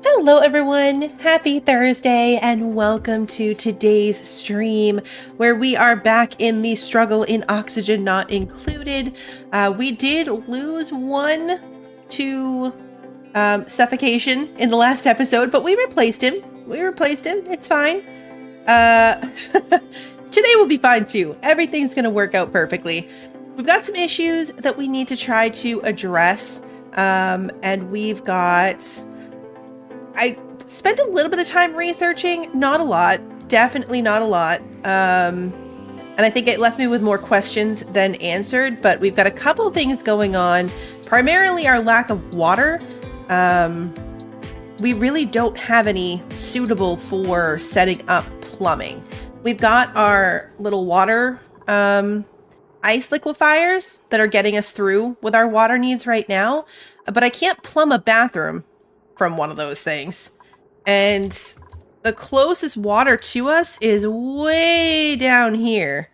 Hello everyone, happy Thursday and welcome to today's stream where we are back in the struggle in oxygen not included. We did lose one to suffocation in the last episode, but we replaced him. It's fine. Today will be fine too. Everything's going to work out perfectly. We've got some issues that we need to try to address, and we've got... I spent a little bit of time researching, not a lot, definitely not a lot. And I think it left me with more questions than answered, but we've got a couple things going on. Primarily our lack of water. We really don't have any suitable for setting up plumbing. We've got our little water ice liquefiers that are getting us through with our water needs right now, but I can't plumb a bathroom from one of those things. And the closest water to us is way down here.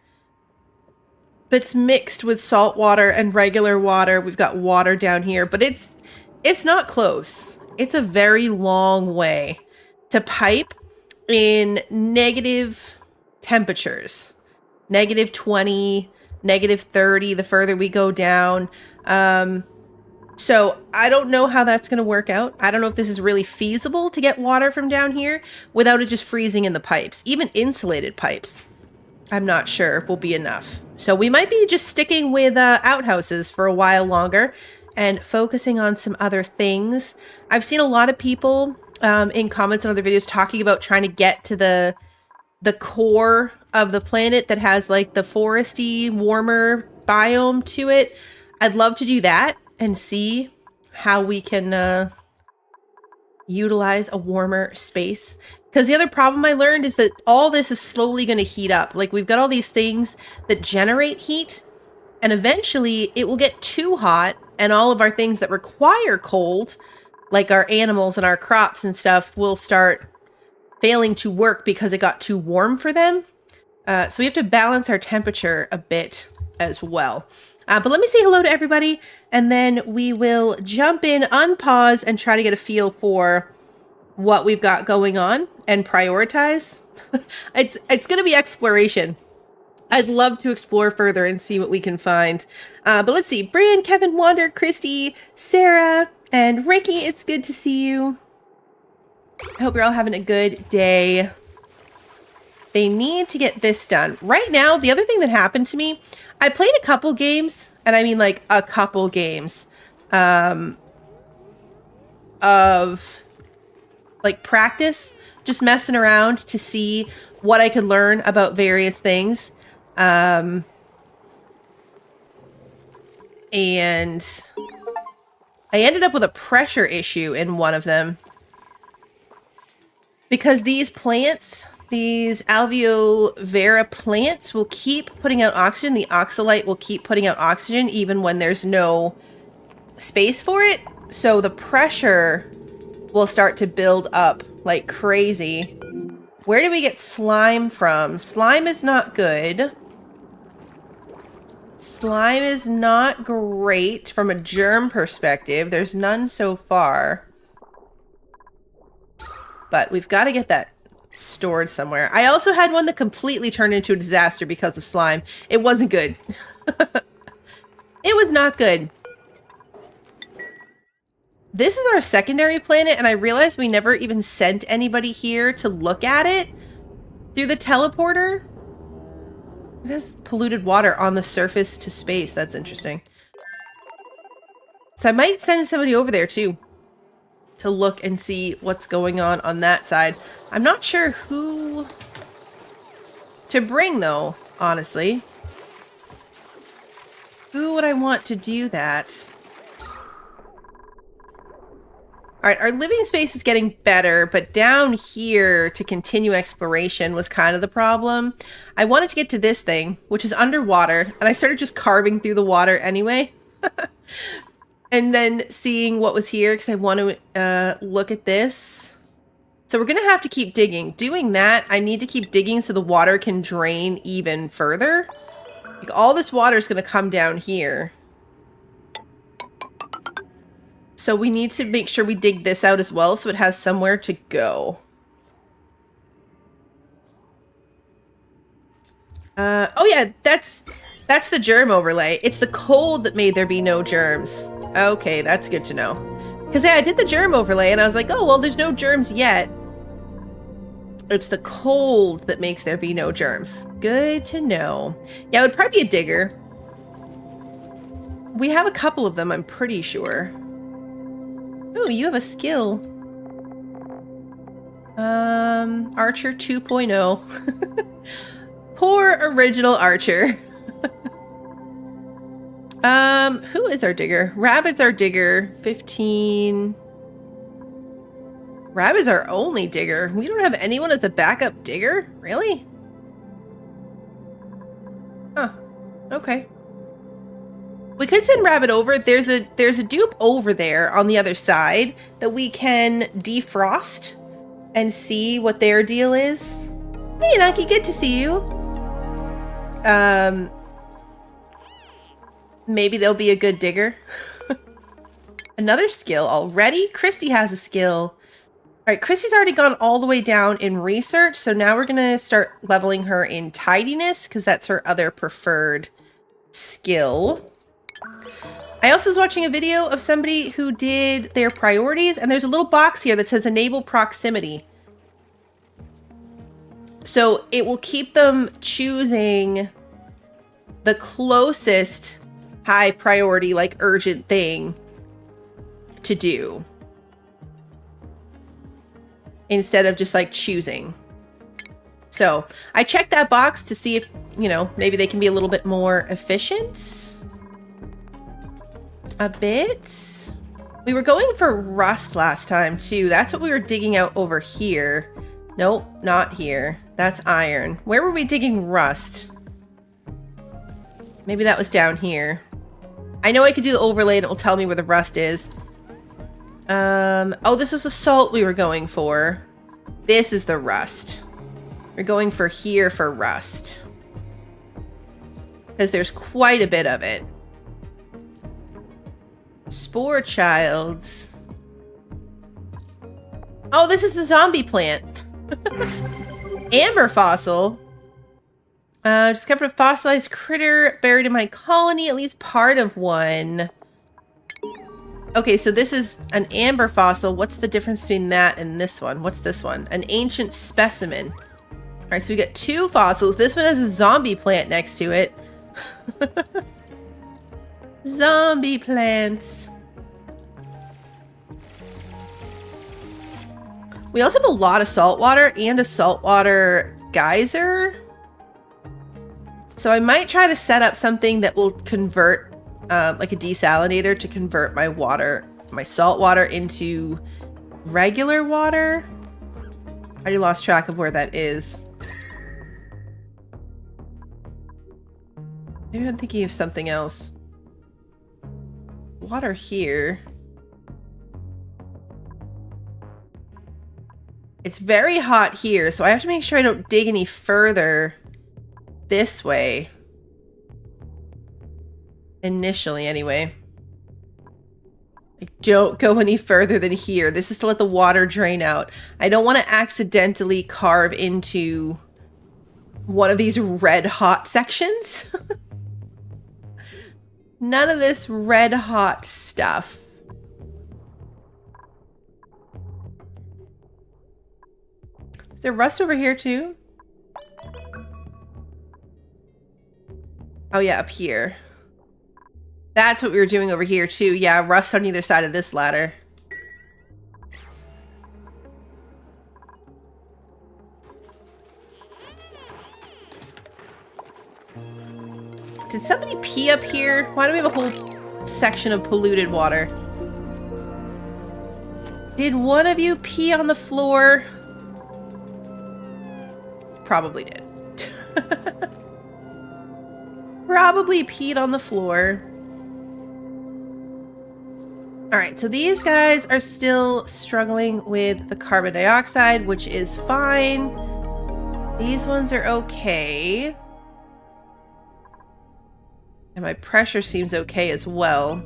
That's mixed with salt water and regular water. We've got water down here, but it's not close. It's a very long way to pipe in negative temperatures. Negative 20, negative 30 the further we go down. So I don't know how that's going to work out. I don't know if this is really feasible to get water from down here without it just freezing in the pipes. Even insulated pipes, I'm not sure will be enough. So we might be just sticking with outhouses for a while longer and focusing on some other things. I've seen a lot of people in comments on other videos talking about trying to get to the core of the planet that has like the foresty, warmer biome to it. I'd love to do that and see how we can utilize a warmer space. Because the other problem I learned is that all this is slowly going to heat up. Like, we've got all these things that generate heat, and eventually it will get too hot, and all of our things that require cold, like our animals and our crops and stuff, will start failing to work because it got too warm for them. So we have to balance our temperature a bit as well. But let me say hello to everybody, and then we will jump in, unpause, and try to get a feel for what we've got going on and prioritize. It's going to be exploration. I'd love to explore further and see what we can find. But let's see. Brian, Kevin, Wander, Christy, Sarah, and Ricky, it's good to see you. I hope you're all having a good day. They need to get this done. Right now, the other thing that happened to me, I played a couple games, and I mean like a couple games, of like practice, just messing around to see what I could learn about various things. And I ended up with a pressure issue in one of them because these plants, these alveo vera plants, will keep putting out oxygen. The oxalite will keep putting out oxygen even when there's no space for it. So the pressure will start to build up like crazy. Where do we get slime from? Slime is not good. Slime is not great from a germ perspective. There's none so far. But we've got to get that stored somewhere. I also had one that completely turned into a disaster because of slime. It wasn't good. It was not good. This is our secondary planet, and I realized we never even sent anybody here to look at it through the teleporter. It has polluted water on the surface to space. That's interesting. So I might send somebody over there too to look and see what's going on that side. I'm not sure who to bring, though, honestly. Who would I want to do that? Alright, our living space is getting better, but down here to continue exploration was kind of the problem. I wanted to get to this thing, which is underwater, and I started just carving through the water anyway. And then seeing what was here, because I want to look at this. So we're going to have to keep digging. Doing that, I need to keep digging so the water can drain even further. Like, all this water is going to come down here. So we need to make sure we dig this out as well so it has somewhere to go. Oh yeah, that's the germ overlay. It's the cold that made there be no germs. Okay, that's good to know. Because yeah, I did the germ overlay and I was like, oh, well, there's no germs yet. It's the cold that makes there be no germs. Good to know. Yeah, it would probably be a digger. We have a couple of them, I'm pretty sure. Oh, you have a skill. Archer 2.0. Poor original Archer. Who is our digger? Rabbit's our digger. 15. Rabbit's our only digger. We don't have anyone as a backup digger? Really? Huh. Okay. We could send Rabbit over. There's a dupe over there on the other side that we can defrost and see what their deal is. Hey, Naki, good to see you. Maybe they'll be a good digger. Another skill already? Christy has a skill. All right, Christy's already gone all the way down in research, so now we're gonna start leveling her in tidiness because that's her other preferred skill. I also was watching a video of somebody who did their priorities, and there's a little box here that says enable proximity. So it will keep them choosing the closest high priority, like urgent thing to do, instead of just like choosing. So I checked that box to see if, you know, maybe they can be a little bit more efficient. A bit. We were going for rust last time too. That's what we were digging out over here. Nope, not here. That's iron. Where were we digging rust? Maybe that was down here. I know I could do the overlay and it will tell me where the rust is. Oh, this was the salt we were going for. This is the rust. We're going for here for rust. Because there's quite a bit of it. Spore childs. Oh, this is the zombie plant. Amber fossil. Discovered a fossilized critter buried in my colony, at least part of one. Okay, so this is an amber fossil. What's the difference between that and this one? What's this one? An ancient specimen. All right, so we got two fossils. This one has a zombie plant next to it. Zombie plants. We also have a lot of salt water and a saltwater geyser. So I might try to set up something that will convert, like a desalinator to convert my water, my salt water into regular water. I already lost track of where that is. Maybe I'm thinking of something else. Water here. It's very hot here, so I have to make sure I don't dig any further this way. Initially, anyway. Like, don't go any further than here. This is to let the water drain out. I don't want to accidentally carve into one of these red hot sections. None of this red hot stuff. Is there rust over here too? Oh yeah, up here. That's what we were doing over here too. Yeah, rust on either side of this ladder. Did somebody pee up here? Why do we have a whole section of polluted water? Did one of you pee on the floor? Probably did. Probably peed on the floor. Alright, so these guys are still struggling with the carbon dioxide, which is fine. These ones are okay. And my pressure seems okay as well.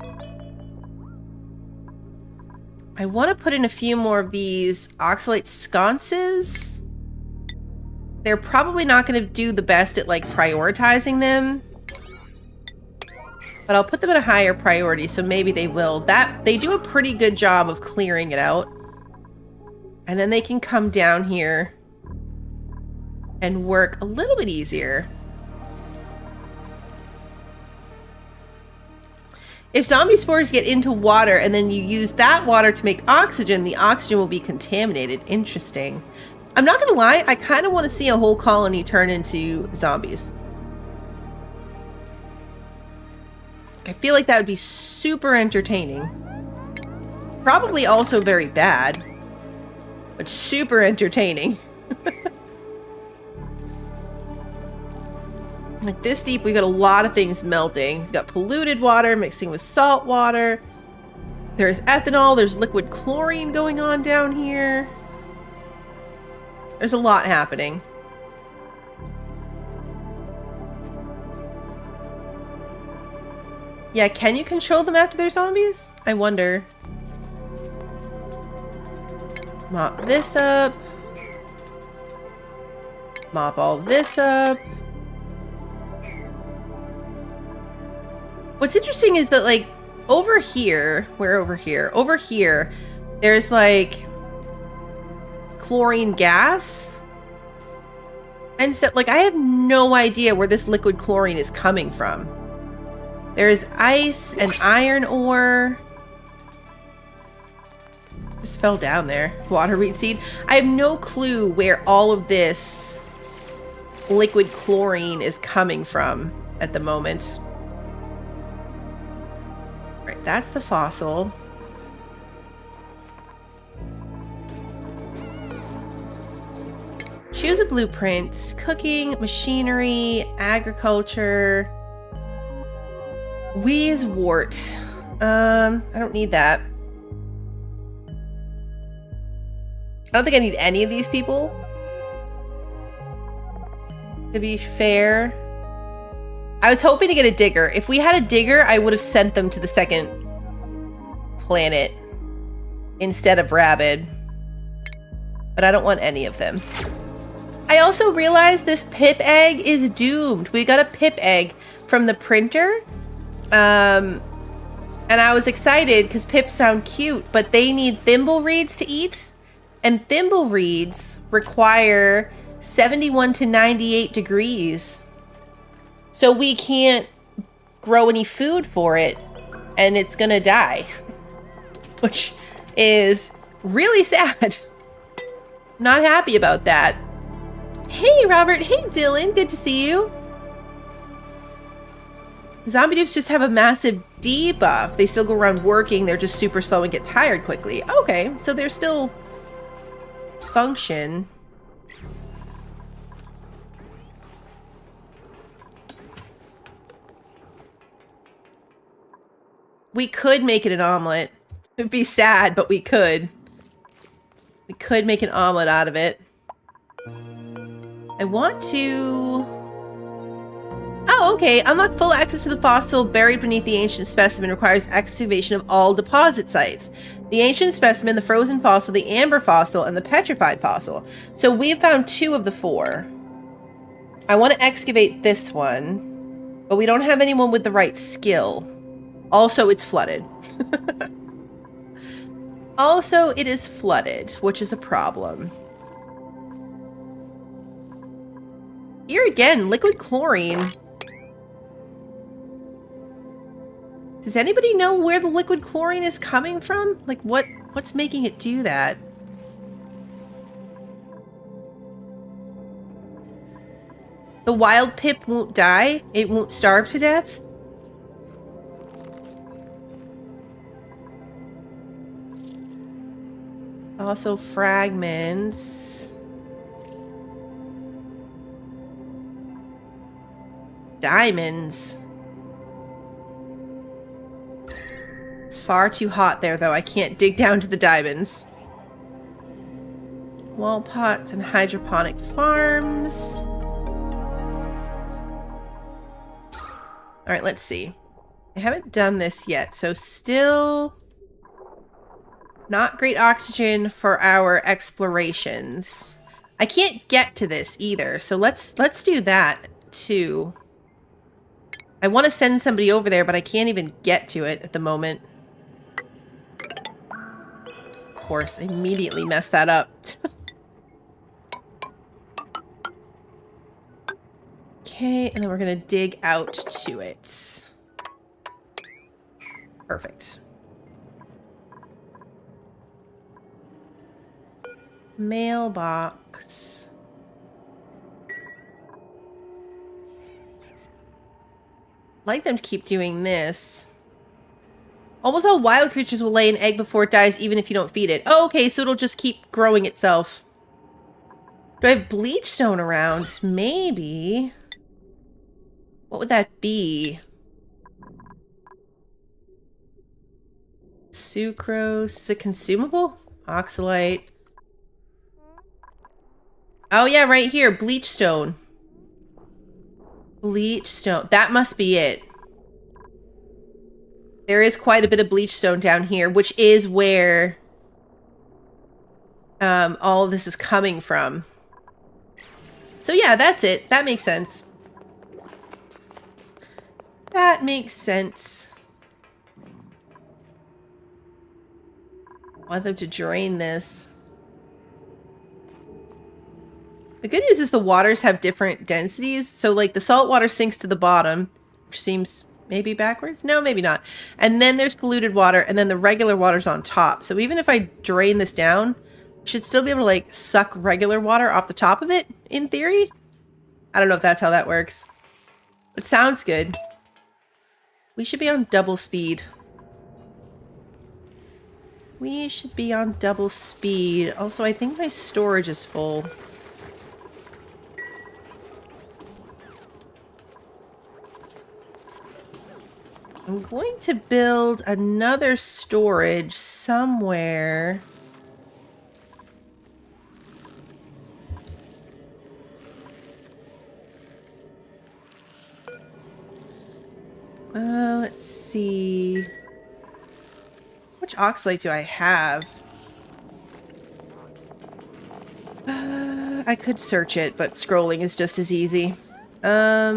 I want to put in a few more of these oxalate sconces. They're probably not going to do the best at like prioritizing them. But I'll put them at a higher priority, so maybe they will. They do a pretty good job of clearing it out. And then they can come down here and work a little bit easier. If zombie spores get into water and then you use that water to make oxygen, the oxygen will be contaminated. Interesting. I'm not gonna lie, I kind of want to see a whole colony turn into zombies. I feel like that would be super entertaining. Probably also very bad, but super entertaining. Like this deep, we've got a lot of things melting. We've got polluted water mixing with salt water. There's ethanol, there's liquid chlorine going on down here. There's a lot happening. Yeah, can you control them after they're zombies? I wonder. Mop this up. Mop all this up. What's interesting is that, like, over here, over here, there's, like, chlorine gas. And so, like, I have no idea where this liquid chlorine is coming from. There's ice and iron ore. Just fell down there. Water wheat seed. I have no clue where all of this liquid chlorine is coming from at the moment. Right, that's the fossil. Choose a blueprint. Cooking, machinery, agriculture. Wheezewort. I don't need that. I don't think I need any of these people, to be fair. I was hoping to get a digger. If we had a digger, I would have sent them to the second planet instead of Rabid. But I don't want any of them. I also realized this pip egg is doomed. We got a pip egg from the printer. And I was excited because pips sound cute, but they need thimble reeds to eat. And thimble reeds require 71 to 98 degrees. So we can't grow any food for it, and it's gonna die. Which is really sad. Not happy about that. Hey, Robert. Hey, Dylan. Good to see you. Zombie dupes just have a massive debuff. They still go around working. They're just super slow and get tired quickly. Okay, so they're still function. We could make it an omelet. It'd be sad, but we could. We could make an omelet out of it. I want to... Oh, okay. Unlock full access to the fossil buried beneath the ancient specimen requires excavation of all deposit sites. The ancient specimen, the frozen fossil, the amber fossil, and the petrified fossil. So we've found 2 of the 4. I want to excavate this one, but we don't have anyone with the right skill. Also, it's flooded. Also, it is flooded, which is a problem. Here again, liquid chlorine. Does anybody know where the liquid chlorine is coming from? Like, what's making it do that? The wild pip won't die? It won't starve to death? Also fragments. Diamonds. It's far too hot there, though. I can't dig down to the diamonds. Wall pots and hydroponic farms. All right, let's see. I haven't done this yet, so still Not great oxygen for our explorations. I can't get to this either, so let's do that too. I want to send somebody over there, but I can't even get to it at the moment. Of course, I immediately messed that up. Okay, and then we're gonna dig out to it. Perfect. Mailbox. Like them to keep doing this. Almost all wild creatures will lay an egg before it dies, even if you don't feed it. Oh, okay, so it'll just keep growing itself. Do I have bleachstone around? Maybe. What would that be? Sucrose. Is it consumable? Oxalite. Oh, yeah, right here. Bleachstone. Bleachstone. That must be it. There is quite a bit of bleachstone down here, which is where all of this is coming from. So yeah, that's it. That makes sense. That makes sense. I want them to drain this. The good news is the waters have different densities. So like the salt water sinks to the bottom, which seems maybe backwards. No, maybe not. And then there's polluted water, and then the regular water's on top. So even if I drain this down, I should still be able to like suck regular water off the top of it, in theory. I don't know if that's how that works. It sounds good. We should be on double speed. We should be on double speed. Also, I think my storage is full. I'm going to build another storage somewhere. Let's see. Which oxalate do I have? I could search it, but scrolling is just as easy. All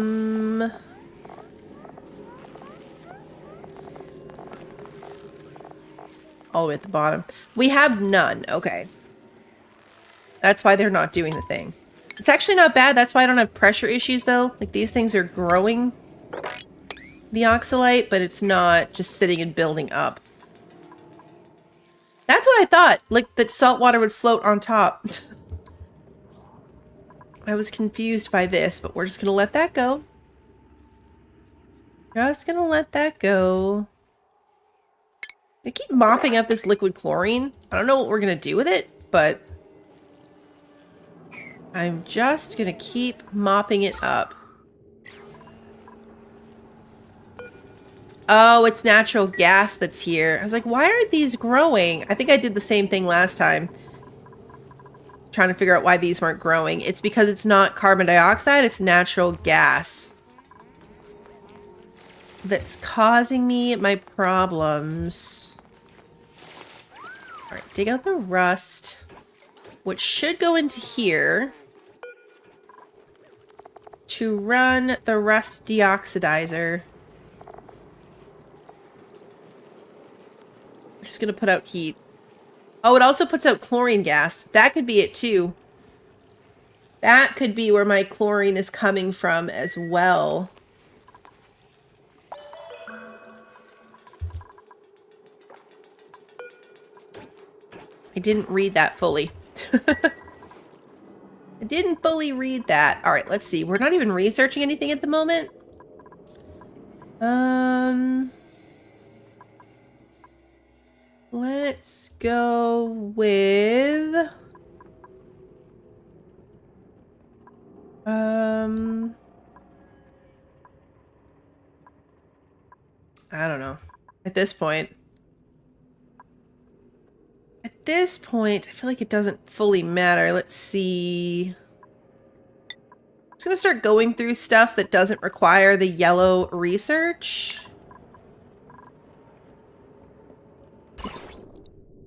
the way at the bottom. We have none. Okay. That's why they're not doing the thing. It's actually not bad. That's why I don't have pressure issues, though. Like, these things are growing the oxalate, but it's not just sitting and building up. That's what I thought. Like, that salt water would float on top. I was confused by this, but we're just gonna let that go. Just gonna let that go. I keep mopping up this liquid chlorine. I don't know what we're gonna do with it, but I'm just gonna keep mopping it up. Oh, it's natural gas that's here. I was like, why aren't these growing? I think I did the same thing last time. Trying to figure out why these weren't growing. It's because it's not carbon dioxide, it's natural gas that's causing me my problems. Alright, dig out the rust, which should go into here to run the rust deoxidizer. Just gonna put out heat. Oh, it also puts out chlorine gas. That could be it too. That could be where my chlorine is coming from as well. I didn't read that fully. I didn't fully read that. All right, let's see. We're not even researching anything at the moment. Let's go with I don't know. At this point, I feel like it doesn't fully matter. Let's see. I'm just gonna start going through stuff that doesn't require the yellow research.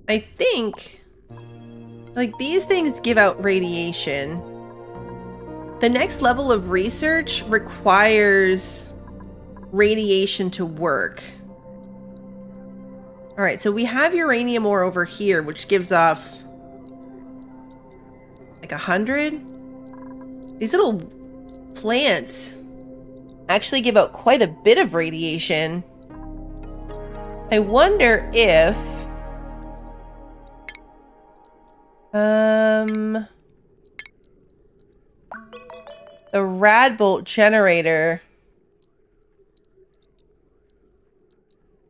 I think, like, these things give out radiation. The next level of research requires radiation to work. All right, so we have uranium ore over here, which gives off like 100. These little plants actually give out quite a bit of radiation. I wonder if the Radbolt generator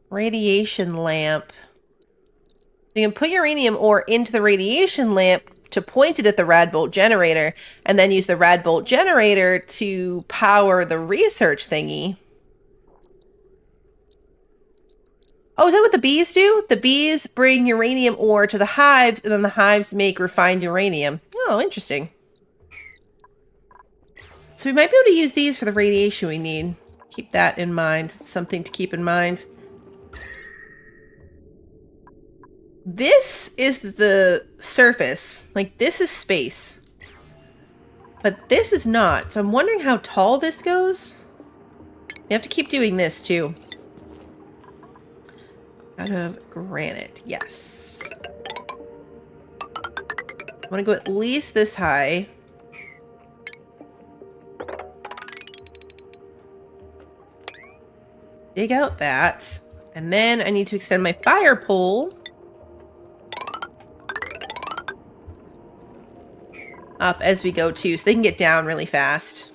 radiation lamp. You can put uranium ore into the radiation lamp to point it at the Radbolt generator, and then use the Radbolt generator to power the research thingy. Oh, is that what the bees do? The bees bring uranium ore to the hives, and then the hives make refined uranium. Oh, interesting. So we might be able to use these for the radiation we need. Keep that in mind. It's something to keep in mind. This is the surface. Like, this is space. But this is not. So I'm wondering how tall this goes. We have to keep doing this, too. Out of granite. Yes. I want to go at least this high. Dig out that. And then I need to extend my fire pole up as we go too, so they can get down really fast.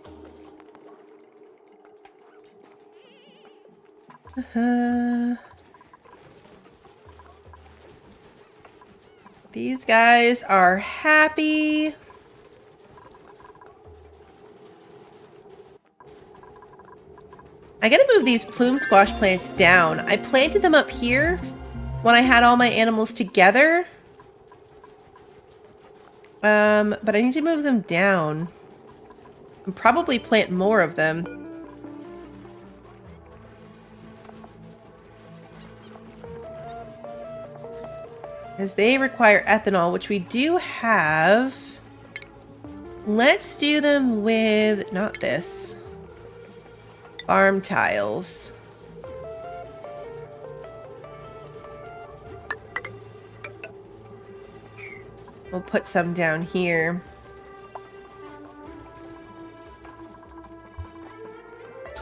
These guys are happy. I gotta move these plume squash plants down. I planted them up here when I had all my animals together. But I need to move them down. And probably plant more of them. Because they require ethanol, which we do have. Let's do them with, not this, farm tiles. We'll put some down here.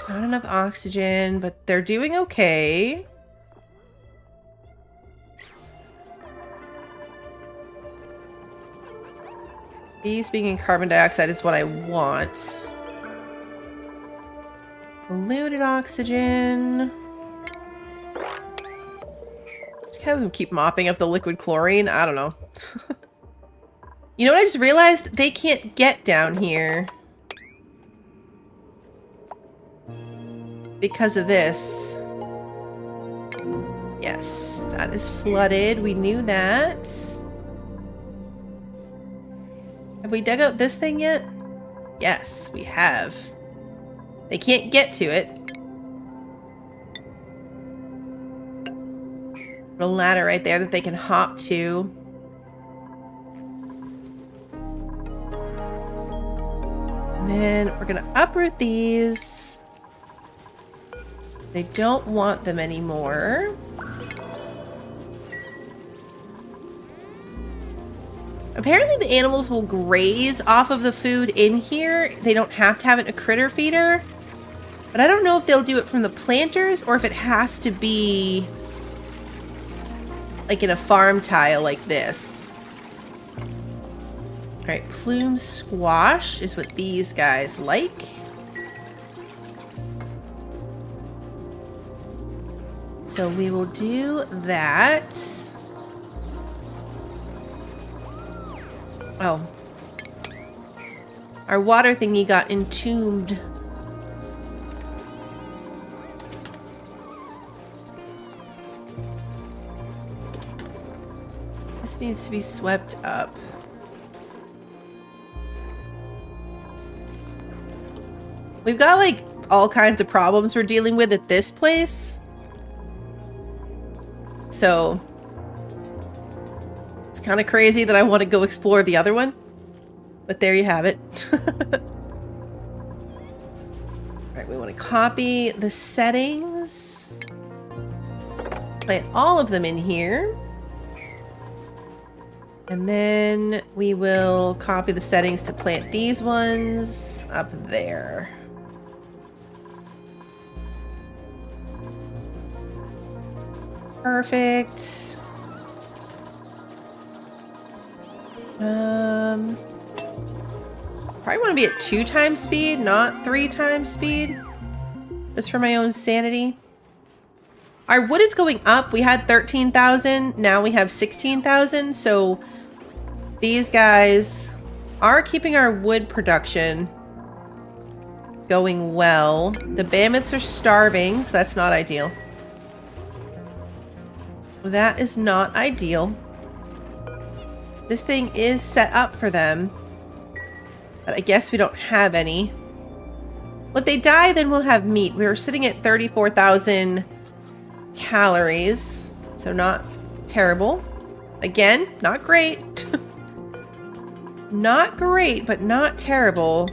Not enough oxygen, but they're doing okay. These being in carbon dioxide is what I want. Diluted oxygen. Just have them keep mopping up the liquid chlorine. I don't know. You know what I just realized? They can't get down here. Because of this. Yes, that is flooded. We knew that. Have we dug out this thing yet? Yes, we have. They can't get to it. Put a ladder right there that they can hop to. And then we're gonna uproot these. They don't want them anymore. Apparently the animals will graze off of the food in here. They don't have to have it in a critter feeder. But I don't know if they'll do it from the planters or if it has to be like in a farm tile like this. All right, plume squash is what these guys like. So we will do that. Oh. Our water thingy got entombed. This needs to be swept up. We've got like all kinds of problems we're dealing with at this place. So kind of crazy that I want to go explore the other one. But there you have it. Alright, we want to copy the settings. Plant all of them in here. And then we will copy the settings to plant these ones up there. Perfect. Probably want to be at 2 times speed, not 3 times speed. Just for my own sanity. Our wood is going up. We had 13,000. Now we have 16,000. So these guys are keeping our wood production going well. The biomes are starving, so that's not ideal. That is not ideal. This thing is set up for them. But I guess we don't have any. Well, if they die, then we'll have meat. We were sitting at 34,000 calories. So not terrible. Again, not great. Not great, but not terrible.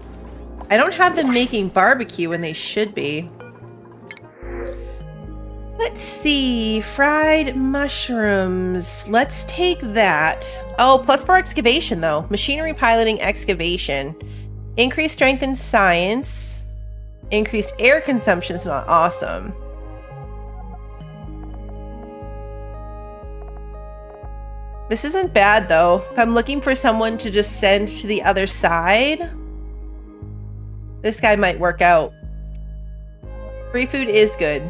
I don't have them making barbecue when they should be. Let's see. Fried mushrooms. Let's take that. Oh, plus 4 excavation, though. Machinery piloting excavation. Increased strength in science. Increased air consumption is not awesome. This isn't bad, though. If I'm looking for someone to just send to the other side, this guy might work out. Free food is good.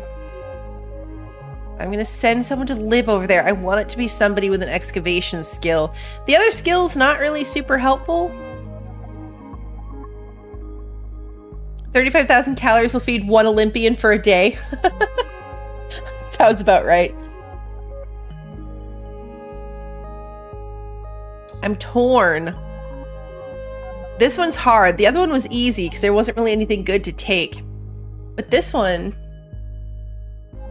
I'm going to send someone to live over there. I want it to be somebody with an excavation skill. The other skill's not really super helpful. 35,000 calories will feed 1 Olympian for a day. Sounds about right. I'm torn. This one's hard. The other one was easy because there wasn't really anything good to take. But this one,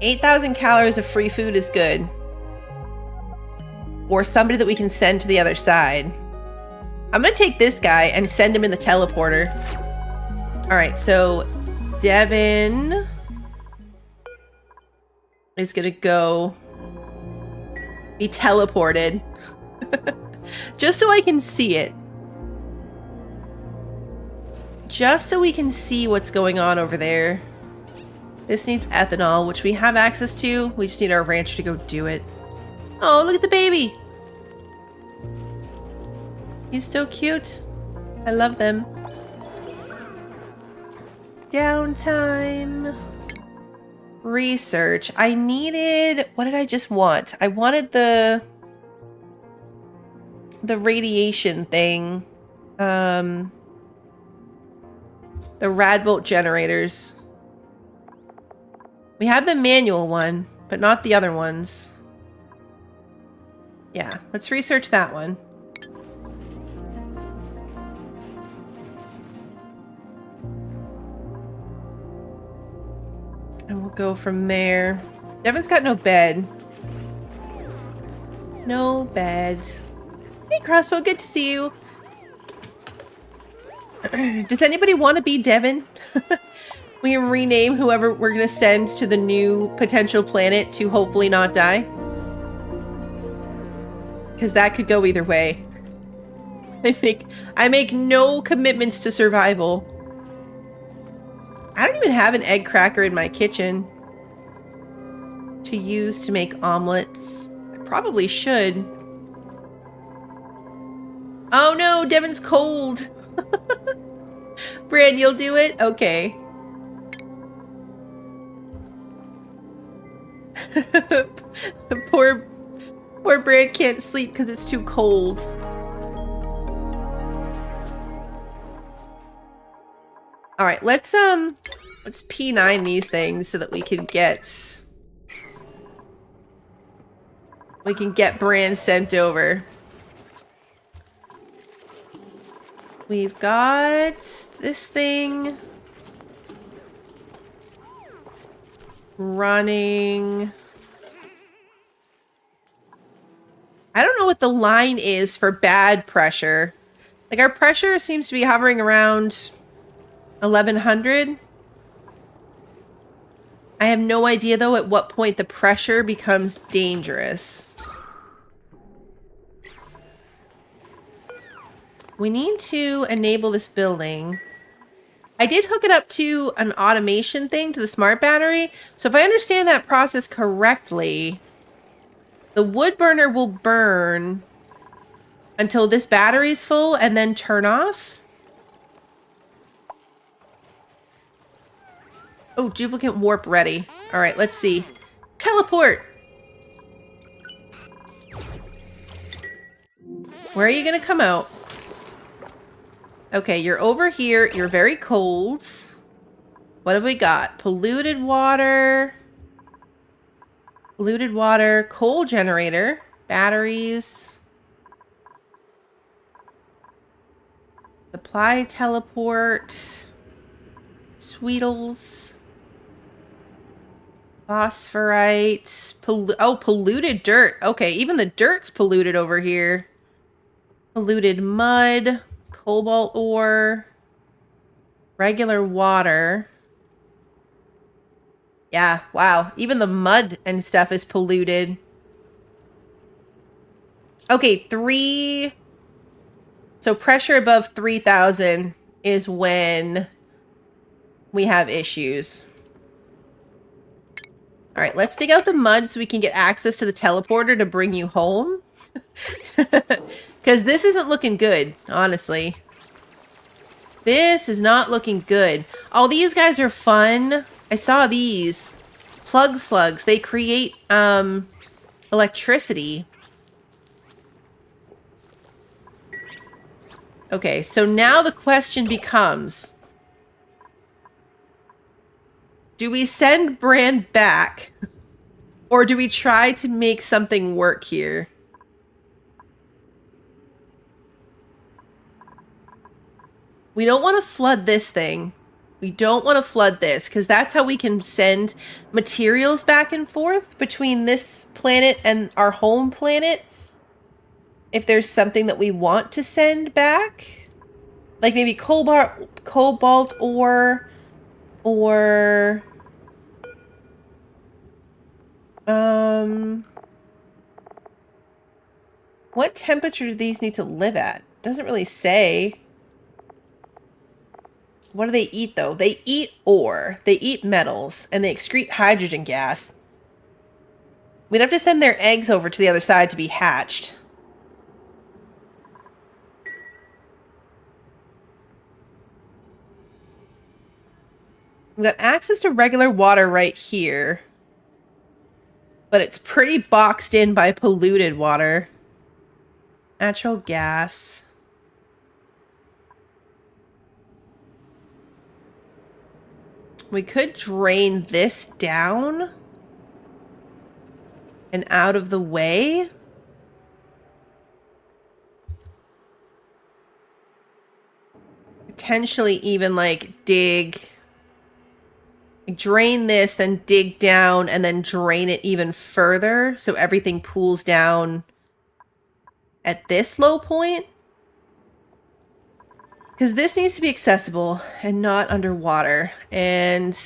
8,000 calories of free food is good. Or somebody that we can send to the other side. I'm going to take this guy and send him in the teleporter. Alright, so Devin is going to go be teleported. Just so I can see it. Just so we can see what's going on over there. This needs ethanol, which we have access to. We just need our rancher to go do it. Oh, look at the baby. He's so cute. I love them. Downtime. Research. I needed... What did I just want? I wanted the radiation thing. The Radbolt generators. We have the manual one, but not the other ones. Yeah, let's research that one. And we'll go from there. Devin's got no bed. No bed. Hey, Crossbow, good to see you. Does anybody want to be Devin? We can rename whoever we're going to send to the new potential planet to hopefully not die. Because that could go either way. I make no commitments to survival. I don't even have an egg cracker in my kitchen to use to make omelets. I probably should. Oh no, Devin's cold. Bran, you'll do it? Okay. Poor Bran can't sleep because it's too cold. All right, let's P9 these things so that we can get Bran sent over. We've got this thing running. I don't know what the line is for bad pressure. Like, our pressure seems to be hovering around 1100. I have no idea, though, at what point the pressure becomes dangerous. We need to enable this building. I did hook it up to an automation thing, to the smart battery. So if I understand that process correctly, the wood burner will burn until this battery's full and then turn off. Oh, duplicate warp ready. All right, let's see. Teleport. Where are you going to come out? Okay, you're over here. You're very cold. What have we got? Polluted water. Polluted water. Coal generator. Batteries. Supply teleport. Sweetles. Phosphorite. Polluted dirt. Okay, even the dirt's polluted over here. Polluted mud. Cobalt ore. Regular water. Yeah, wow. Even the mud and stuff is polluted. Okay, 3. So pressure above 3,000 is when we have issues. All right, let's dig out the mud so we can get access to the teleporter to bring you home. Because this isn't looking good, honestly. This is not looking good. Oh, these guys are fun. I saw these. Plug slugs. They create electricity. Okay, so now the question becomes, do we send Brand back? Or do we try to make something work here? We don't want to flood this thing. We don't want to flood this, because that's how we can send materials back and forth between this planet and our home planet. If there's something that we want to send back. Like maybe cobalt ore, or what temperature do these need to live at? Doesn't really say. What do they eat, though? They eat ore, they eat metals, and they excrete hydrogen gas. We'd have to send their eggs over to the other side to be hatched. We've got access to regular water right here. But it's pretty boxed in by polluted water. Natural gas. We could drain this down and out of the way. Potentially even like drain this, then dig down, and then drain it even further so everything pools down at this low point. Because this needs to be accessible and not underwater. And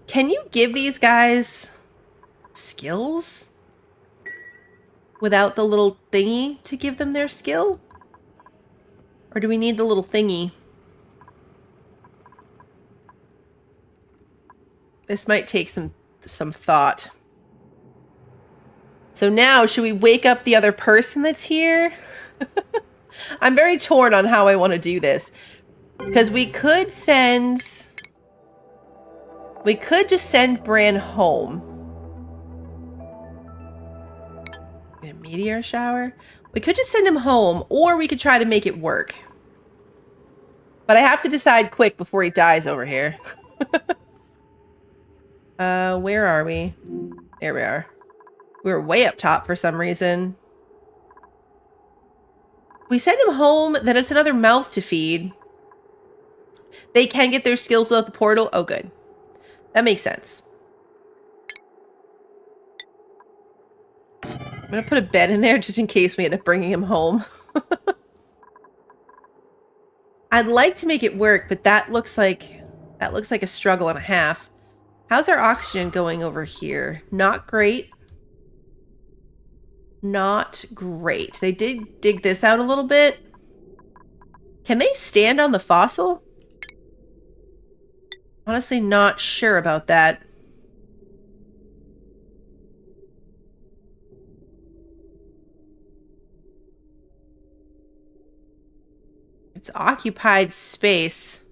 can you give these guys skills without the little thingy to give them their skill? Or do we need the little thingy? This might take some thought. So now, should we wake up the other person that's here? I'm very torn on how I want to do this. Because we could just send Bran home. In a meteor shower? We could just send him home, or we could try to make it work. But I have to decide quick before he dies over here. Where are we? There we are. We were way up top for some reason. We send him home, then it's another mouth to feed. They can get their skills without the portal. Oh, good. That makes sense. I'm gonna put a bed in there just in case we end up bringing him home. I'd like to make it work, but that looks like a struggle and a half. How's our oxygen going over here? Not great. Not great. They did dig this out a little bit. Can they stand on the fossil? Honestly, not sure about that. It's occupied space.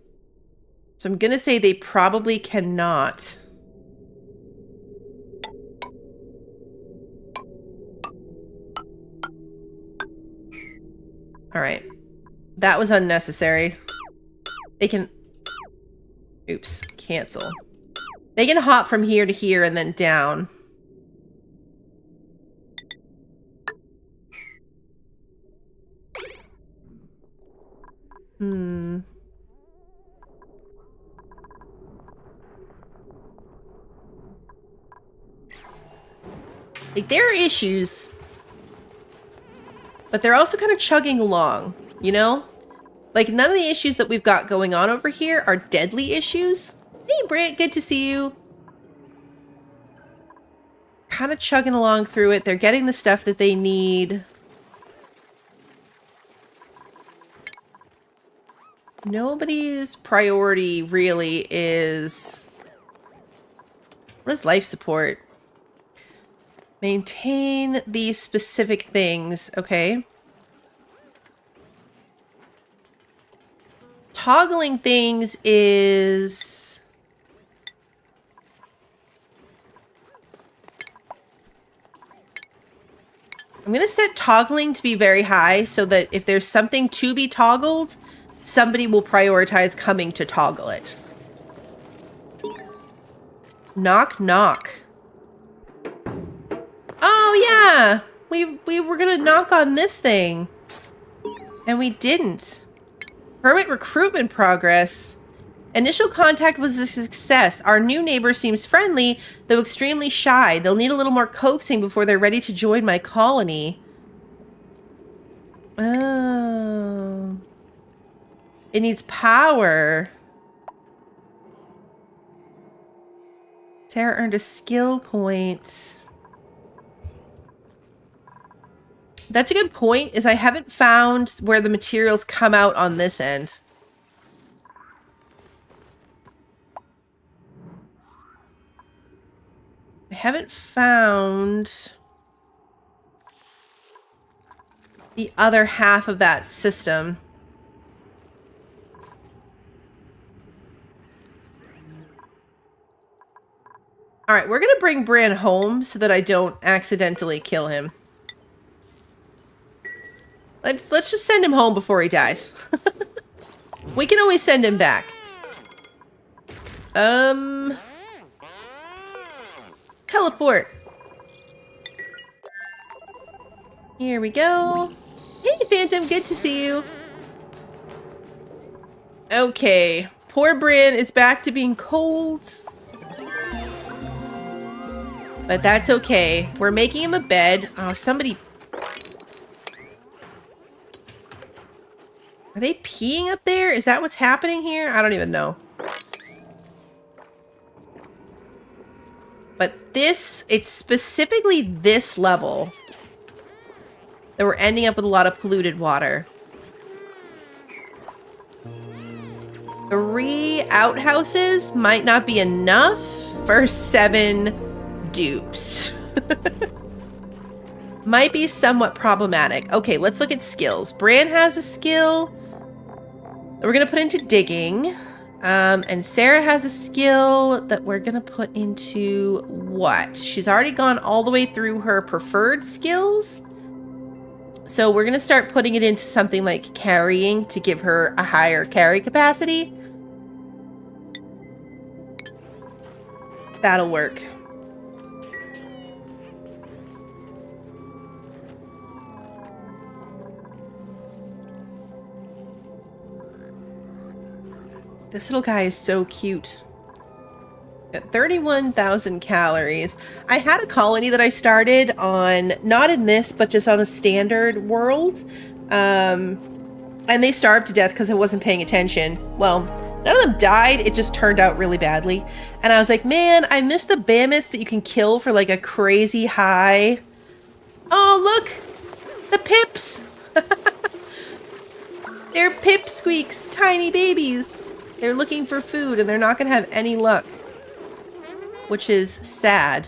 So I'm gonna say they probably cannot. All right. That was unnecessary. They can... Oops. Cancel. They can hop from here to here and then down. Like, there are issues. But they're also kind of chugging along, you know? Like, none of the issues that we've got going on over here are deadly issues. Hey, Brant, good to see you. Kind of chugging along through it. They're getting the stuff that they need. Nobody's priority really is... What is life support? Maintain these specific things. Okay. Toggling things is... I'm going to set toggling to be very high so that if there's something to be toggled, somebody will prioritize coming to toggle it. Knock, knock. Oh, yeah. We were going to knock on this thing. And we didn't. Permit recruitment progress. Initial contact was a success. Our new neighbor seems friendly, though extremely shy. They'll need a little more coaxing before they're ready to join my colony. Oh. It needs power. Sarah earned a skill point. That's a good point, is I haven't found where the materials come out on this end. I haven't found the other half of that system. All right, we're going to bring Bran home so that I don't accidentally kill him. Let's just send him home before he dies. We can always send him back. Teleport. Here we go. Hey, Phantom, good to see you. Okay, poor Bran is back to being cold. But that's okay. We're making him a bed. Oh, somebody... Are they peeing up there? Is that what's happening here? I don't even know. But this, it's specifically this level that we're ending up with a lot of polluted water. 3 outhouses might not be enough for 7 dupes. Might be somewhat problematic. Okay, let's look at skills. Bran has a skill that we're going to put into digging. And Sarah has a skill that we're going to put into what? She's already gone all the way through her preferred skills. So we're going to start putting it into something like carrying to give her a higher carry capacity. That'll work. This little guy is so cute. Got 31,000 calories. I had a colony that I started on, not in this, but just on a standard world. And they starved to death because I wasn't paying attention. Well, none of them died. It just turned out really badly. And I was like, man, I miss the mammoths that you can kill for like a crazy high. Oh, look! The pips! They're pipsqueaks, tiny babies. They're looking for food and they're not going to have any luck. Which is sad.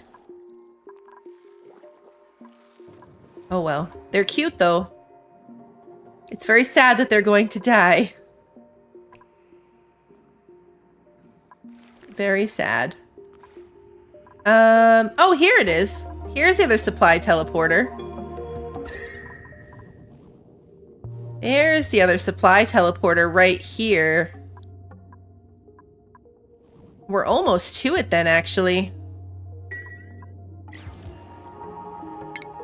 Oh well. They're cute though. It's very sad that they're going to die. Very sad. Oh, here it is. Here's the other supply teleporter. There's the other supply teleporter right here. We're almost to it then, actually.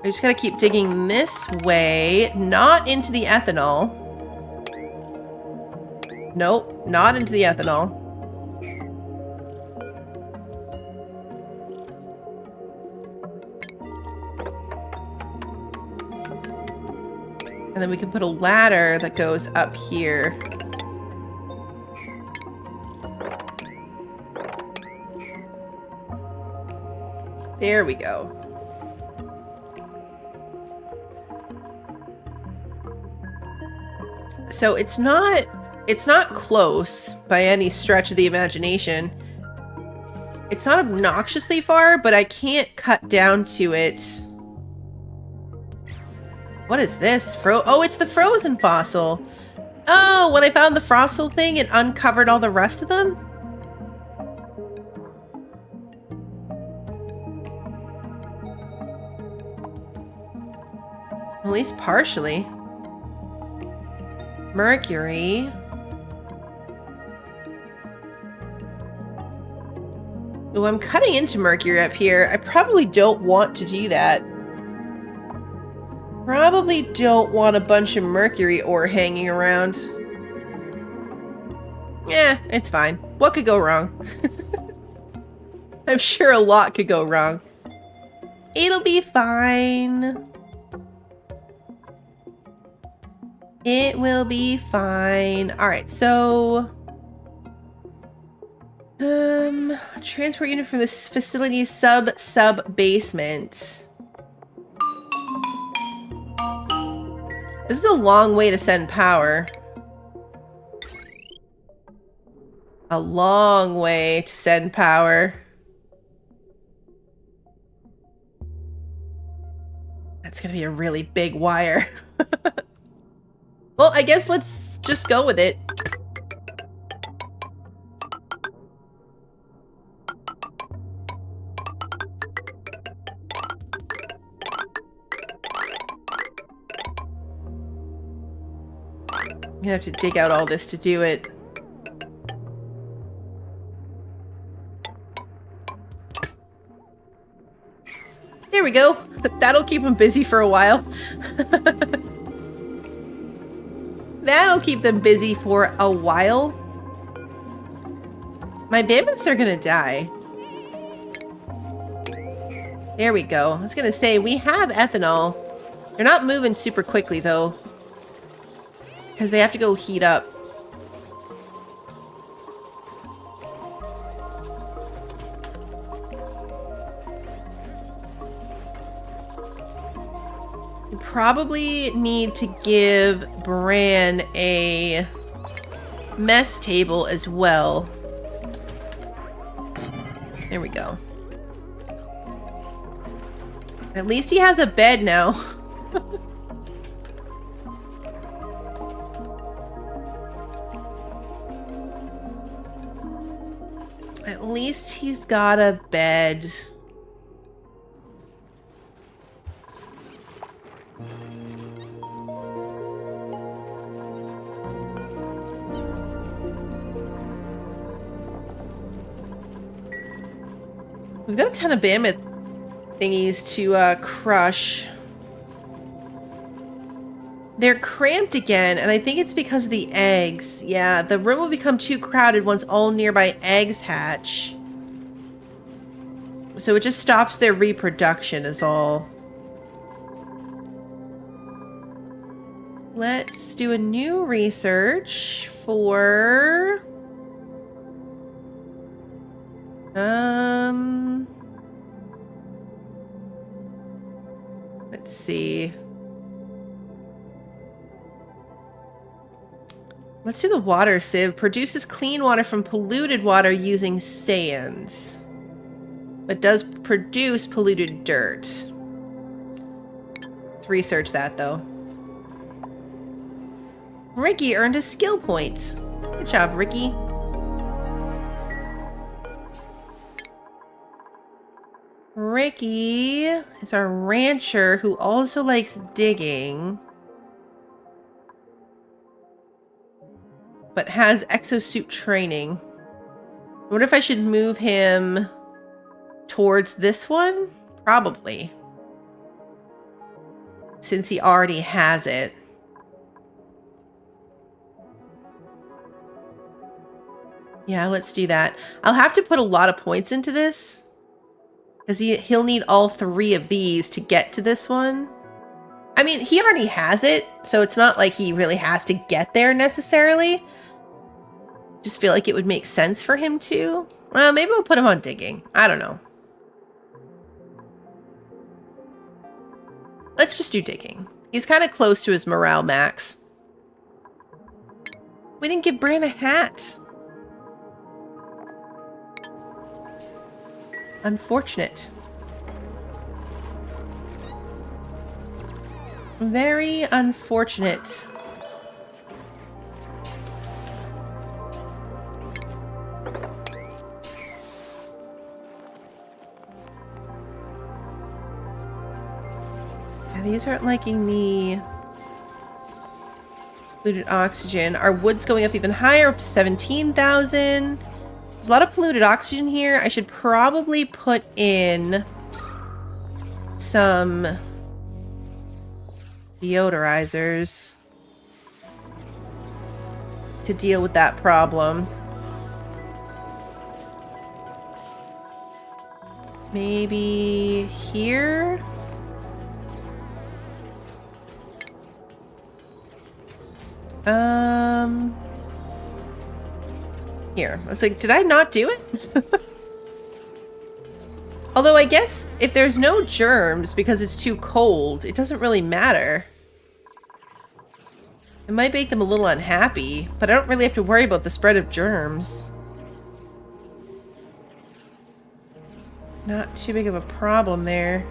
We just gotta keep digging this way, not into the ethanol. Nope, not into the ethanol. And then we can put a ladder that goes up here. There we go. So it's not close by any stretch of the imagination. It's not obnoxiously far, but I can't cut down to it. What is this? Oh, it's the frozen fossil. Oh, when I found the fossil thing, it uncovered all the rest of them? At least partially. Mercury. Oh, I'm cutting into mercury up here. I probably don't want to do that. Probably don't want a bunch of mercury ore hanging around. Eh, it's fine. What could go wrong? I'm sure a lot could go wrong. It'll be fine. It will be fine. All right, so transport unit from this facility's sub basement. This is a long way to send power. A long way to send power. That's gonna be a really big wire. Well, I guess let's just go with it. I'm gonna have to dig out all this to do it. There we go. That'll keep them busy for a while. That'll keep them busy for a while. My mammoths are gonna die. There we go. I was gonna say, we have ethanol. They're not moving super quickly though, because they have to go heat up. Probably need to give Bran a mess table as well. There we go. At least he has a bed now. At least he's got a bed. We've got a ton of mammoth thingies to crush. They're cramped again, and I think it's because of the eggs. Yeah, the room will become too crowded once all nearby eggs hatch. So it just stops their reproduction is all. Let's do a new research for... Let's see. Let's do the water sieve. Produces clean water from polluted water using sands, but does produce polluted dirt. Let's research that, though. Ricky earned a skill point. Good job, Ricky. Ricky is our rancher who also likes digging, but has exosuit training. What if I should move him towards this one? Probably. Since he already has it. Yeah, let's do that. I'll have to put a lot of points into this, because he'll need all 3 of these to get to this one. I mean, he already has it, so it's not like he really has to get there necessarily. Just feel like it would make sense for him to. Well, maybe we'll put him on digging. I don't know. Let's just do digging. He's kind of close to his morale max. We didn't give Bran a hat. Unfortunate. Very unfortunate. Yeah, these aren't liking the polluted oxygen. Our wood's going up even higher, up to 17,000. There's a lot of polluted oxygen here. I should probably put in some deodorizers to deal with that problem. Maybe here? Here. I was like, did I not do it? Although I guess if there's no germs because it's too cold, it doesn't really matter. It might make them a little unhappy, but I don't really have to worry about the spread of germs. Not too big of a problem there.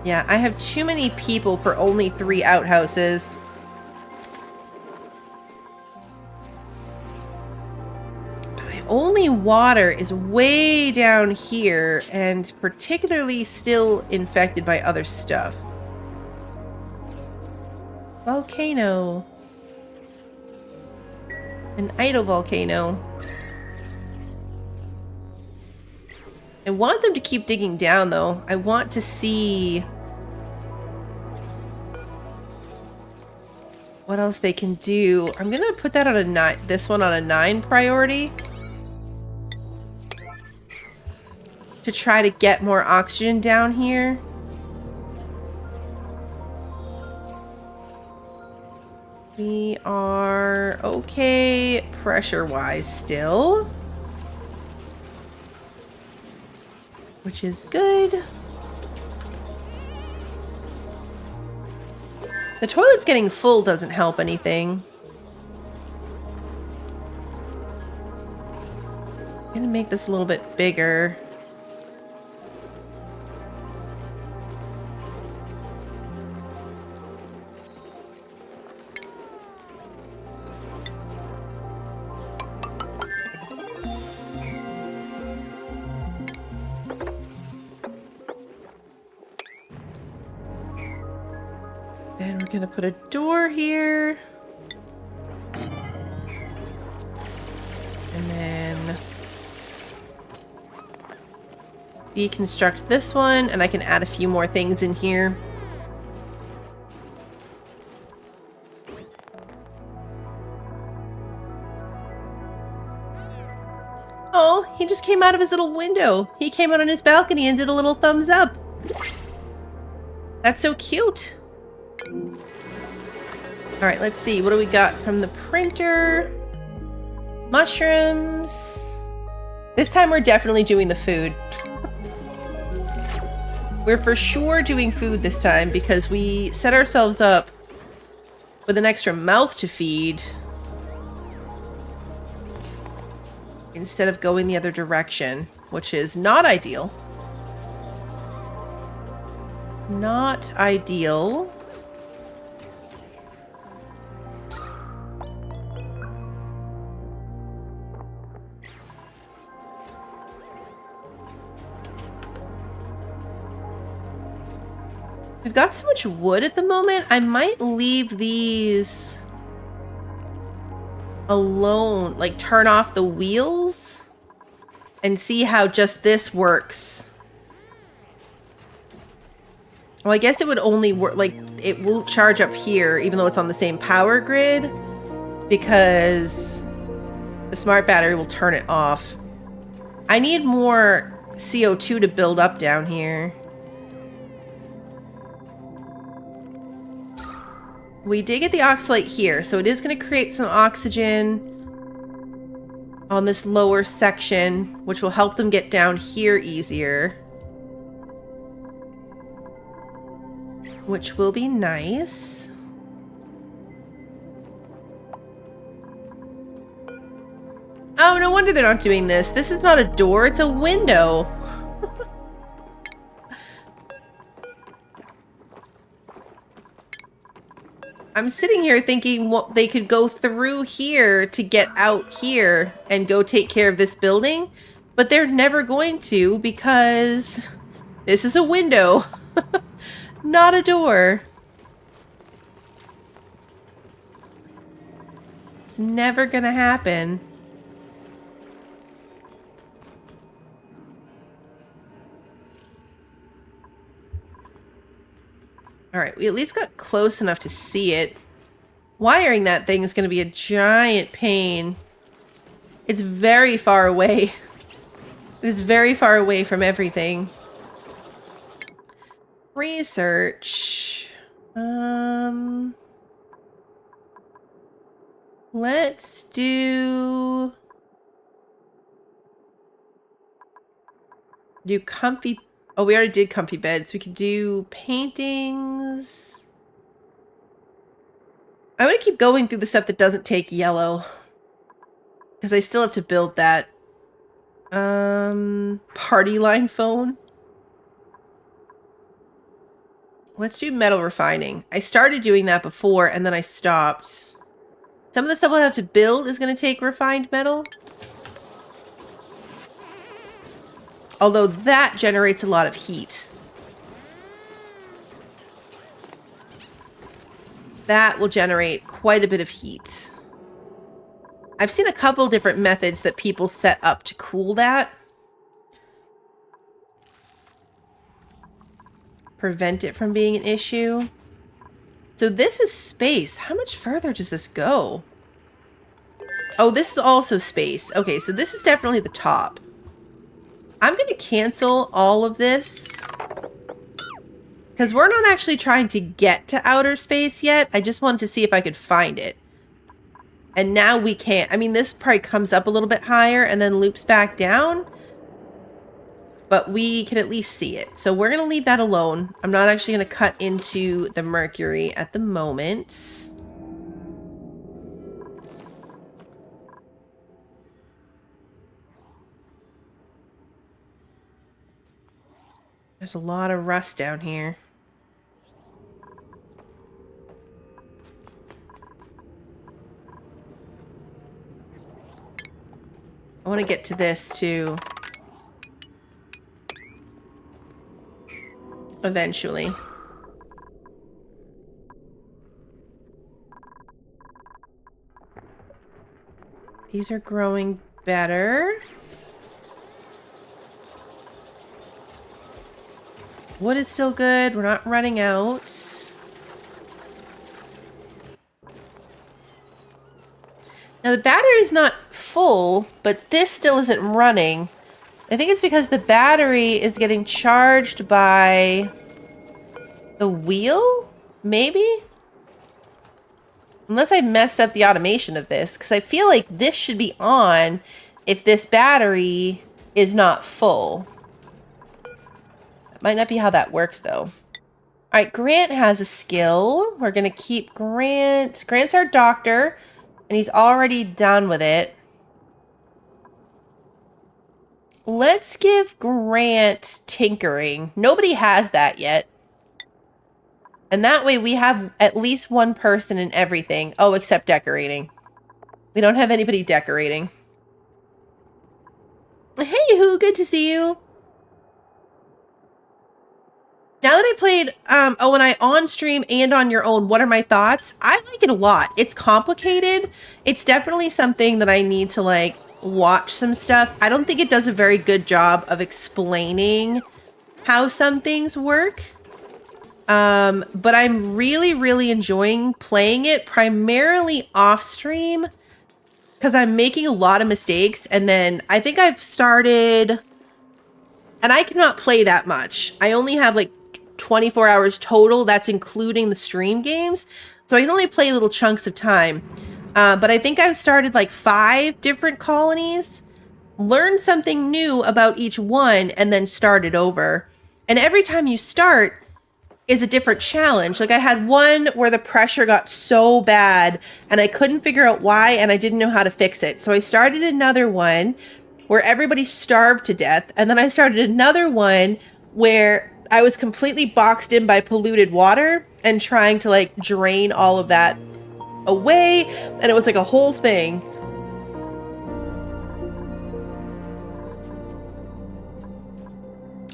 Yeah, I have too many people for only 3 outhouses. My only water is way down here, and particularly still infected by other stuff. Volcano. An idle volcano. I want them to keep digging down, though. I want to see what else they can do. I'm gonna put that on a 9. This one on a 9 priority to try to get more oxygen down here. We are okay pressure-wise still, which is good. The toilet's getting full doesn't help anything. I'm gonna make this a little bit bigger. And we're gonna put a door here. And then deconstruct this one, and I can add a few more things in here. out of his little window. He came out on his balcony and did a little thumbs up. That's so cute. All right, let's see. What do we got from the printer? Mushrooms. This time we're definitely doing the food. We're for sure doing food this time because we set ourselves up with an extra mouth to feed instead of going the other direction, which is not ideal. Not ideal. We've got so much wood at the moment. I might leave these alone, like turn off the wheels and see how just this works. Well, I guess it would only work, like it won't charge up here even though it's on the same power grid because the smart battery will turn it off. I need more CO2 to build up down here. We did get the oxalate here, so it is going to create some oxygen on this lower section, which will help them get down here easier. Which will be nice. Oh, no wonder they're not doing this. This is not a door, it's a window. I'm sitting here thinking, well, they could go through here to get out here and go take care of this building, but they're never going to because this is a window, not a door. It's never gonna happen. All right, we at least got close enough to see it. Wiring that thing is going to be a giant pain. It's very far away. It is very far away from everything. Research. Let's do comfy. Oh, we already did comfy beds. We could do paintings. I'm going to keep going through the stuff that doesn't take yellow. Because I still have to build that. Party line phone. Let's do metal refining. I started doing that before and then I stopped. Some of the stuff I'll have to build is going to take refined metal. Although that generates a lot of heat. That will generate quite a bit of heat. I've seen a couple different methods that people set up to cool that. Prevent it from being an issue. So this is space. How much further does this go? Oh, this is also space. Okay, so this is definitely the top. I'm going to cancel all of this because we're not actually trying to get to outer space yet. I just wanted to see if I could find it. And now we can't. I mean, this probably comes up a little bit higher and then loops back down. But we can at least see it. So we're going to leave that alone. I'm not actually going to cut into the mercury at the moment. There's a lot of rust down here. I want to get to this too. Eventually. These are growing better. Wood is still good. We're not running out. Now the battery is not full, but this still isn't running. I think it's because the battery is getting charged by the wheel, maybe? Unless I messed up the automation of this, because I feel like this should be on if this battery is not full. That might not be how that works, though. All right, Grant has a skill. We're going to keep Grant. Grant's our doctor, and he's already done with it. Let's give Grant tinkering. Nobody has that yet. And that way we have at least one person in everything. Oh, except decorating. We don't have anybody decorating. Hey, who? Good to see you. Now that I played O&I on stream and on your own, what are my thoughts? I like it a lot. It's complicated. It's definitely something that I need to, like, watch some stuff. I don't think it does a very good job of explaining how some things work. But I'm really, really enjoying playing it primarily off stream because I'm making a lot of mistakes. And then I think I've started, and I cannot play that much. I only have like 24 hours total. That's including the stream games. So I can only play little chunks of time. But I think I've started like 5 different colonies, learned something new about each one, and then started over. And every time you start is a different challenge. Like I had one where the pressure got so bad and I couldn't figure out why and I didn't know how to fix it. So I started another one where everybody starved to death. And then I started another one where I was completely boxed in by polluted water and trying to like drain all of that away. And it was like a whole thing.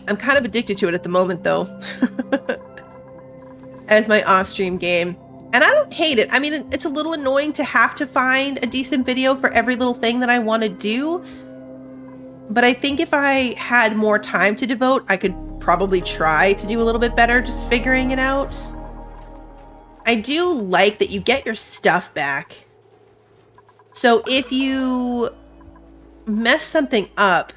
I'm kind of addicted to it at the moment though. As my off-stream game. And I don't hate it. I mean, it's a little annoying to have to find a decent video for every little thing that I want to do. But I think if I had more time to devote, I could probably try to do a little bit better just figuring it out. I do like that you get your stuff back. So if you mess something up,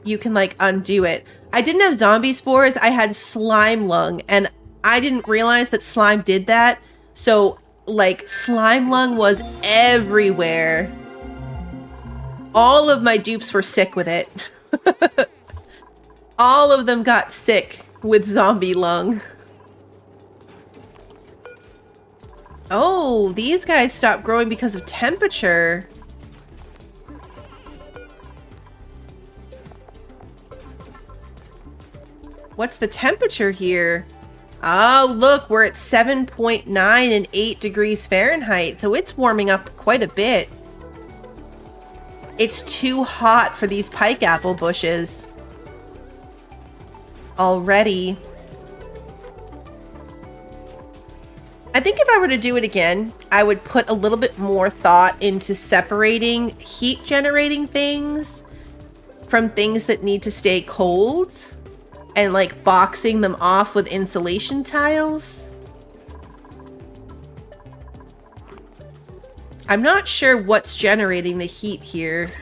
you can like undo it. I didn't have zombie spores, I had slime lung, and I didn't realize that slime did that. So like slime lung was everywhere. All of my dupes were sick with it. All of them got sick with zombie lung. Oh, these guys stopped growing because of temperature. What's the temperature here? Oh, look, we're at 7.9 and 8 degrees Fahrenheit, so it's warming up quite a bit. It's too hot for these pike apple bushes already. I think if I were to do it again, I would put a little bit more thought into separating heat generating things from things that need to stay cold. And like boxing them off with insulation tiles. I'm not sure what's generating the heat here.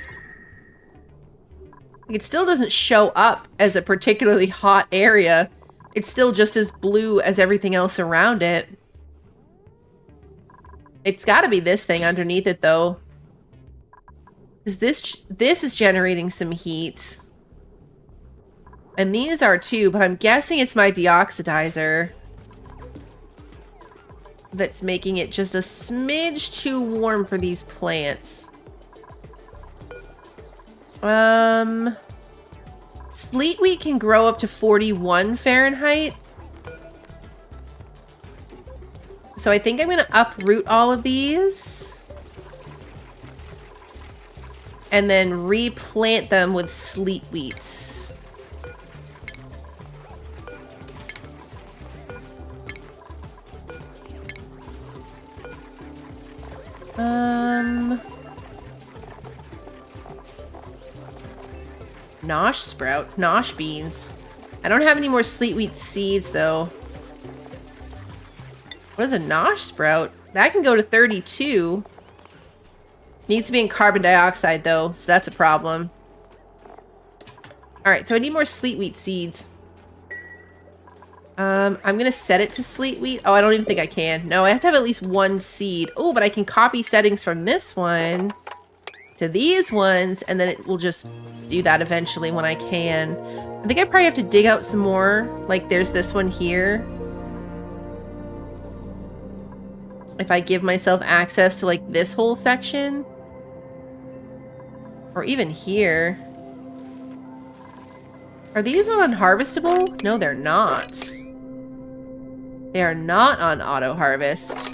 It still doesn't show up as a particularly hot area. It's still just as blue as everything else around it. It's got to be this thing underneath it though. Is this is generating some heat. And these are too, but I'm guessing it's my deoxidizer that's making it just a smidge too warm for these plants. Sleet wheat can grow up to 41 Fahrenheit. So I think I'm going to uproot all of these. And then replant them with sleet wheats. Nosh sprout. Nosh beans. I don't have any more sleet wheat seeds, though. What is a nosh sprout? That can go to 32. Needs to be in carbon dioxide, though, so that's a problem. All right, so I need more sleet wheat seeds. I'm gonna set it to sleet wheat. Oh, I don't even think I can. No, I have to have at least one seed. Oh, but I can copy settings from this one to these ones, and then it will just do that eventually when I can. I think I probably have to dig out some more. Like, there's this one here. If I give myself access to, like, this whole section. Or even here. Are these unharvestable? No, they're not. They are not on auto harvest.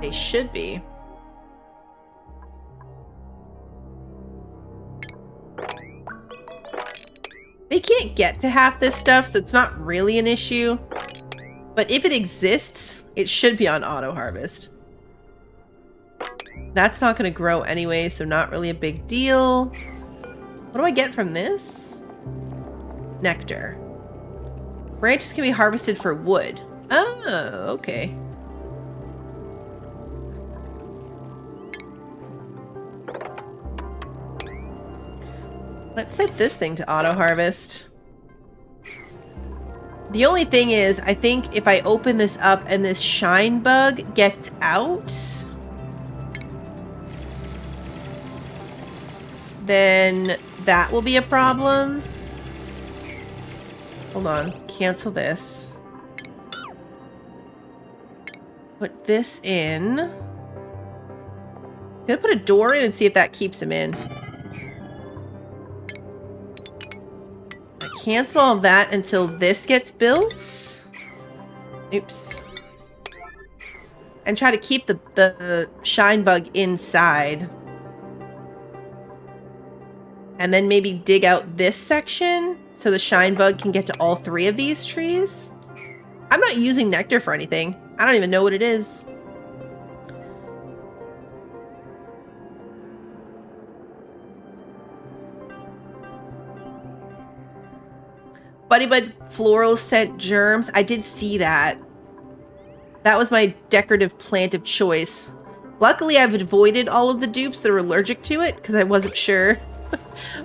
They should be. They can't get to half this stuff, so it's not really an issue. But if it exists, it should be on auto harvest. That's not going to grow anyway, so not really a big deal. What do I get from this? Nectar. Branches can be harvested for wood. Oh, okay. Let's set this thing to auto harvest. The only thing is, I think if I open this up and this shine bug gets out, then that will be a problem. Hold on. Cancel this. Put this in. I'm gonna put a door in and see if that keeps him in. I cancel all of that until this gets built. Oops. And try to keep the shine bug inside. And then maybe dig out this section so the shine bug can get to all three of these trees. I'm not using nectar for anything. I don't even know what it is. Buddybud Floral sent germs. I did see that. That was my decorative plant of choice. Luckily, I've avoided all of the dupes that are allergic to it because I wasn't sure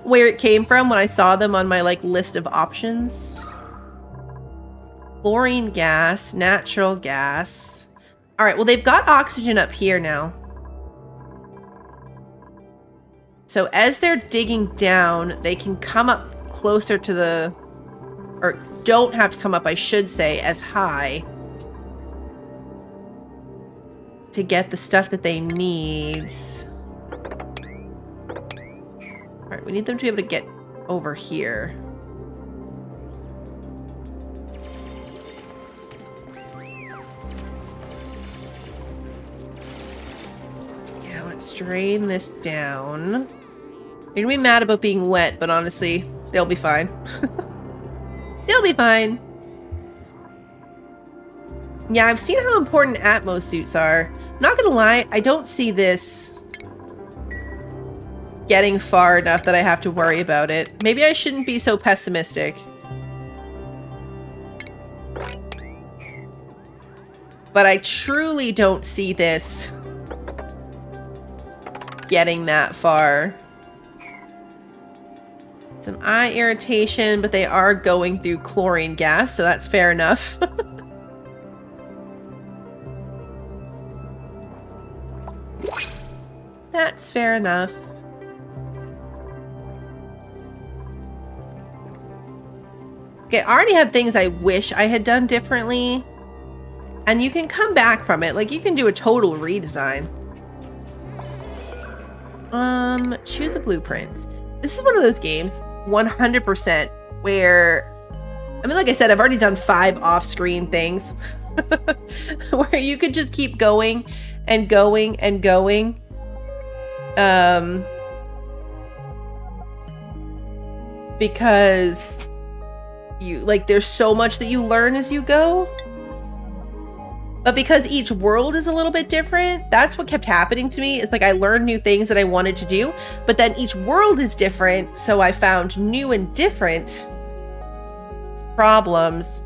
where it came from when I saw them on my list of options. Chlorine gas, natural gas. All right, well, they've got oxygen up here now. So as they're digging down, they can come up closer to the, or don't have to come up, I should say, as high to get the stuff that they need. All right, we need them to be able to get over here. Yeah, let's drain this down. You're gonna be mad about being wet, but honestly, they'll be fine. They'll be fine. Yeah, I've seen how important Atmos suits are. Not gonna lie, I don't see this getting far enough that I have to worry about it. Maybe I shouldn't be so pessimistic. But I truly don't see this getting that far. Some eye irritation, but they are going through chlorine gas, so that's fair enough. That's fair enough. Okay, I already have things I wish I had done differently. And you can come back from it. Like, you can do a total redesign. Choose a blueprint. This is one of those games, 100%, where, I mean, like I said, I've already done 5 off-screen things. Where you could just keep going and going and going. Because there's so much that you learn as you go. But because each world is a little bit different, that's what kept happening to me. It's like I learned new things that I wanted to do, but then each world is different, so I found new and different problems.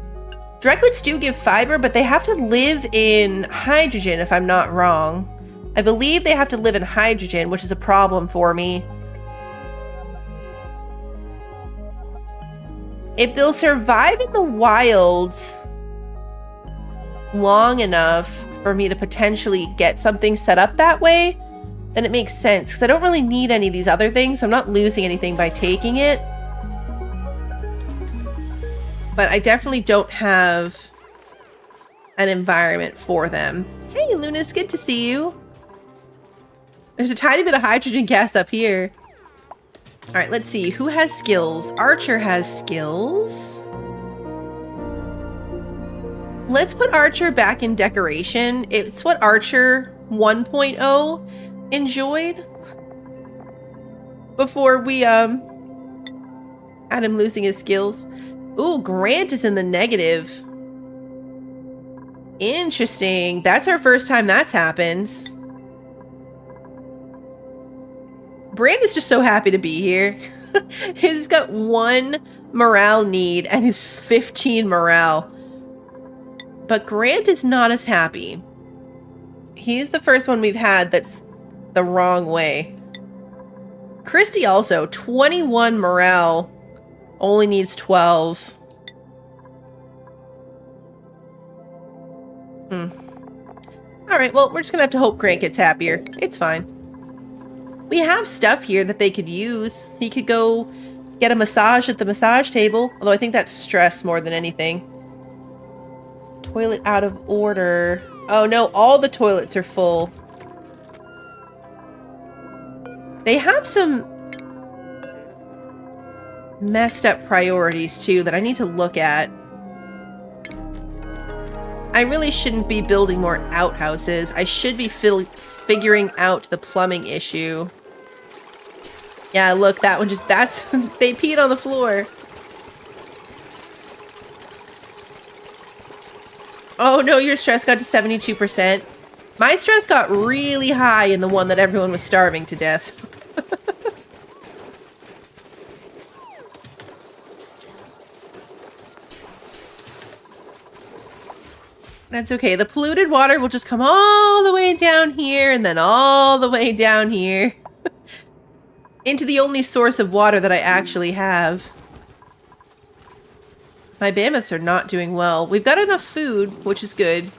Directlets do give fiber, but they have to live in hydrogen, if I'm not wrong. I believe they have to live in hydrogen, which is a problem for me. If they'll survive in the wilds long enough for me to potentially get something set up that way, then it makes sense. Because I don't really need any of these other things, so I'm not losing anything by taking it. But I definitely don't have an environment for them. Hey, Lunas, good to see you. There's a tiny bit of hydrogen gas up here. All right, let's see. Who has skills? Archer has skills. Let's put Archer back in decoration. It's what Archer 1.0 enjoyed before we had him losing his skills. Ooh, Grant is in the negative. Interesting. That's our first time that's happened. Brand is just so happy to be here. He's got 1 morale need and he's 15 morale. But Grant is not as happy. He's the first one we've had that's the wrong way. Christy also, 21 morale. Only needs 12. Alright, well, we're just gonna have to hope Grant gets happier. It's fine. We have stuff here that they could use. He could go get a massage at the massage table. Although I think that's stress more than anything. Toilet out of order. Oh no, all the toilets are full. They have some messed up priorities too that I need to look at. I really shouldn't be building more outhouses. I should be figuring out the plumbing issue. Yeah, look, that one just, that's, they peed on the floor. Oh no, your stress got to 72%. My stress got really high in the one that everyone was starving to death. That's okay. The polluted water will just come all the way down here and then all the way down here. Into the only source of water that I actually have. My mammoths are not doing well. We've got enough food, which is good.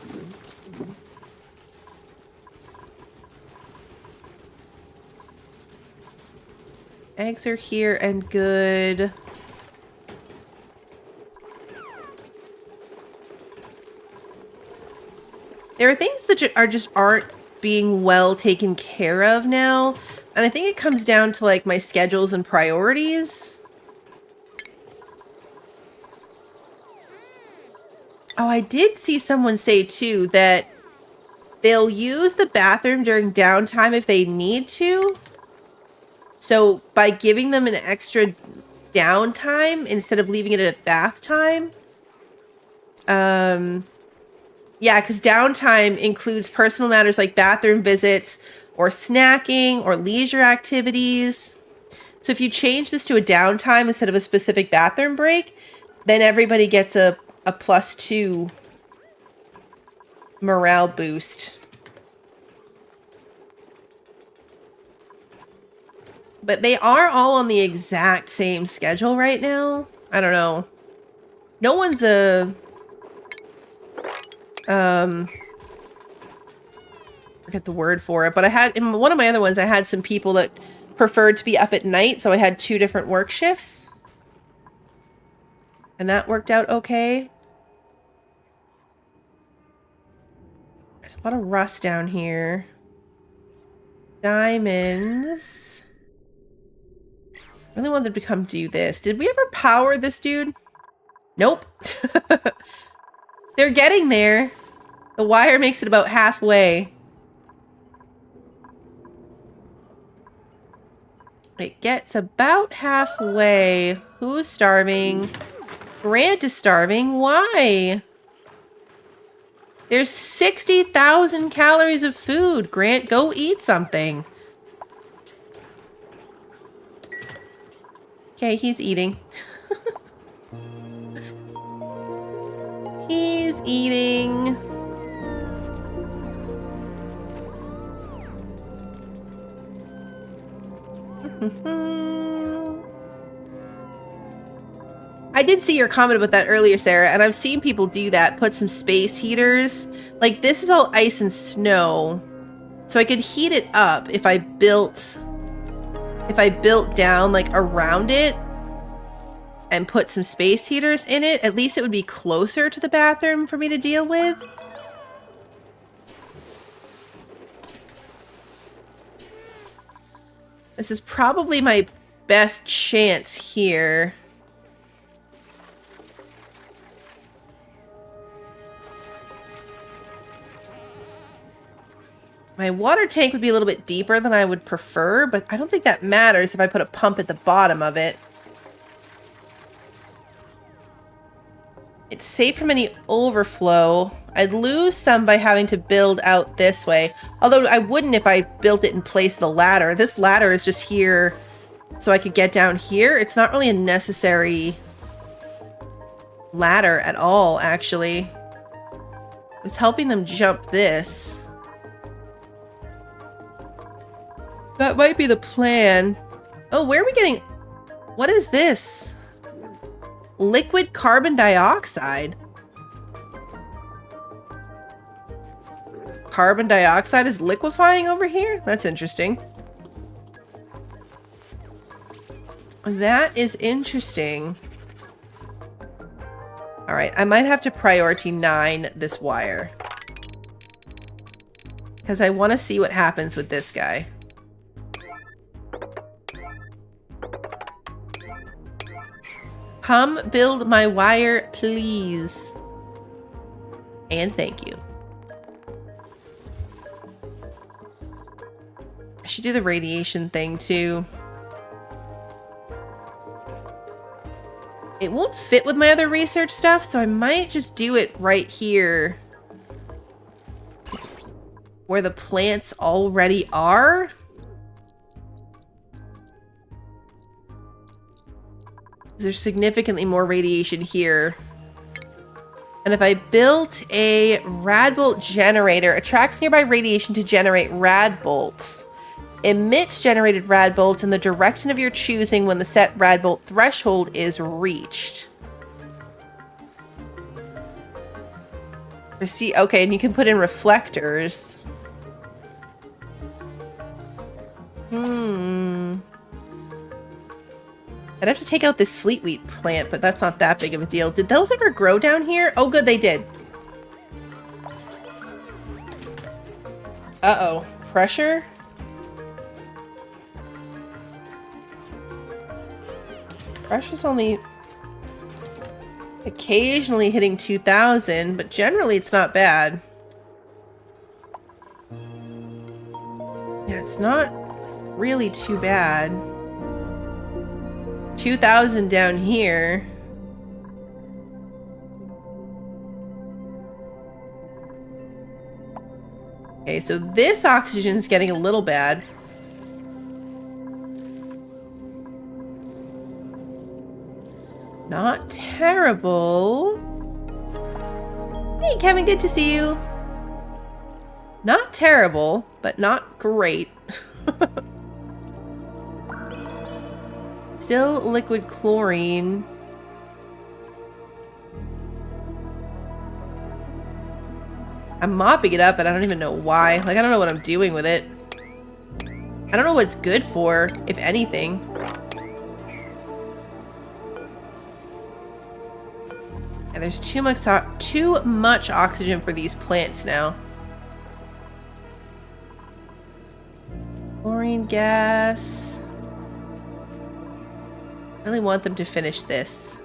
Eggs are here and good. There are things that just aren't being well taken care of now. And I think it comes down to like my schedules and priorities. Oh, I did see someone say too that they'll use the bathroom during downtime if they need to. So by giving them an extra downtime instead of leaving it at bath time. Yeah, because downtime includes personal matters like bathroom visits or snacking or leisure activities. So if you change this to a downtime instead of a specific bathroom break, then everybody gets a +2 morale boost. But they are all on the exact same schedule right now. I don't know. No one's forget the word for it, but I had in one of my other ones, I had some people that preferred to be up at night, so I had 2 different work shifts. And that worked out okay. There's a lot of rust down here. Diamonds. Really wanted to come do this. Did we ever power this dude? Nope. They're getting there. The wire makes it about halfway. It gets about halfway. Who's starving? Grant is starving. Why? There's 60,000 calories of food. Grant, go eat something. Okay, he's eating. He's eating. I did see your comment about that earlier, Sarah, and I've seen people do that, put some space heaters. Like, this is all ice and snow, so I could heat it up if I built down, like, around it and put some space heaters in it. At least it would be closer to the bathroom for me to deal with. This is probably my best chance here. My water tank would be a little bit deeper than I would prefer, but I don't think that matters if I put a pump at the bottom of it. It's safe from any overflow. I'd lose some by having to build out this way. Although I wouldn't if I built it in place of the ladder. This ladder is just here so I could get down here. It's not really a necessary ladder at all, actually. It's helping them jump this. That might be the plan. Oh, where are we getting... What is this? Liquid carbon dioxide. Carbon dioxide is liquefying over here? That's interesting. That is interesting. All right, I might have to priority 9 this wire. Because I want to see what happens with this guy. Come build my wire, please. And thank you. I should do the radiation thing too. It won't fit with my other research stuff, so I might just do it right here. Where the plants already are. There's significantly more radiation here. And if I built a radbolt generator, attracts nearby radiation to generate radbolts. Emits generated radbolts in the direction of your choosing when the set radbolt threshold is reached. I see, okay, and you can put in reflectors. I'd have to take out this sleetweed plant, but that's not that big of a deal. Did those ever grow down here? Oh, good, they did. Uh-oh. Pressure? Pressure's only occasionally hitting 2,000, but generally it's not bad. Yeah, it's not really too bad. 2,000 down here. Okay, so this oxygen is getting a little bad. Not terrible. Hey, Kevin, good to see you. Not terrible, but not great. Still liquid chlorine. I'm mopping it up, and I don't even know why. Like, I don't know what I'm doing with it. I don't know what it's good for, if anything. And there's too much oxygen for these plants now. Chlorine gas. I really want them to finish this.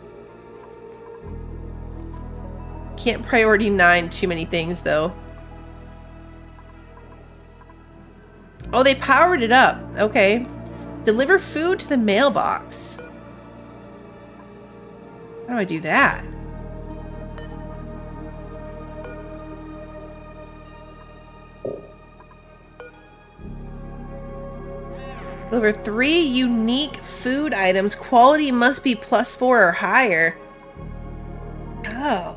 Can't priority 9 too many things, though. Oh, they powered it up. Okay. Deliver food to the mailbox. How do I do that? Deliver 3 unique food items. Quality must be +4 or higher. Oh.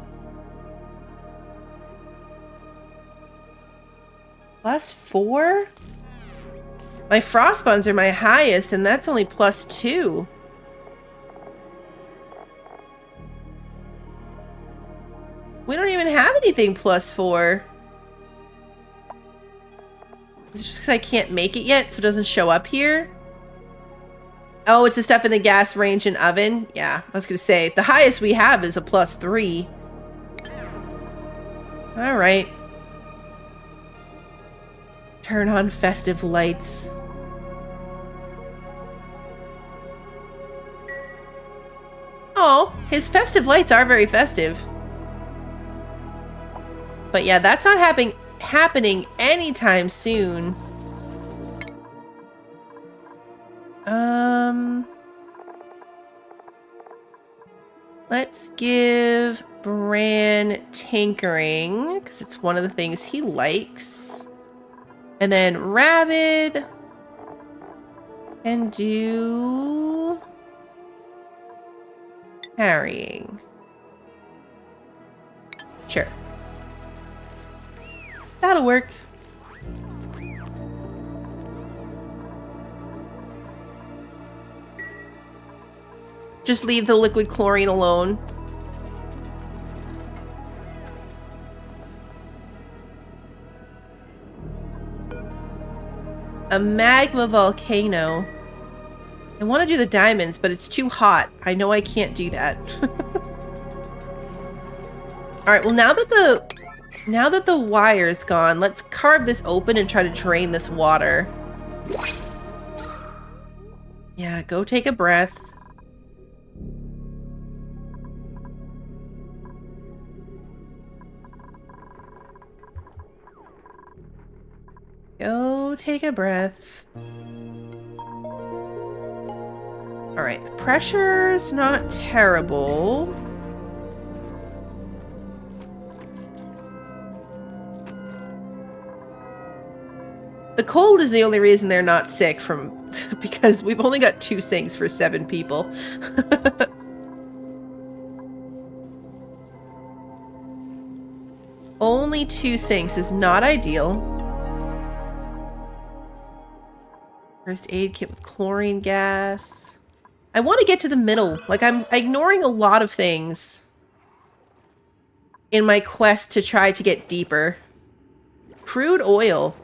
+4? My frost buns are my highest, and that's only +2. We don't even have anything +4. Is it just because I can't make it yet, so it doesn't show up here? Oh, it's the stuff in the gas range and oven? Yeah, I was going to say, the highest we have is a +3. Alright. Turn on festive lights. Oh, his festive lights are very festive. But yeah, that's not happening anytime soon. Let's give Bran tinkering, because it's one of the things he likes. And then Rabid can do carrying. Sure. That'll work. Just leave the liquid chlorine alone. A magma volcano. I want to do the diamonds, but it's too hot. I know I can't do that. Alright, well now that the wire's gone, let's carve this open and try to drain this water. Yeah, go take a breath. Go take a breath. Alright, the pressure's not terrible. The cold is the only reason they're not sick from because we've only got 2 sinks for 7 people. Only 2 sinks is not ideal. First aid kit with chlorine gas. I want to get to the middle. Like, I'm ignoring a lot of things in my quest to try to get deeper. Crude oil.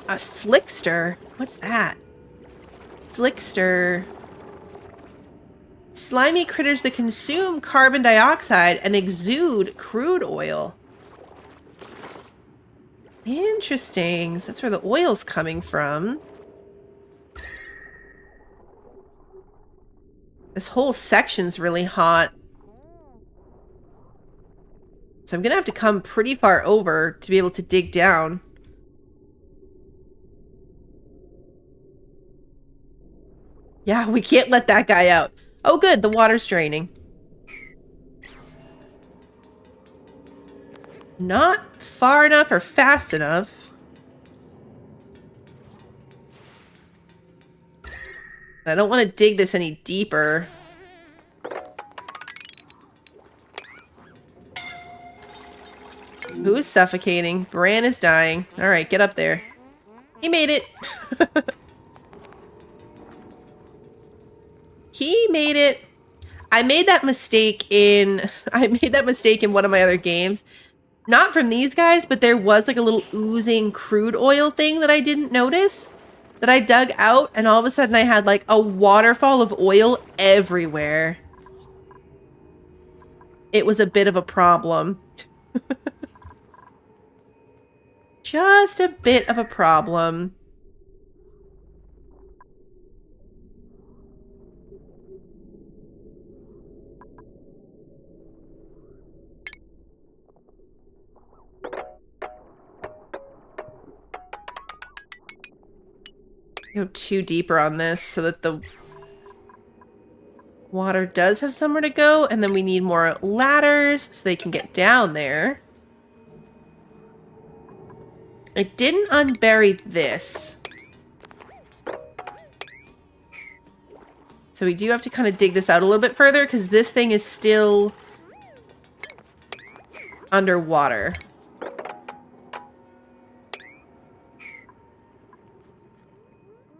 A slickster? What's that? Slickster. Slimy critters that consume carbon dioxide and exude crude oil. Interesting. So that's where the oil's coming from. This whole section's really hot. So I'm gonna have to come pretty far over to be able to dig down. Yeah, we can't let that guy out. Oh good, the water's draining. Not far enough or fast enough. I don't want to dig this any deeper. Who's suffocating? Bran is dying. Alright, get up there. He made it. He made it. I made that mistake in one of my other games. Not from these guys, but there was like a little oozing crude oil thing that I didn't notice. That I dug out, and all of a sudden I had like a waterfall of oil everywhere. It was a bit of a problem. Just a bit of a problem. Go 2 deeper on this so that the water does have somewhere to go, and then we need more ladders so they can get down there. I didn't unbury this. So we do have to kind of dig this out a little bit further because this thing is still underwater.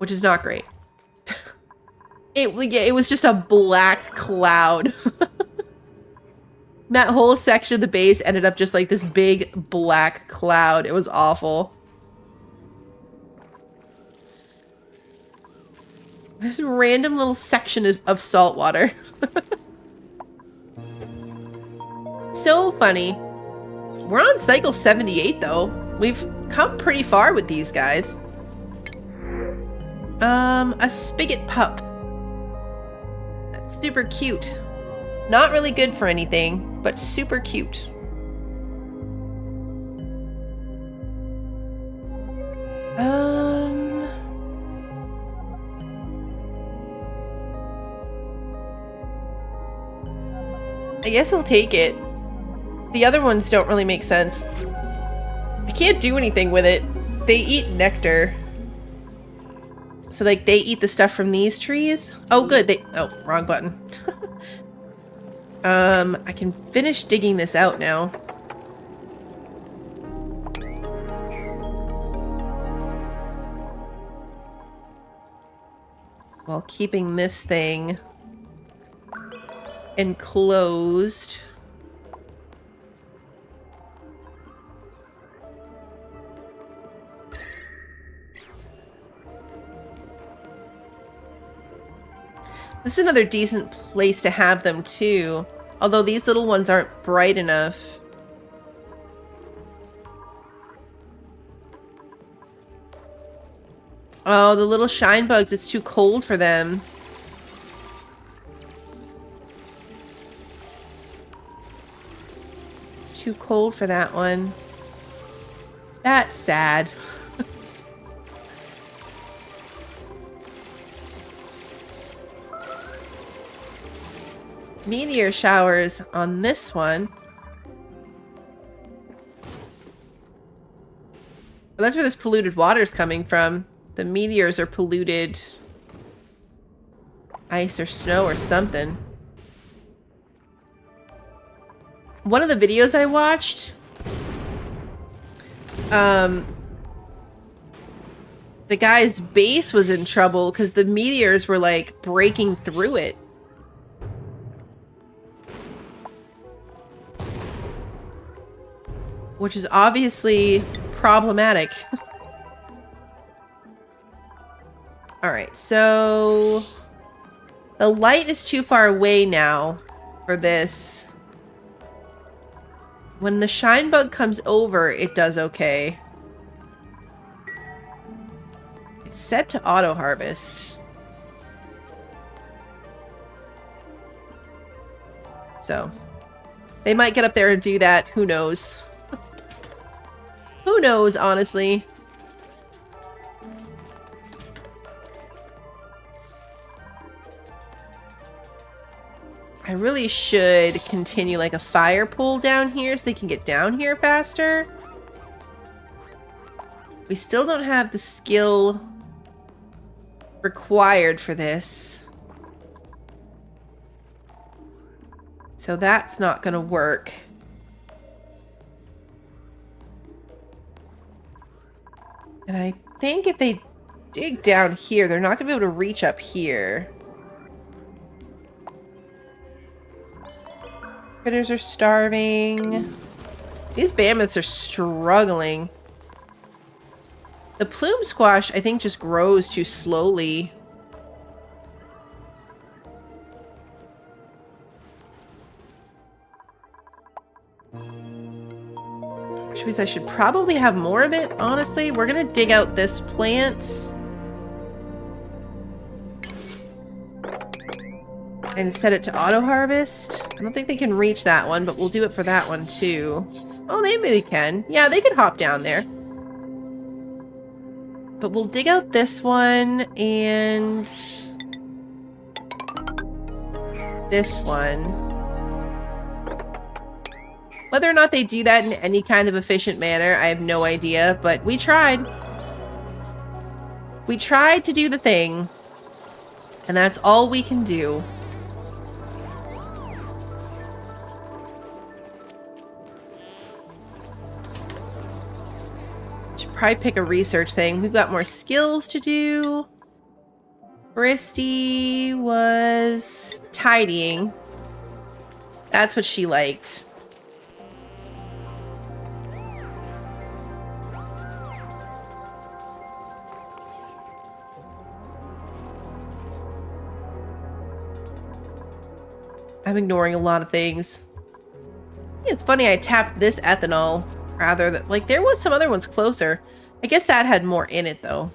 which is not great. It was just a black cloud. That whole section of the base ended up just like this big black cloud. It was awful. There's a random little section of salt water. So funny. We're on cycle 78 though. We've come pretty far with these guys. A spigot pup. That's super cute. Not really good for anything, but super cute. I guess we'll take it. The other ones don't really make sense. I can't do anything with it. They eat nectar. So, like, they eat the stuff from these trees. Oh, good. Oh, wrong button. I can finish digging this out now. While keeping this thing enclosed. This is another decent place to have them too. Although these little ones aren't bright enough. Oh, the little shine bugs, it's too cold for them. It's too cold for that one. That's sad. Meteor showers on this one. Well, that's where this polluted water is coming from. The meteors are polluted ice or snow or something. One of the videos I watched, the guy's base was in trouble because the meteors were like breaking through it. Which is obviously problematic. Alright, so the light is too far away now for this. When the shine bug comes over, it does okay. It's set to auto harvest. So they might get up there and do that. Who knows? Who knows, honestly? I really should continue like a fire pole down here so they can get down here faster. We still don't have the skill required for this. So that's not going to work. And I think if they dig down here, they're not going to be able to reach up here. Critters are starving. These biomes are struggling. The plume squash, I think, just grows too slowly. Which means I should probably have more of it, honestly. We're gonna dig out this plant. And set it to auto harvest. I don't think they can reach that one, but we'll do it for that one too. Oh, maybe they can. Yeah, they could hop down there. But we'll dig out this one and this one. Whether or not they do that in any kind of efficient manner, I have no idea, but we tried. We tried to do the thing, and that's all we can do. Should probably pick a research thing. We've got more skills to do. Christy was tidying. That's what she liked. I'm ignoring a lot of things. It's funny I tapped this ethanol rather than, like, there was some other ones closer. I guess that had more in it though.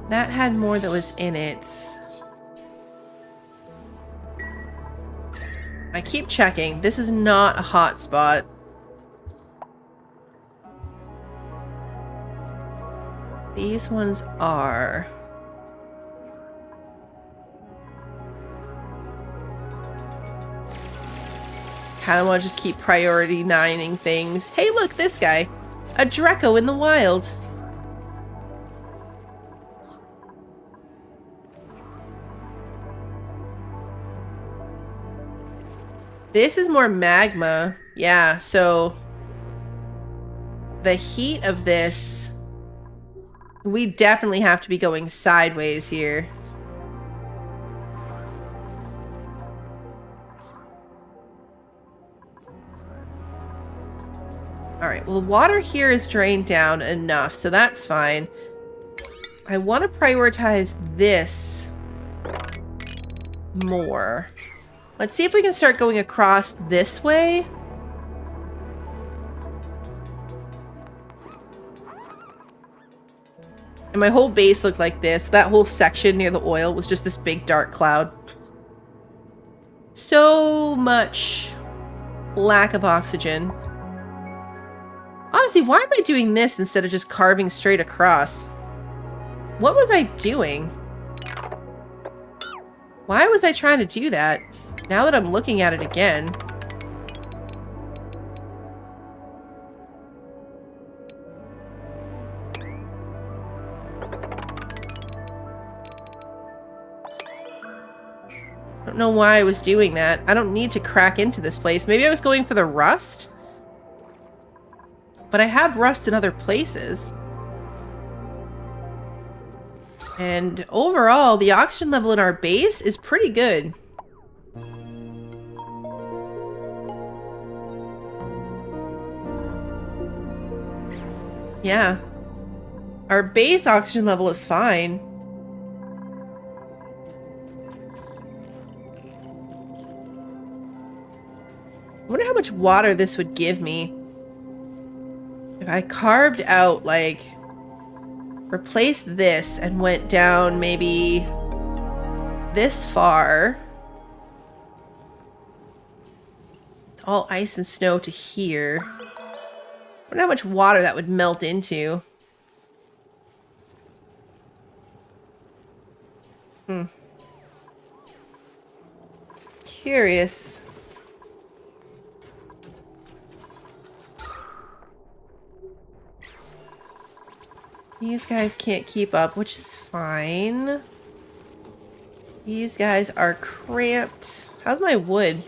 That had more that was in it. I keep checking. This is not a hot spot. These ones are. Kind of want to just keep priority 9ing things. Hey, look, this guy. A Draco in the wild. This is more magma. Yeah, so the heat of this, we definitely have to be going sideways here. All right, well, the water here is drained down enough, so that's fine. I want to prioritize this more. Let's see if we can start going across this way. And my whole base looked like this. That whole section near the oil was just this big dark cloud. So much lack of oxygen. Honestly, why am I doing this instead of just carving straight across? What was I doing? Why was I trying to do that? Now that I'm looking at it again. I don't know why I was doing that. I don't need to crack into this place. Maybe I was going for the rust? But I have rust in other places. And overall, the oxygen level in our base is pretty good. Yeah. Our base oxygen level is fine. I wonder how much water this would give me. If I carved out, like, replaced this and went down maybe this far. It's all ice and snow to here. I wonder how much water that would melt into. Curious. These guys can't keep up, which is fine. These guys are cramped. How's my wood?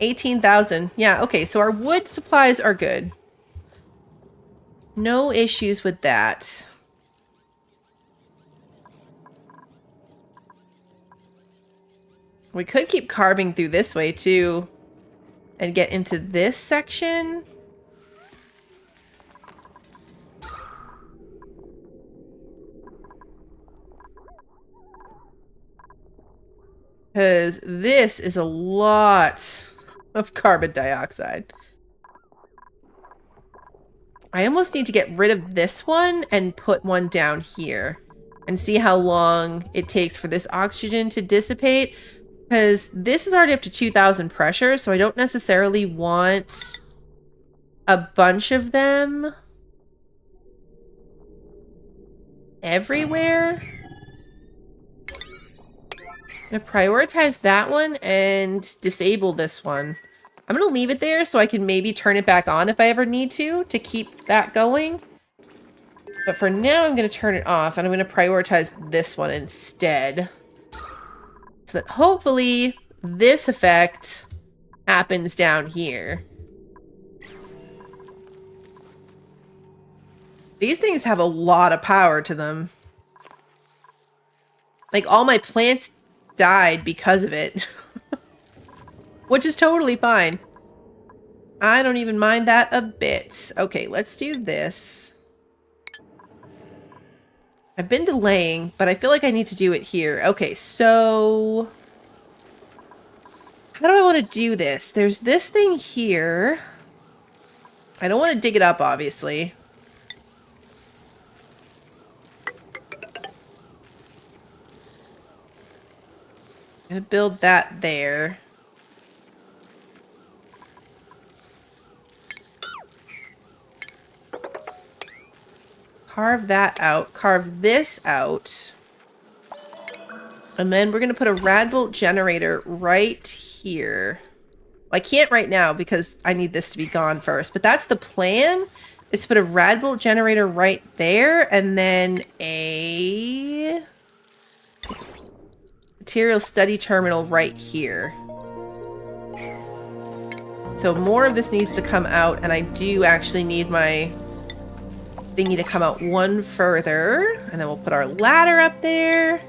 18,000. Yeah, okay, so our wood supplies are good. No issues with that. We could keep carving through this way, too. And get into this section. Because this is a lot of carbon dioxide. I almost need to get rid of this one and put one down here. And see how long it takes for this oxygen to dissipate. Because this is already up to 2,000 pressure, so I don't necessarily want a bunch of them everywhere. I'm going to prioritize that one and disable this one. I'm going to leave it there so I can maybe turn it back on if I ever need to keep that going. But for now, I'm going to turn it off and I'm going to prioritize this one instead. So that hopefully this effect happens down here. These things have a lot of power to them. Like, all my plants died because of it. Which is totally fine. I don't even mind that a bit. Okay, let's do this. I've been delaying, but I feel like I need to do it here. Okay, so... how do I want to do this? There's this thing here. I don't want to dig it up, obviously. I'm going to build that there. Carve that out. Carve this out. And then we're going to put a rad bolt generator right here. Well, I can't right now because I need this to be gone first. But that's the plan, is to put a rad bolt generator right there. And then a material study terminal right here. So more of this needs to come out. And I do actually need my thingy to come out one further. And then we'll put our ladder up there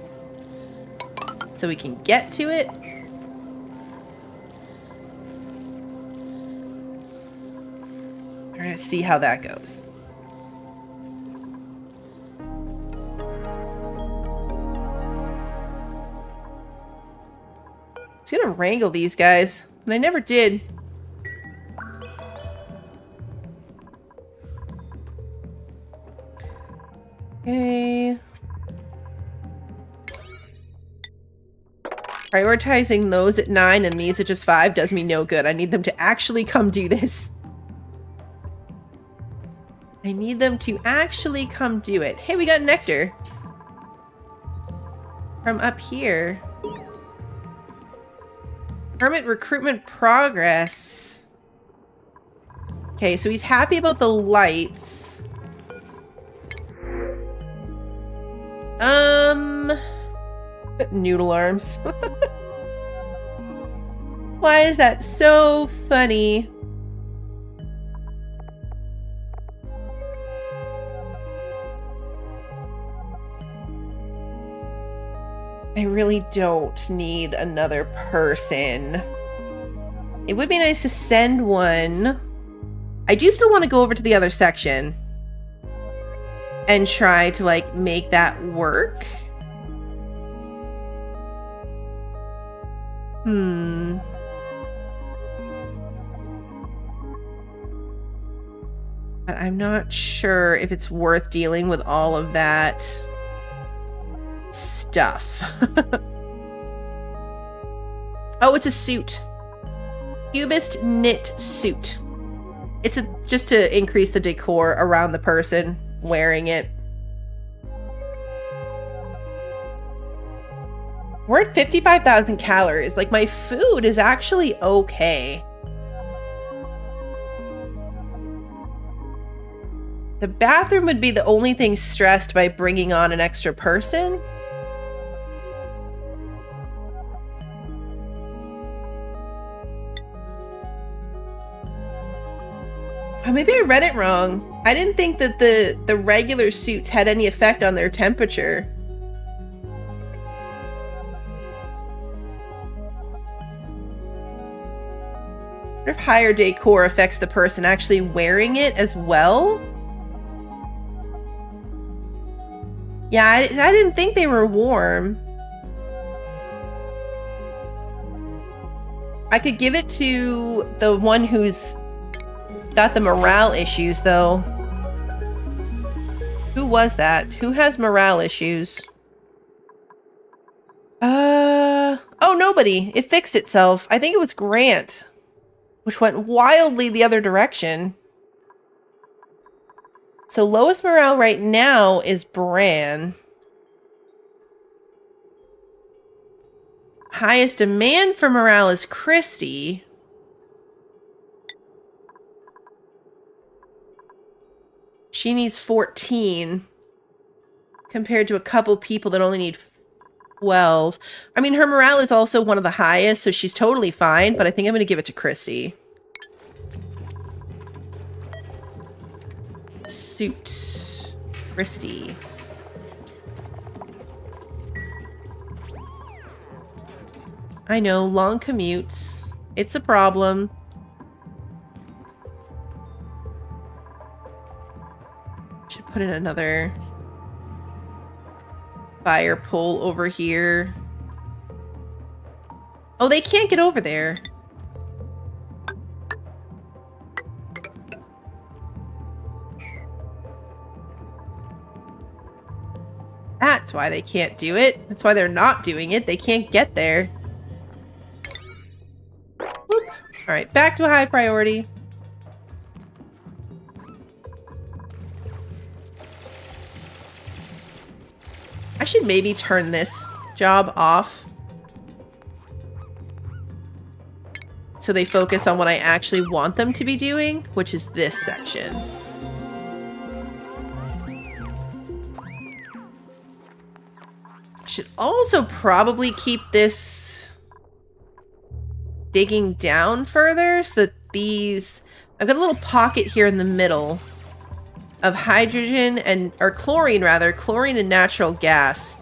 so we can get to it. We're gonna see how that goes. I was gonna wrangle these guys, and I never did. Okay. Prioritizing those at 9 and these at just 5 does me no good. I need them to actually come do this. I need them to actually come do it. Hey, we got nectar. From up here. Permit recruitment progress. Okay, so he's happy about the lights. Noodle arms. Why is that so funny? I really don't need another person. It would be nice to send one. I do still want to go over to the other section and try to, like, make that work. But I'm not sure if it's worth dealing with all of that stuff. Oh, it's a suit. Cubist knit suit. It's just to increase the decor around the person wearing it. We're at 55,000 calories. Like, my food is actually okay. The bathroom would be the only thing stressed by bringing on an extra person. Oh, maybe I read it wrong. I didn't think that the regular suits had any effect on their temperature. I wonder if higher decor affects the person actually wearing it as well. Yeah, I didn't think they were warm. I could give it to the one who's got the morale issues, though. Who was that? Who has morale issues? Oh, nobody. It fixed itself. I think it was Grant, which went wildly the other direction. So lowest morale right now is Bran. Highest demand for morale is Christy. She needs 14 compared to a couple people that only need 12. I mean, her morale is also one of the highest, so she's totally fine, but I think I'm going to give it to Christy. Suit. Christy. I know, long commutes. It's a problem. Should put in another fire pole over here. Oh, they can't get over there. That's why they can't do it. That's why they're not doing it. They can't get there. Whoop. All right, back to a high priority. I should maybe turn this job off so they focus on what I actually want them to be doing, which is this section. Should also probably keep this digging down further so that these... I've got a little pocket here in the middle of hydrogen and... or chlorine, rather. Chlorine and natural gas.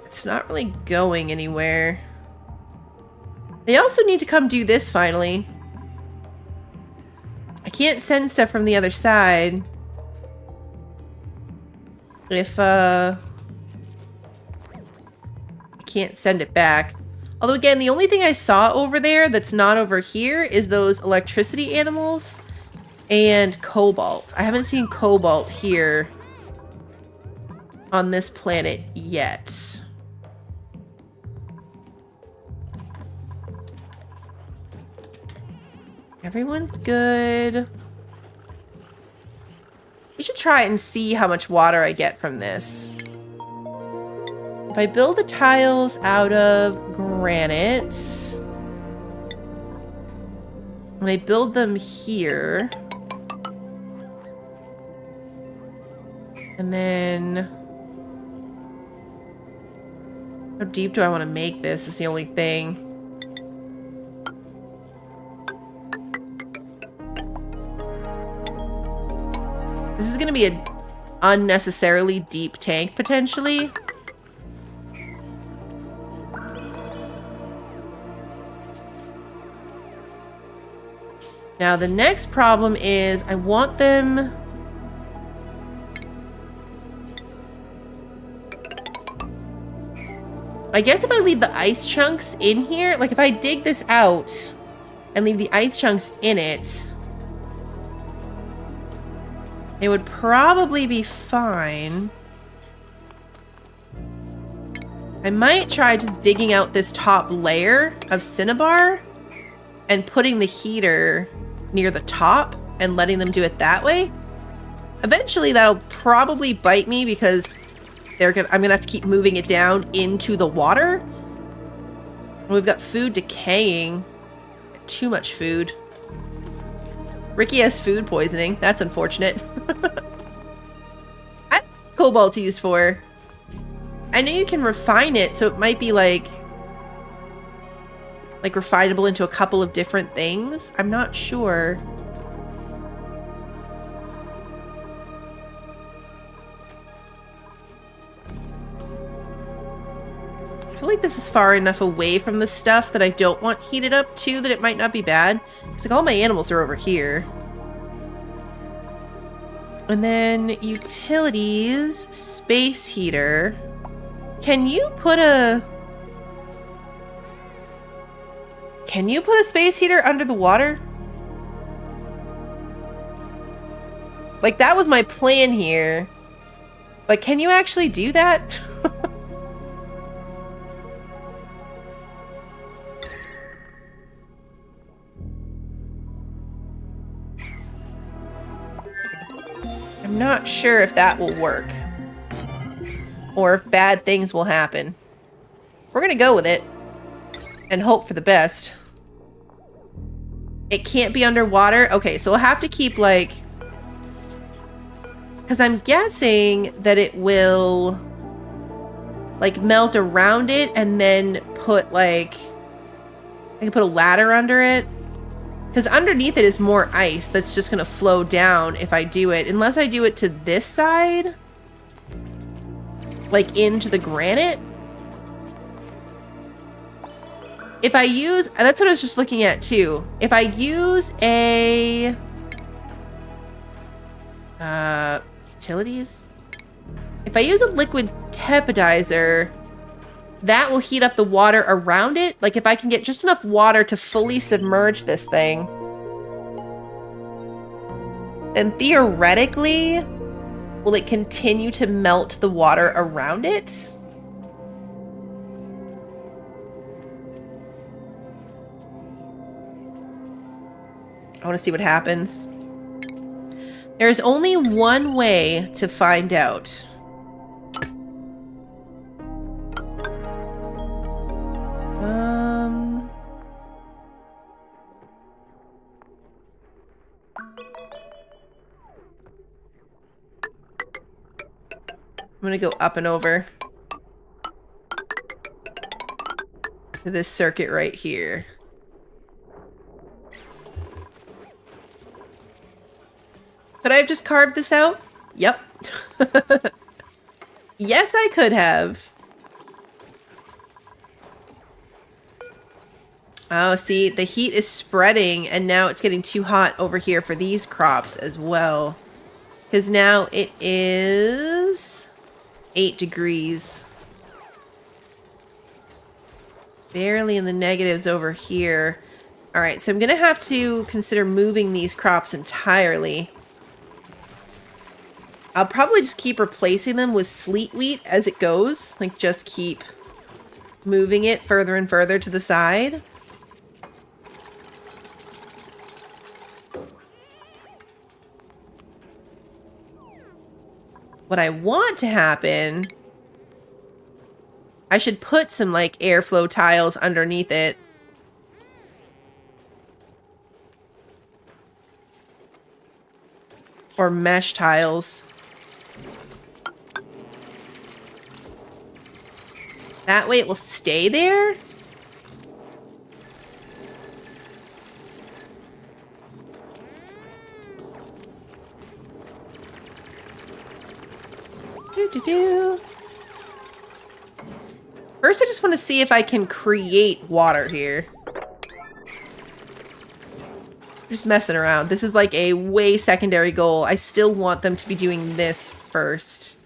It's not really going anywhere. They also need to come do this finally. I can't send stuff from the other side. If, I can't send it back. Although, again, the only thing I saw over there that's not over here is those electricity animals and cobalt. I haven't seen cobalt here on this planet yet. Everyone's good. We should try and see how much water I get from this. If I build the tiles out of granite, and I build them here, and then how deep do I want to make this is the only thing. This is going to be an unnecessarily deep tank, potentially. Now, the next problem is I want them... I guess if I leave the ice chunks in here, like if I dig this out and leave the ice chunks in it, it would probably be fine. I might try just digging out this top layer of cinnabar and putting the heater near the top and letting them do it that way. Eventually that'll probably bite me because I'm gonna have to keep moving it down into the water. And we've got food decaying. Too much food. Ricky has food poisoning. That's unfortunate. I don't know what cobalt's used for. I know you can refine it, so it might be like refinable into a couple of different things. I'm not sure. I feel like this is far enough away from the stuff that I don't want heated up too, that it might not be bad. It's like all my animals are over here. And then utilities, space heater. Can you put a space heater under the water? Like, that was my plan here. But can you actually do that? I'm not sure if that will work. Or if bad things will happen. We're gonna go with it. And hope for the best. It can't be underwater? Okay, so we'll have to keep, like... Because I'm guessing that it will... like, melt around it and then put, like... I can put a ladder under it. Because underneath it is more ice that's just going to flow down if I do it. Unless I do it to this side. like into the granite. If I use, that's what I was just looking at too. If I use a, utilities. If I use a liquid tepidizer, that will heat up the water around it. Like if I can get just enough water to fully submerge this thing, then theoretically, will it continue to melt the water around it? I want to see what happens. There's only one way to find out. I'm gonna go up and over to this circuit right here. Could I have just carved this out? Yep. Yes, I could have. Oh, see, the heat is spreading and now it's getting too hot over here for these crops as well. Because now it is 8 degrees. Barely in the negatives over here. All right, so I'm going to have to consider moving these crops entirely. I'll probably just keep replacing them with sleet wheat as it goes. Like, just keep moving it further and further to the side. What I want to happen, I should put some like airflow tiles underneath it. Or mesh tiles. That way it will stay there. First, I just want to see if I can create water here. Just messing around. This is like a way secondary goal. I still want them to be doing this first.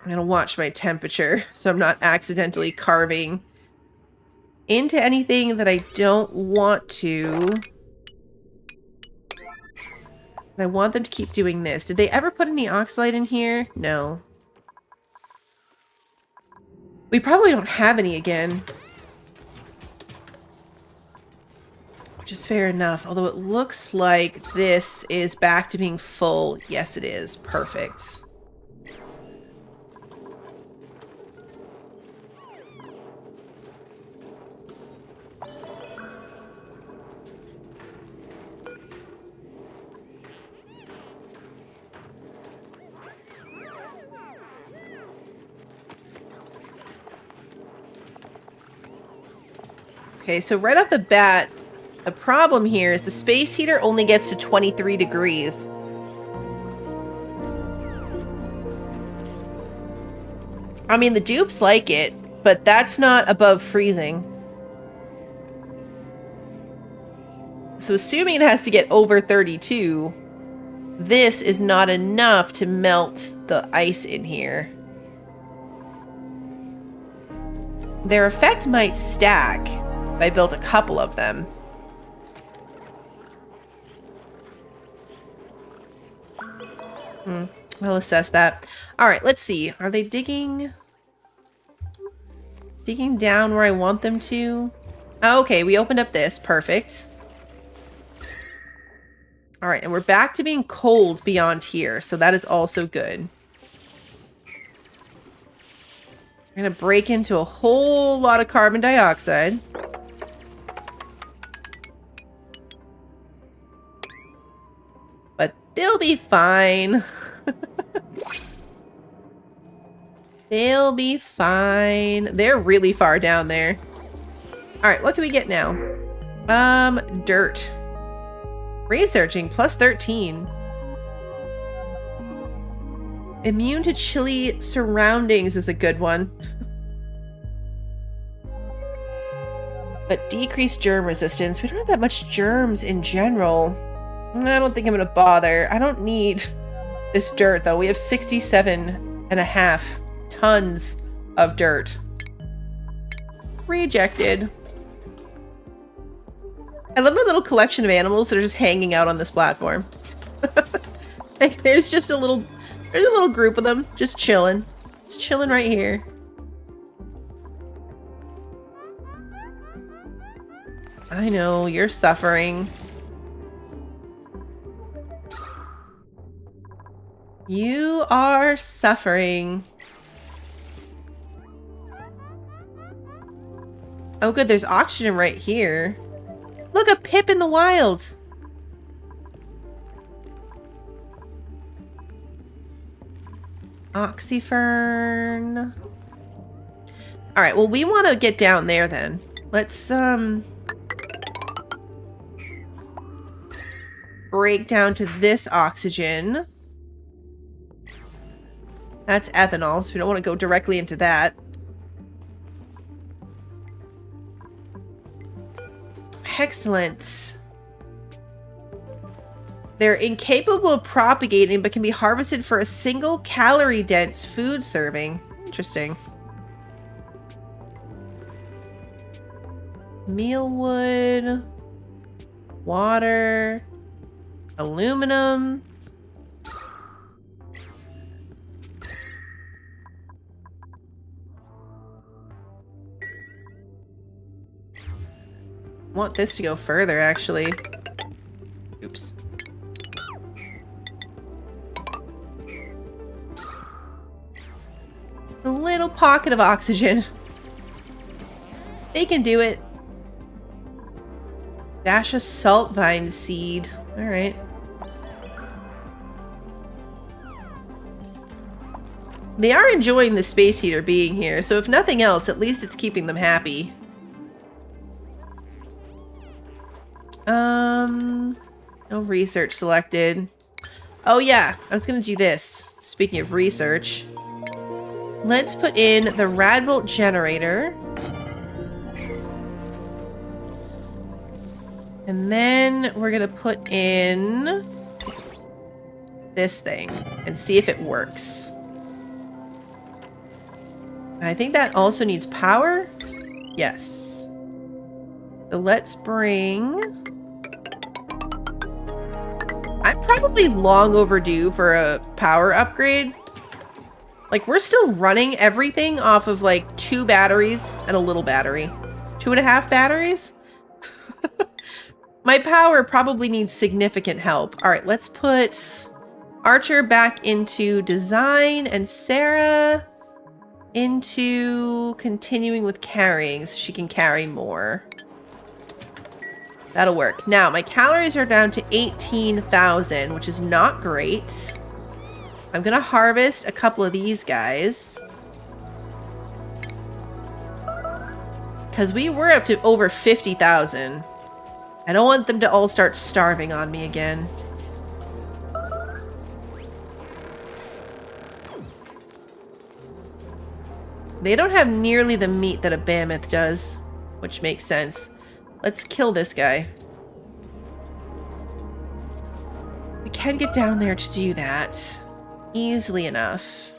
I'm gonna watch my temperature so I'm not accidentally carving into anything that I don't want to. I want them to keep doing this. Did they ever put any oxalate in here? No. We probably don't have any again. Which is fair enough. Although it looks like this is back to being full. Yes, it is. Perfect. Okay, so right off the bat, the problem here is the space heater only gets to 23 degrees. I mean, the dupes like it, but that's not above freezing. So assuming it has to get over 32, this is not enough to melt the ice in here. Their effect might stack. I built a couple of them. I'll assess that. All right, let's see. Are they digging down where I want them to? Oh, okay, we opened up this. Perfect. All right, and we're back to being cold beyond here, so that is also good. We're gonna break into a whole lot of carbon dioxide. But they'll be fine. They'll be fine. They're really far down there. All right, what can we get now? Dirt. Researching, plus 13. Immune to chilly surroundings is a good one. But decreased germ resistance. We don't have that much germs in general. I don't think I'm going to bother. I don't need this dirt, though. We have 67.5 tons of dirt. Rejected. I love my little collection of animals that are just hanging out on this platform. Like, there's a little group of them just chilling. It's chilling right here. I know, you're suffering. You are suffering. Oh good, there's oxygen right here. Look, a pip in the wild. Oxyfern. All right, well, we want to get down there then. Let's break down to this oxygen. That's ethanol, so we don't want to go directly into that. Excellent. They're incapable of propagating, but can be harvested for a single calorie-dense food serving. Interesting. Mealwood, water, aluminum. I want this to go further, actually. Oops. A little pocket of oxygen. They can do it. Dash a salt vine seed. Alright. They are enjoying the space heater being here, so if nothing else, at least it's keeping them happy. No research selected. Oh yeah, I was gonna do this. Speaking of research. Let's put in the Radbolt generator. And then we're gonna put in this thing and see if it works. I think that also needs power. Yes. So let's bring... I'm probably long overdue for a power upgrade. Like, we're still running everything off of like 2 batteries and a little battery. 2.5 batteries? My power probably needs significant help. All right, let's put Archer back into design and Sarah into continuing with carrying so she can carry more. That'll work. Now, my calories are down to 18,000, which is not great. I'm gonna harvest a couple of these guys. Because we were up to over 50,000. I don't want them to all start starving on me again. They don't have nearly the meat that a mammoth does, which makes sense. Let's kill this guy. We can get down there to do that easily enough.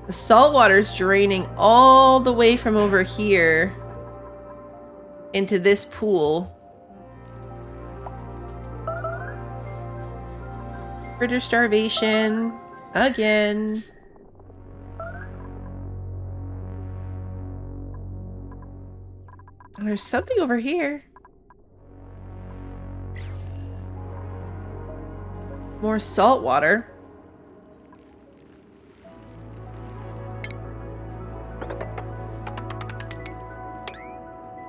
The salt water's draining all the way from over here into this pool. Critter starvation again. There's something over here. More salt water.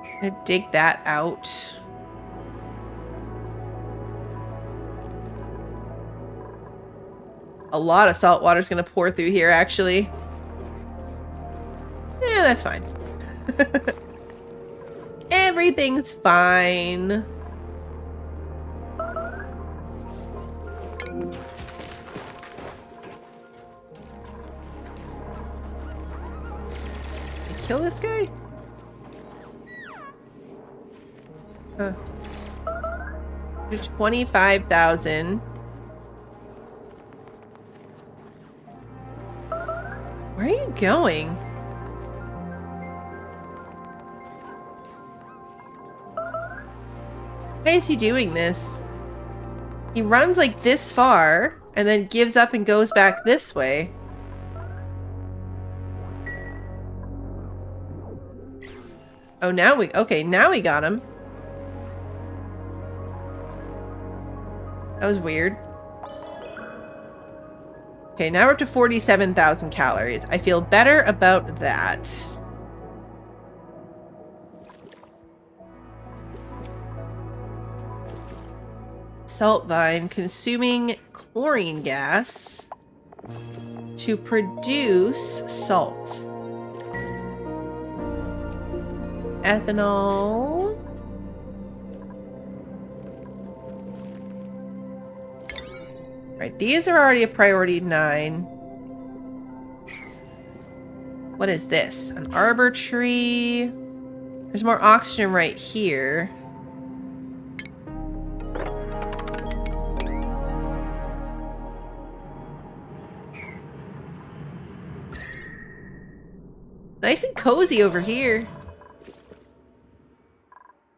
I'm gonna dig that out. A lot of salt water is going to pour through here, actually. that's fine. Everything's fine. Kill this guy? Huh. There's 25,000. Where are you going? Why is he doing this? He runs like this far and then gives up and goes back this way. Oh, now we got him. That was weird. Okay, now we're up to 47,000 calories. I feel better about that. Salt vine consuming chlorine gas to produce salt. Ethanol. Right, these are already a priority 9. What is this? An arbor tree. There's more oxygen right here. Nice and cozy over here.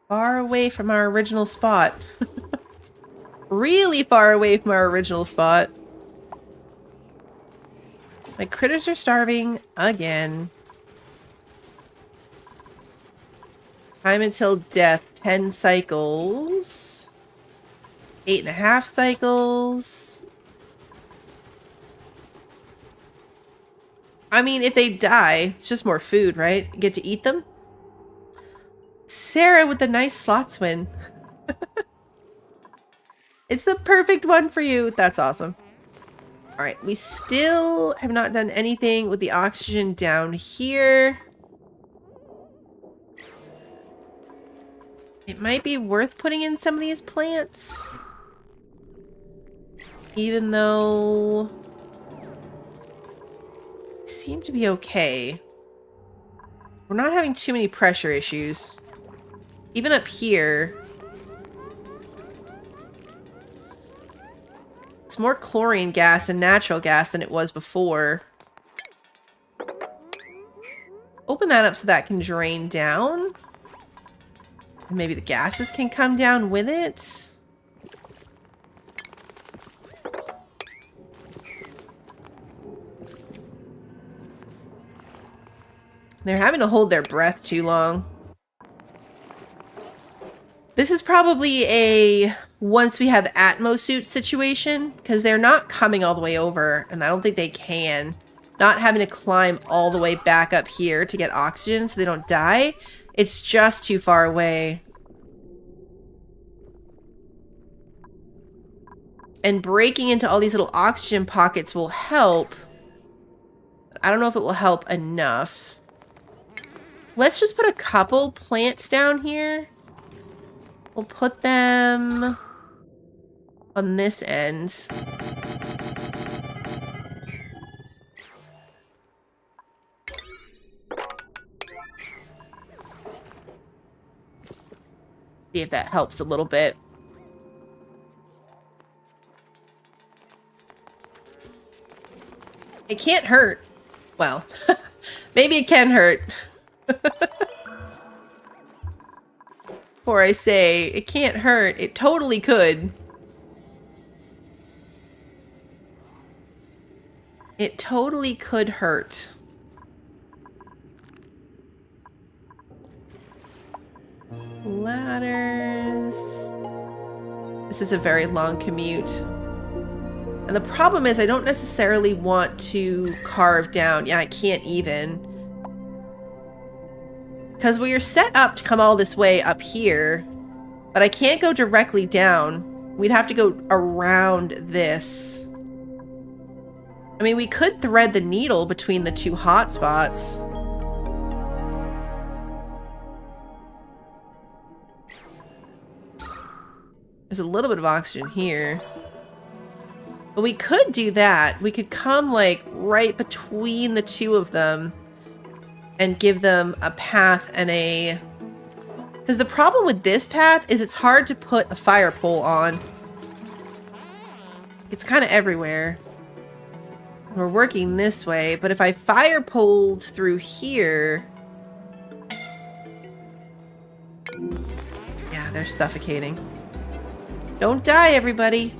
Far away from our original spot. Really far away from our original spot. My critters are starving again. Time until death, 10 cycles. 8.5 cycles. I mean, if they die, it's just more food, right? You get to eat them. Sarah with the nice slot swing. It's the perfect one for you. That's awesome. All right, we still have not done anything with the oxygen down here. It might be worth putting in some of these plants. Even though they seem to be okay. We're not having too many pressure issues. Even up here. It's more chlorine gas and natural gas than it was before. Open that up so that can drain down. And maybe the gases can come down with it. They're having to hold their breath too long. This is probably a once we have Atmo suit situation, because they're not coming all the way over, and I don't think they can. Not having to climb all the way back up here to get oxygen so they don't die. It's just too far away. And breaking into all these little oxygen pockets will help. I don't know if it will help enough. Let's just put a couple plants down here. We'll put them on this end. See if that helps a little bit. It can't hurt. Well, maybe it can hurt. Before I say it can't hurt, it totally could. It totally could hurt. Ladders. This is a very long commute. And the problem is I don't necessarily want to carve down. Yeah, I can't even. Because we are set up to come all this way up here, but I can't go directly down. We'd have to go around this. I mean, we could thread the needle between the two hotspots. There's a little bit of oxygen here. But we could do that. We could come like right between the two of them and give them a path and a... Because the problem with this path is it's hard to put a fire pole on. It's kind of everywhere. We're working this way, but if I fire poled through here... Yeah, they're suffocating. Don't die, everybody.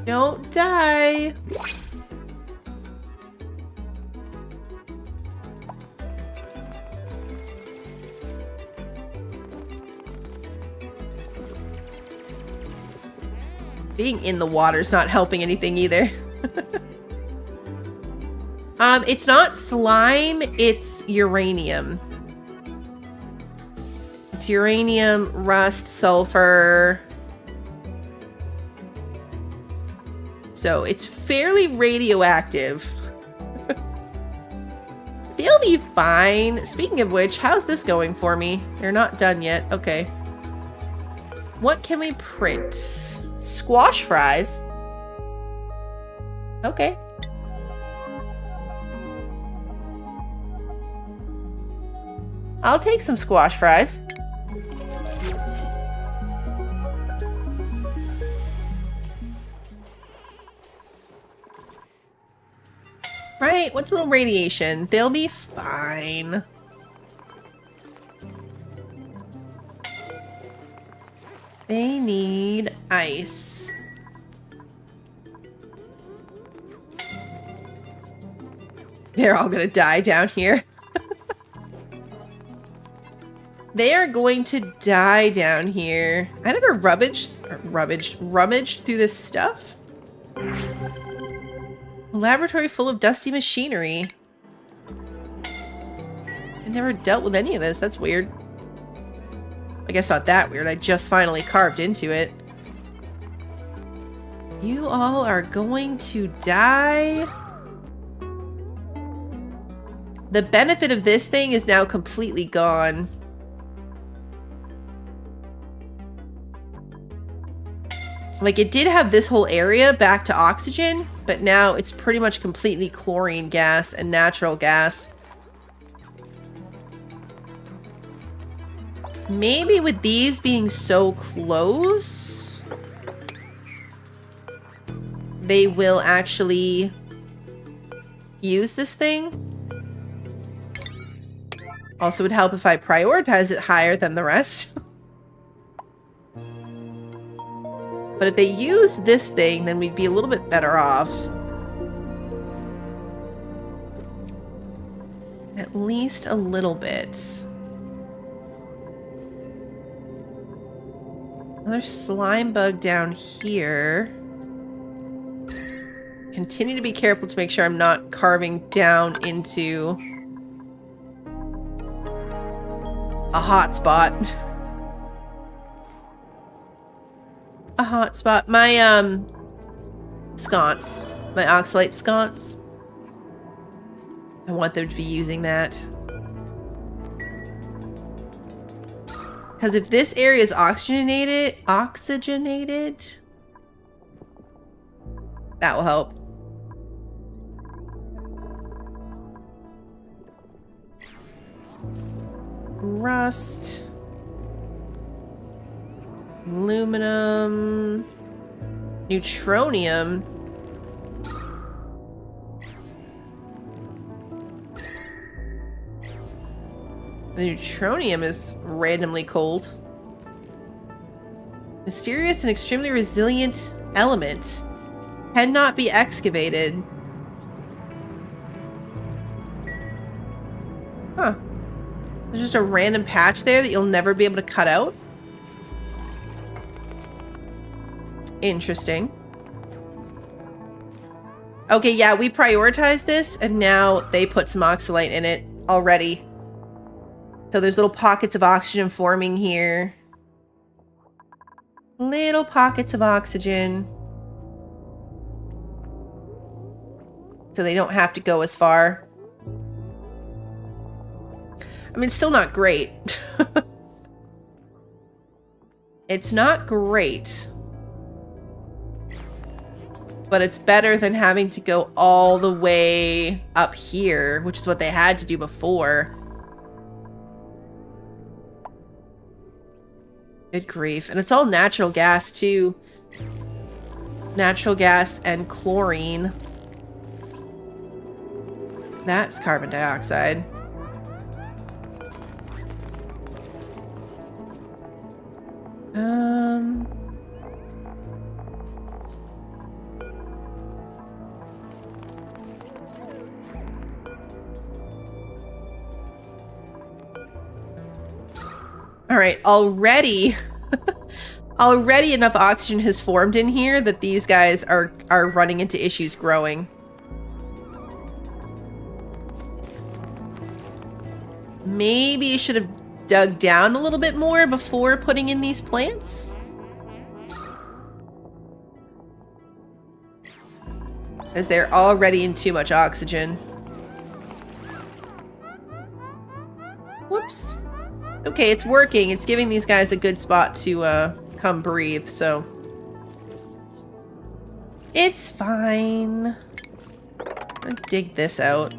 Don't die. Being in the water is not helping anything either. It's not slime, it's uranium. It's uranium, rust, sulfur. So it's fairly radioactive. They'll be fine. Speaking of which, how's this going for me? They're not done yet. Okay. What can we print? Squash fries. Okay. I'll take some squash fries. Right, what's a little radiation? They'll be fine. They need ice. They're all gonna die down here. They are going to die down here. I never rummaged through this stuff. A laboratory full of dusty machinery. I never dealt with any of this. That's weird. I guess not that weird. I just finally carved into it. You all are going to die. The benefit of this thing is now completely gone. Like, it did have this whole area back to oxygen, but now it's pretty much completely chlorine gas and natural gas. Maybe with these being so close, they will actually use this thing. Also, it would help if I prioritize it higher than the rest. But if they used this thing, then we'd be a little bit better off. At least a little bit. Another slime bug down here. Continue to be careful to make sure I'm not carving down into a hot spot. A hot spot. My sconce. My oxalate sconce. I want them to be using that. Because if this area is oxygenated, that will help. Rust. Aluminum. Neutronium. The neutronium is randomly cold. Mysterious and extremely resilient element. Cannot be excavated. Huh. There's just a random patch there that you'll never be able to cut out. Interesting. Okay, yeah, we prioritized this, and now they put some oxalate in it already. So there's little pockets of oxygen forming here. Little pockets of oxygen. So they don't have to go as far. I mean, it's still not great. It's not great. But it's better than having to go all the way up here, which is what they had to do before. Good grief. And it's all natural gas, too. Natural gas and chlorine. That's carbon dioxide. All right, already enough oxygen has formed in here that these guys are running into issues growing. Maybe you should have dug down a little bit more before putting in these plants. As they're already in too much oxygen. Whoops. Okay, it's working. It's giving these guys a good spot to come breathe, so it's fine. I'm gonna dig this out.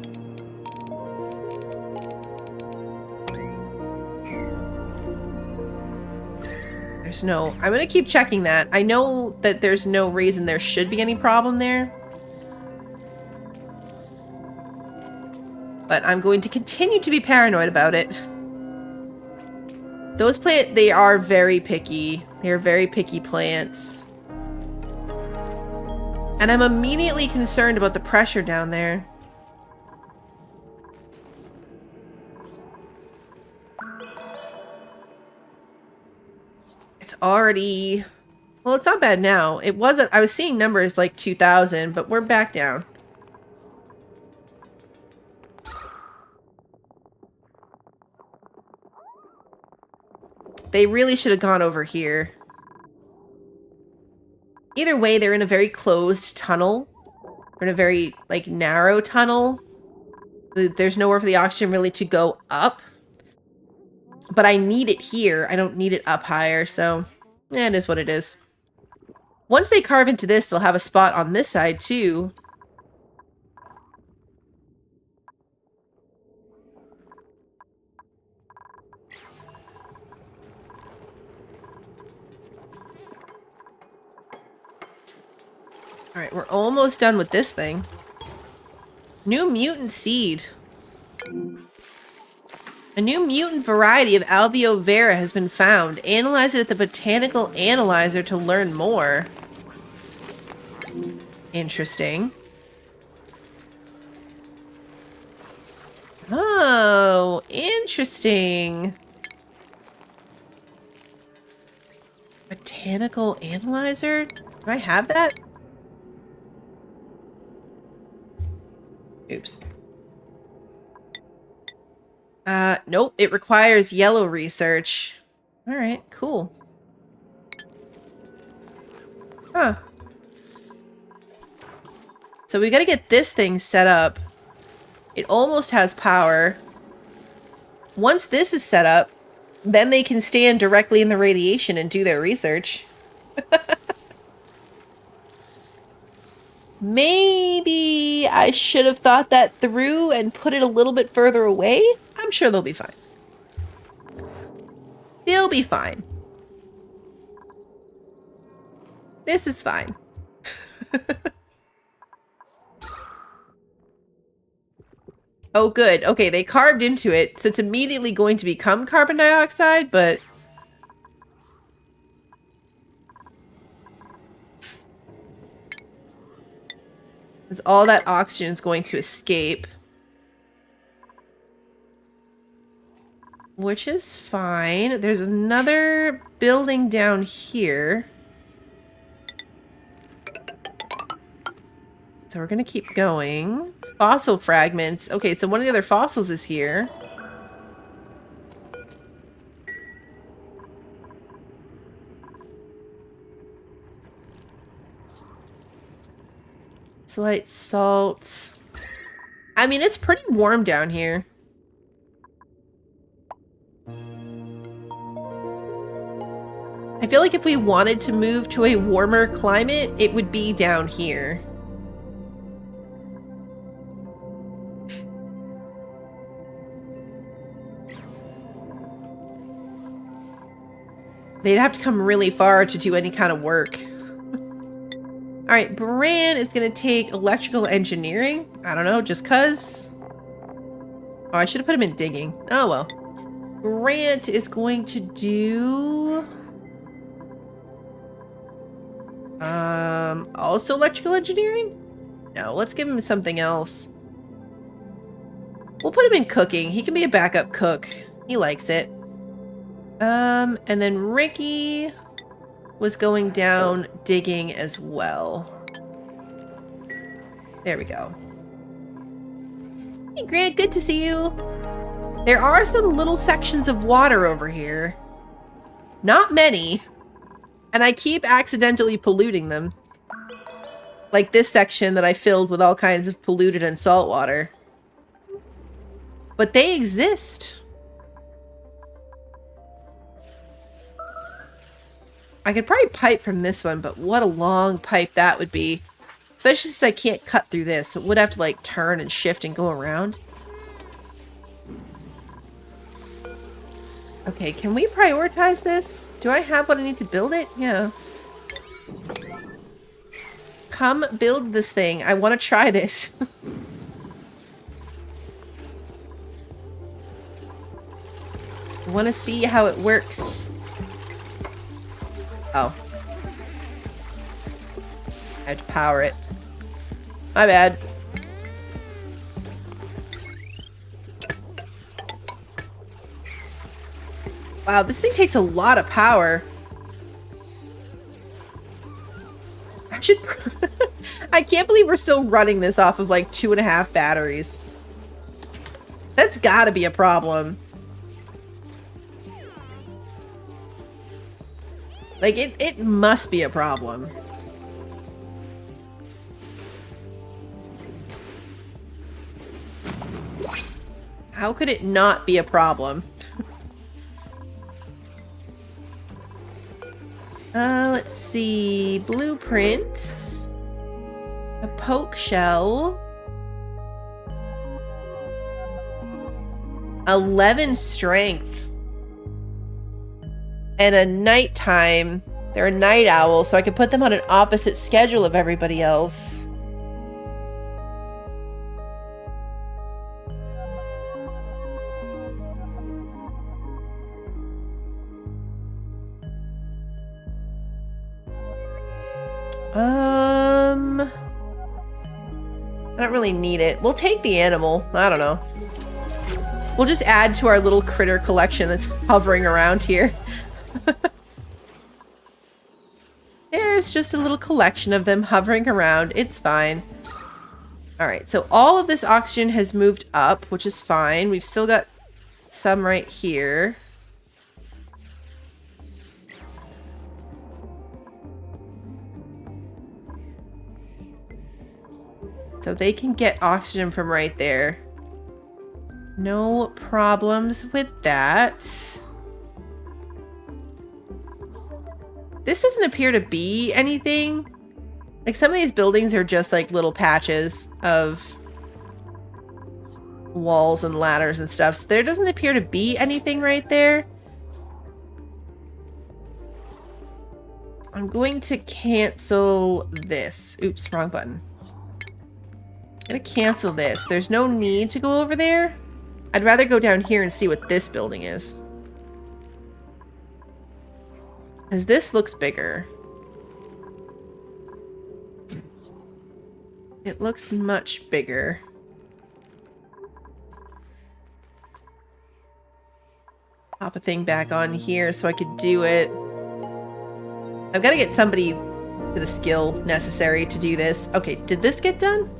There's no... I'm gonna keep checking that. I know that there's no reason there should be any problem there. But I'm going to continue to be paranoid about it. Those plants, they are very picky. They're very picky plants. And I'm immediately concerned about the pressure down there. It's already... Well, it's not bad now. It wasn't... I was seeing numbers like 2,000, but we're back down. They really should have gone over here. Either way, they're in a very closed tunnel. They're in a very, like, narrow tunnel. There's nowhere for the oxygen really to go up. But I need it here. I don't need it up higher, so... Yeah, it is what it is. Once they carve into this, they'll have a spot on this side, too. Alright, we're almost done with this thing. New mutant seed. A new mutant variety of Alveo vera has been found. Analyze it at the botanical analyzer to learn more. Interesting. Oh, interesting. Botanical analyzer? Do I have that? Oops. Nope. It requires yellow research. Alright, cool. Huh. So we gotta get this thing set up. It almost has power. Once this is set up, then they can stand directly in the radiation and do their research. Maybe I should have thought that through and put it a little bit further away. I'm sure they'll be fine. They'll be fine. This is fine. Oh, good. Okay, they carved into it, so it's immediately going to become carbon dioxide, but... Because all that oxygen is going to escape. Which is fine. There's another building down here. So we're going to keep going. Fossil fragments. Okay, so one of the other fossils is here. Slight salt. I mean, it's pretty warm down here. I feel like if we wanted to move to a warmer climate, it would be down here. They'd have to come really far to do any kind of work. All right, Bran is going to take electrical engineering. I don't know, just cuz. Oh, I should have put him in digging. Oh, well. Grant is going to do... also electrical engineering? No, let's give him something else. We'll put him in cooking. He can be a backup cook. He likes it. And then Ricky was going down digging as well. There we go. Hey Grant, good to see you. There are some little sections of water over here. Not many. And I keep accidentally polluting them. Like this section that I filled with all kinds of polluted and salt water. But they exist. I could probably pipe from this one, but what a long pipe that would be. Especially since I can't cut through this. So it would have to like turn and shift and go around. Okay, can we prioritize this? Do I have what I need to build it? Yeah. Come build this thing. I want to try this. I want to see how it works. Oh. I have to power it. My bad. Wow, this thing takes a lot of power. I should... I can't believe we're still running this off of like 2.5 batteries. That's gotta be a problem. Like, it must be a problem. How could it not be a problem? Let's see. Blueprints. A poke shell. 11 strength. And a nighttime. They're a night owl, so I could put them on an opposite schedule of everybody else. I don't really need it. We'll take the animal. I don't know. We'll just add to our little critter collection that's hovering around here. There's just a little collection of them hovering around. It's fine. Alright, so all of this oxygen has moved up, which is fine. We've still got some right here. So they can get oxygen from right there. No problems with that. This doesn't appear to be anything. Like some of these buildings are just like little patches of walls and ladders and stuff. So there doesn't appear to be anything right there. I'm going to cancel this. Oops, wrong button. I'm gonna cancel this. There's no need to go over there. I'd rather go down here and see what this building is. Because this looks bigger. It looks much bigger. Pop a thing back on here so I could do it. I've got to get somebody with the skill necessary to do this. Okay, did this get done?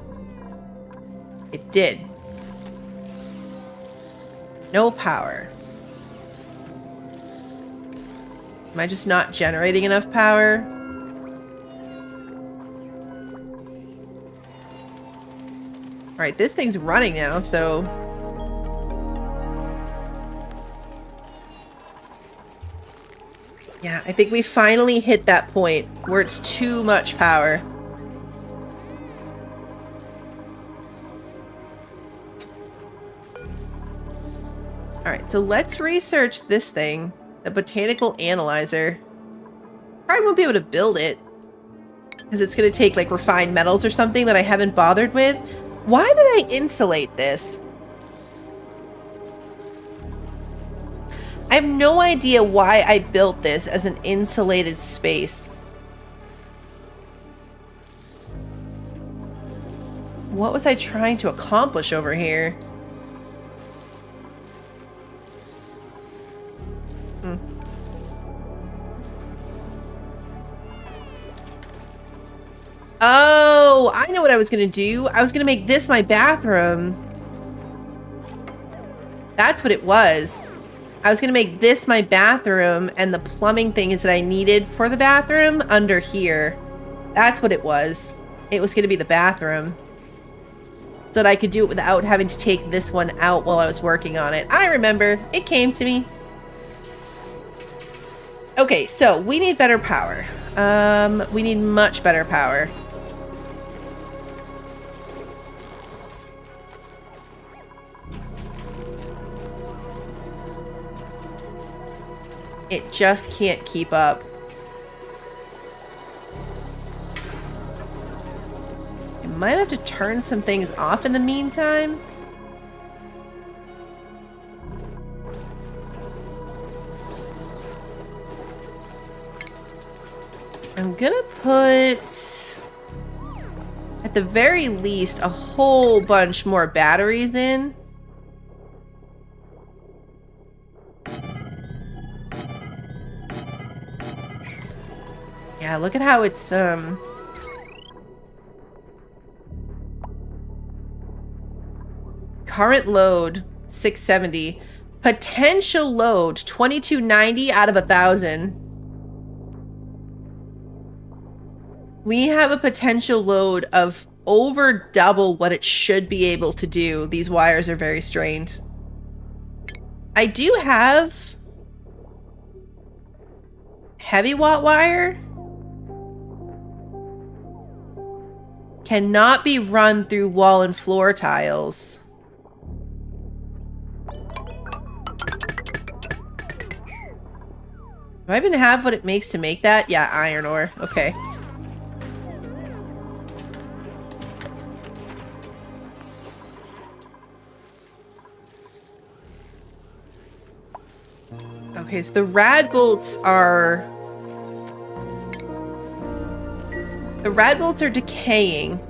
It did. No power. Am I just not generating enough power? Alright, this thing's running now, so... Yeah, I think we finally hit that point where it's too much power. Alright, so let's research this thing. The botanical analyzer. Probably won't be able to build it. Because it's going to take, like, refined metals or something that I haven't bothered with. Why did I insulate this? I have no idea why I built this as an insulated space. What was I trying to accomplish over here? Oh, I know what I was going to do. I was going to make this my bathroom. That's what it was. I was going to make this my bathroom, and the plumbing things that I needed for the bathroom under here. That's what it was. It was going to be the bathroom. So that I could do it without having to take this one out while I was working on it. I remember. It came to me. Okay, so we need better power. We need much better power. It just can't keep up. I might have to turn some things off in the meantime. I'm gonna put, at the very least, a whole bunch more batteries in. Yeah, look at how it's, current load, 670. Potential load, 2290 out of 1,000. We have a potential load of over double what it should be able to do. These wires are very strained. I do have heavy watt wire. Cannot be run through wall and floor tiles. Do I even have what it makes to make that? Yeah, iron ore. Okay. Okay, so the rad bolts are... The rad bolts are decaying.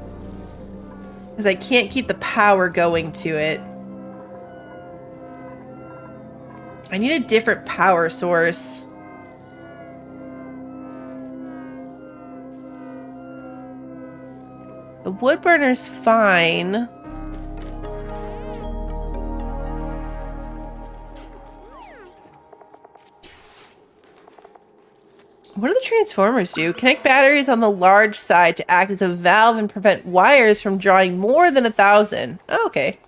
Because I can't keep the power going to it. I need a different power source. The wood burner's fine. What do the transformers do? Connect batteries on the large side to act as a valve and prevent wires from drawing more than 1,000. Oh, okay.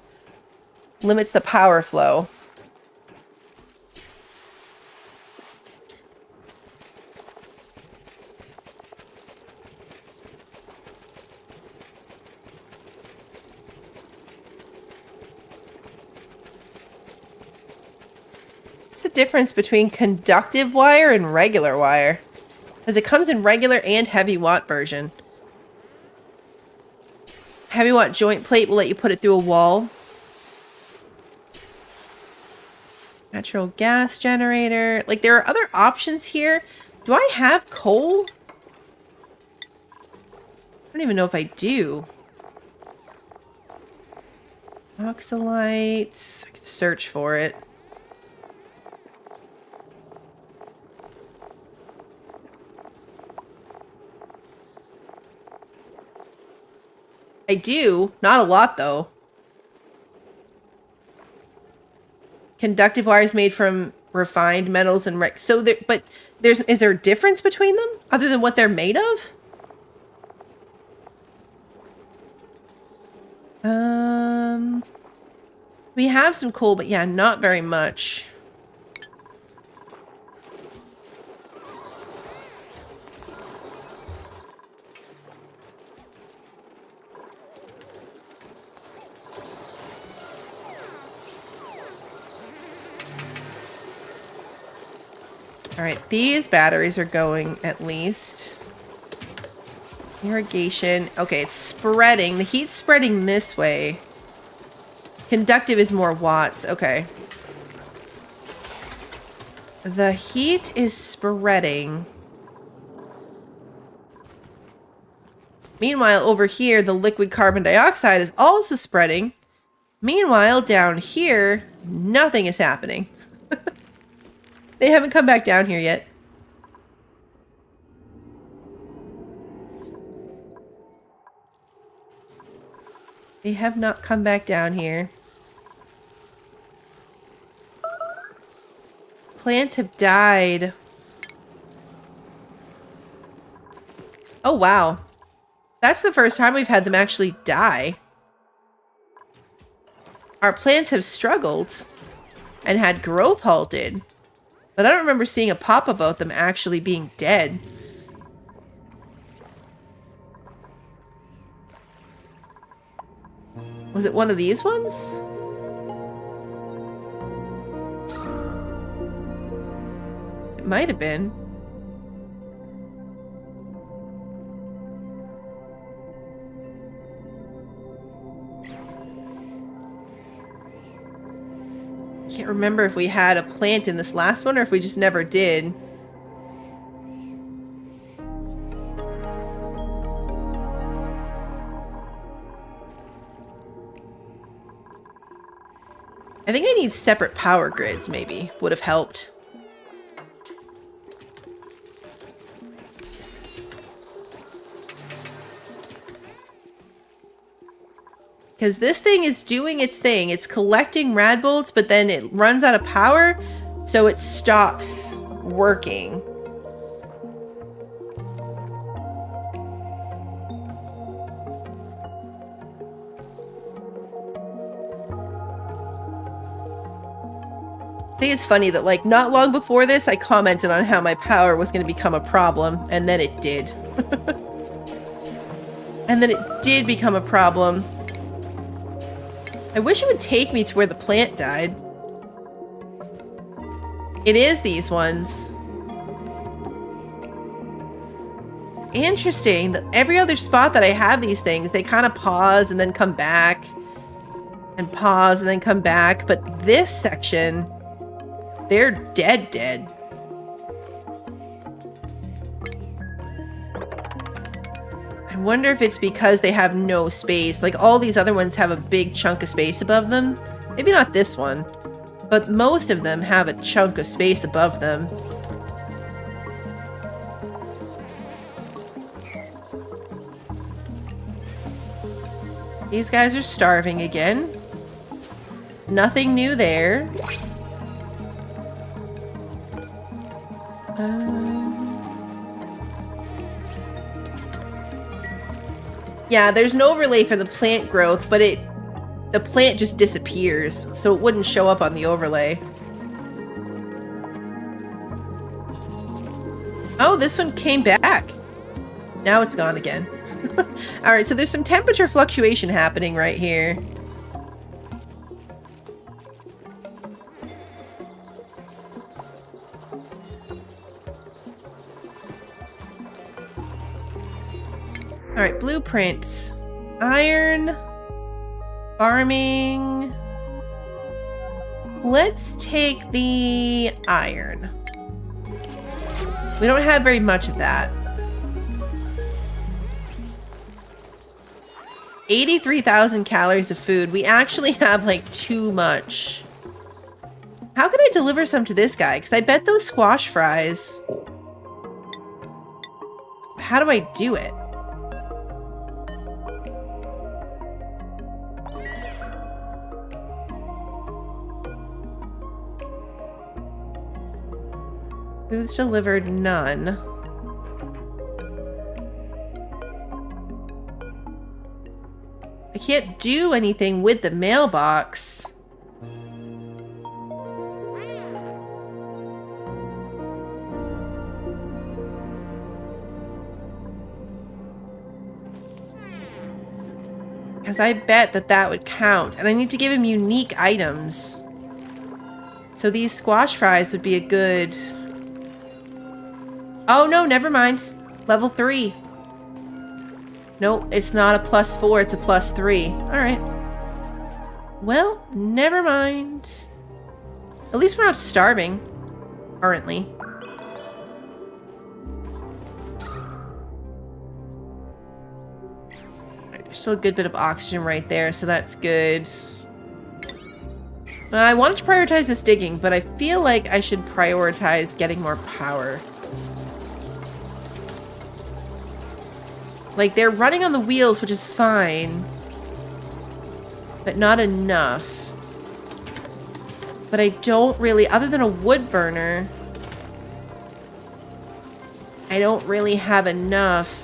Limits the power flow. What's the difference between conductive wire and regular wire? Because it comes in regular and heavy watt version. Heavy watt joint plate will let you put it through a wall. Natural gas generator. Like, there are other options here. Do I have coal? I don't even know if I do. Oxalite. I could search for it. I do. Not a lot, though. Conductive wires made from refined metals and so there, but is there a difference between them other than what they're made of? We have some coal, but yeah, not very much. All right, these batteries are going at least. Irrigation. Okay, it's spreading. The heat's spreading this way. Conductive is more watts. Okay. The heat is spreading. Meanwhile, over here, the liquid carbon dioxide is also spreading. Meanwhile, down here, nothing is happening. They haven't come back down here yet. They have not come back down here. Plants have died. Oh, wow. That's the first time we've had them actually die. Our plants have struggled and had growth halted. But I don't remember seeing a pop about them actually being dead. Was it one of these ones? It might have been. Can't remember if we had a plant in this last one or if we just never did. I think I need separate power grids, maybe. Would have helped. Because this thing is doing its thing. It's collecting rad bolts, but then it runs out of power, so it stops working. I think it's funny that, like, not long before this, I commented on how my power was going to become a problem, and then it did. And then it did become a problem. I wish it would take me to where the plant died. It is these ones. Interesting that every other spot that I have these things, they kind of pause and then come back. And pause and then come back. But this section, they're dead. I wonder if it's because they have no space. Like, all these other ones have a big chunk of space above them. Maybe not this one, but most of them have a chunk of space above them. These guys are starving again. Nothing new there. Yeah, there's an overlay for the plant growth, but the plant just disappears, so it wouldn't show up on the overlay. Oh, this one came back. Now it's gone again. Alright, so there's some temperature fluctuation happening right here. Alright, blueprints. Iron. Farming. Let's take the iron. We don't have very much of that. 83,000 calories of food. We actually have, like, too much. How can I deliver some to this guy? Because I bet those squash fries... How do I do it? Foods delivered, none. I can't do anything with the mailbox. Because I bet that would count. And I need to give him unique items. So these squash fries would be a good Oh, no, never mind. Level 3. No, it's not a +4, it's a +3. Alright. Well, never mind. At least we're not starving. Currently. Alright, there's still a good bit of oxygen right there, so that's good. I wanted to prioritize this digging, but I feel like I should prioritize getting more power. Like, they're running on the wheels, which is fine. But not enough. But I don't really, other than a wood burner, I don't really have enough.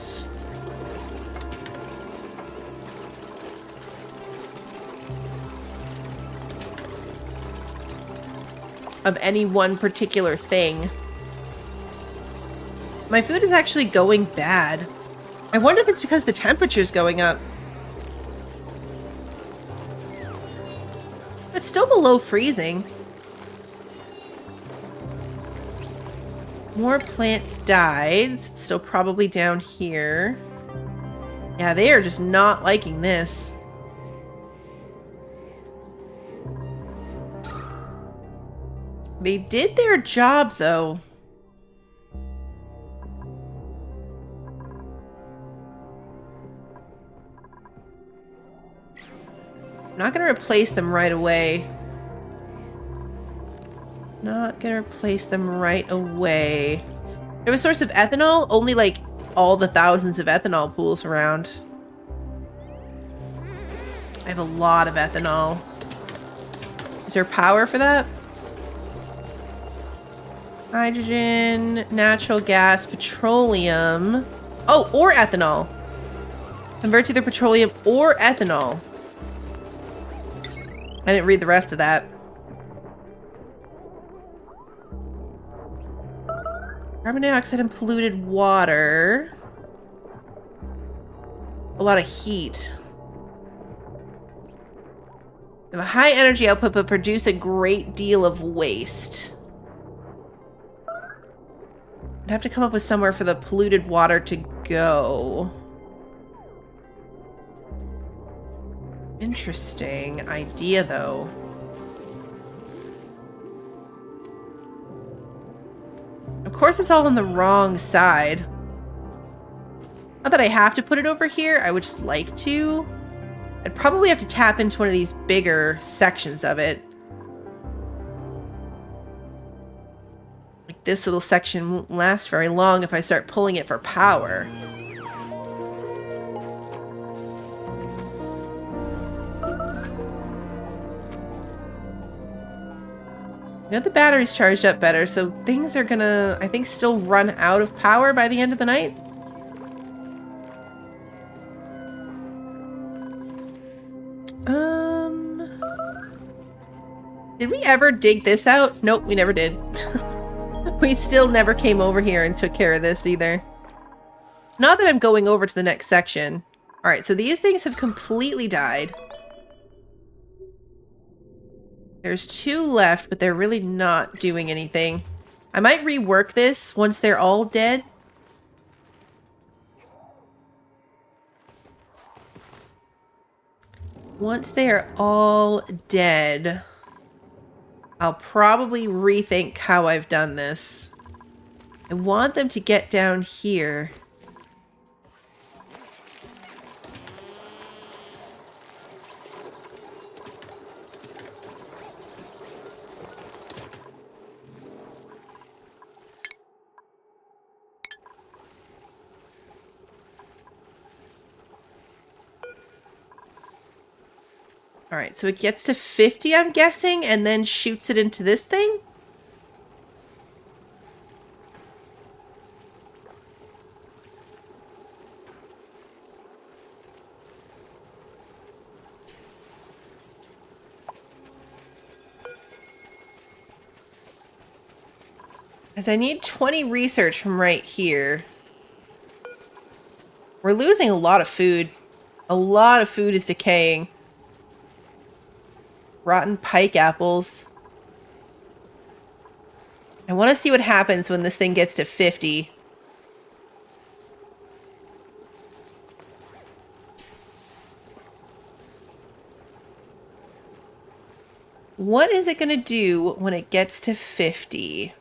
Of any one particular thing. My food is actually going bad. I wonder if it's because the temperature's going up. It's still below freezing. More plants died. It's still probably down here. Yeah, they are just not liking this. They did their job, though. I'm not going to replace them right away. Not going to replace them right away. They have a source of ethanol, only like all the thousands of ethanol pools around. I have a lot of ethanol. Is there power for that? Hydrogen, natural gas, petroleum. Oh, or ethanol. Convert to either petroleum or ethanol. I didn't read the rest of that. Carbon dioxide and polluted water. A lot of heat. They have a high energy output but produce a great deal of waste. I'd have to come up with somewhere for the polluted water to go. Interesting idea, though. Of course, it's all on the wrong side. Not that I have to put it over here. I would just like to. I'd probably have to tap into one of these bigger sections of it. Like this little section won't last very long if I start pulling it for power. Now the battery's charged up better, so things are gonna, I think, still run out of power by the end of the night. Did we ever dig this out? Nope, we never did. We still never came over here and took care of this either. Not that I'm going over to the next section. Alright, so these things have completely died. There's 2 left, but they're really not doing anything. I might rework this once they're all dead. Once they are all dead, I'll probably rethink how I've done this. I want them to get down here. Alright, so it gets to 50, I'm guessing, and then shoots it into this thing? As I need 20 research from right here. We're losing a lot of food. A lot of food is decaying. Rotten pike apples. I want to see what happens when this thing gets to 50. What is it going to do when it gets to 50?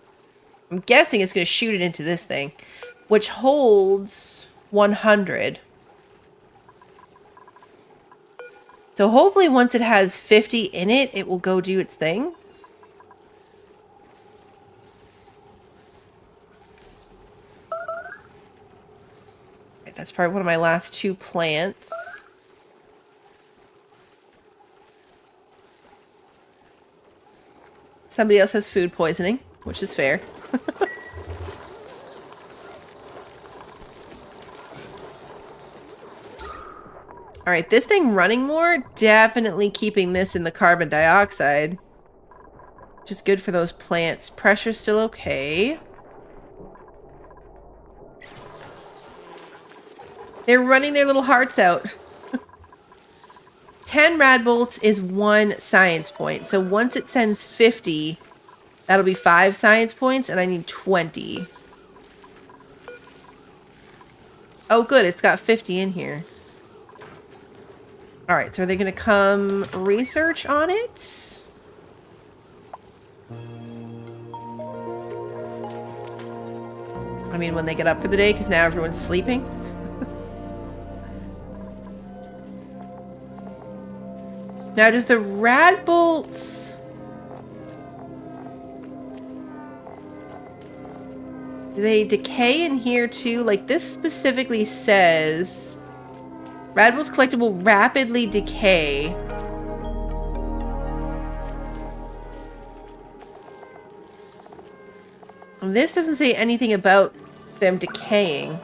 I'm guessing it's going to shoot it into this thing, which holds 100. So hopefully once it has 50 in it, it will go do its thing. Right, that's probably one of my last 2 plants. Somebody else has food poisoning, which is fair. All right, this thing running more, definitely keeping this in the carbon dioxide. Which is good for those plants. Pressure's still okay. They're running their little hearts out. 10 rad bolts is 1 science point. So once it sends 50, that'll be 5 science points, and I need 20. Oh, good. It's got 50 in here. All right, so are they going to come research on it? I mean, when they get up for the day, because now everyone's sleeping. Now, does the rad bolts... do they decay in here too? Like, this specifically says... rad bolts collected will rapidly decay. And this doesn't say anything about them decaying.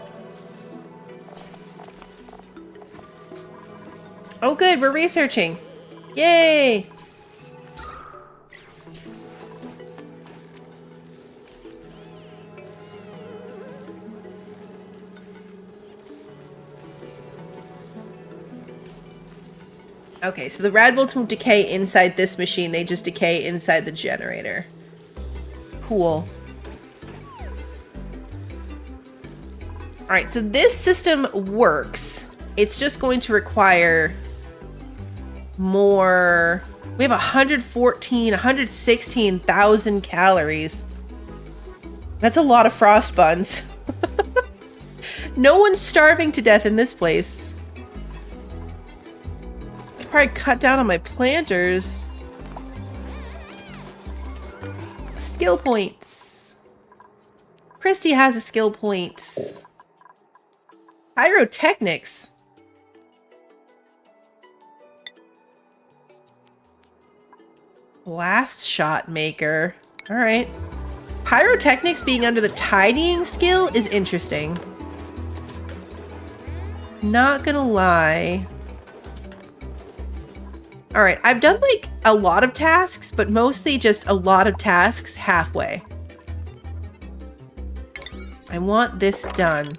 Oh good, we're researching. Yay! Okay, so the rad bolts won't decay inside this machine, they just decay inside the generator. Cool. Alright, so this system works. It's just going to require more. We have 116,000 calories. That's a lot of frost buns. No one's starving to death in this place. I could probably cut down on my planters. Skill points. Christy has a skill point. Pyrotechnics. Blast shot maker. All right. Pyrotechnics being under the tidying skill is interesting. Not gonna lie. All right, I've done like a lot of tasks, but mostly just a lot of tasks halfway. I want this done.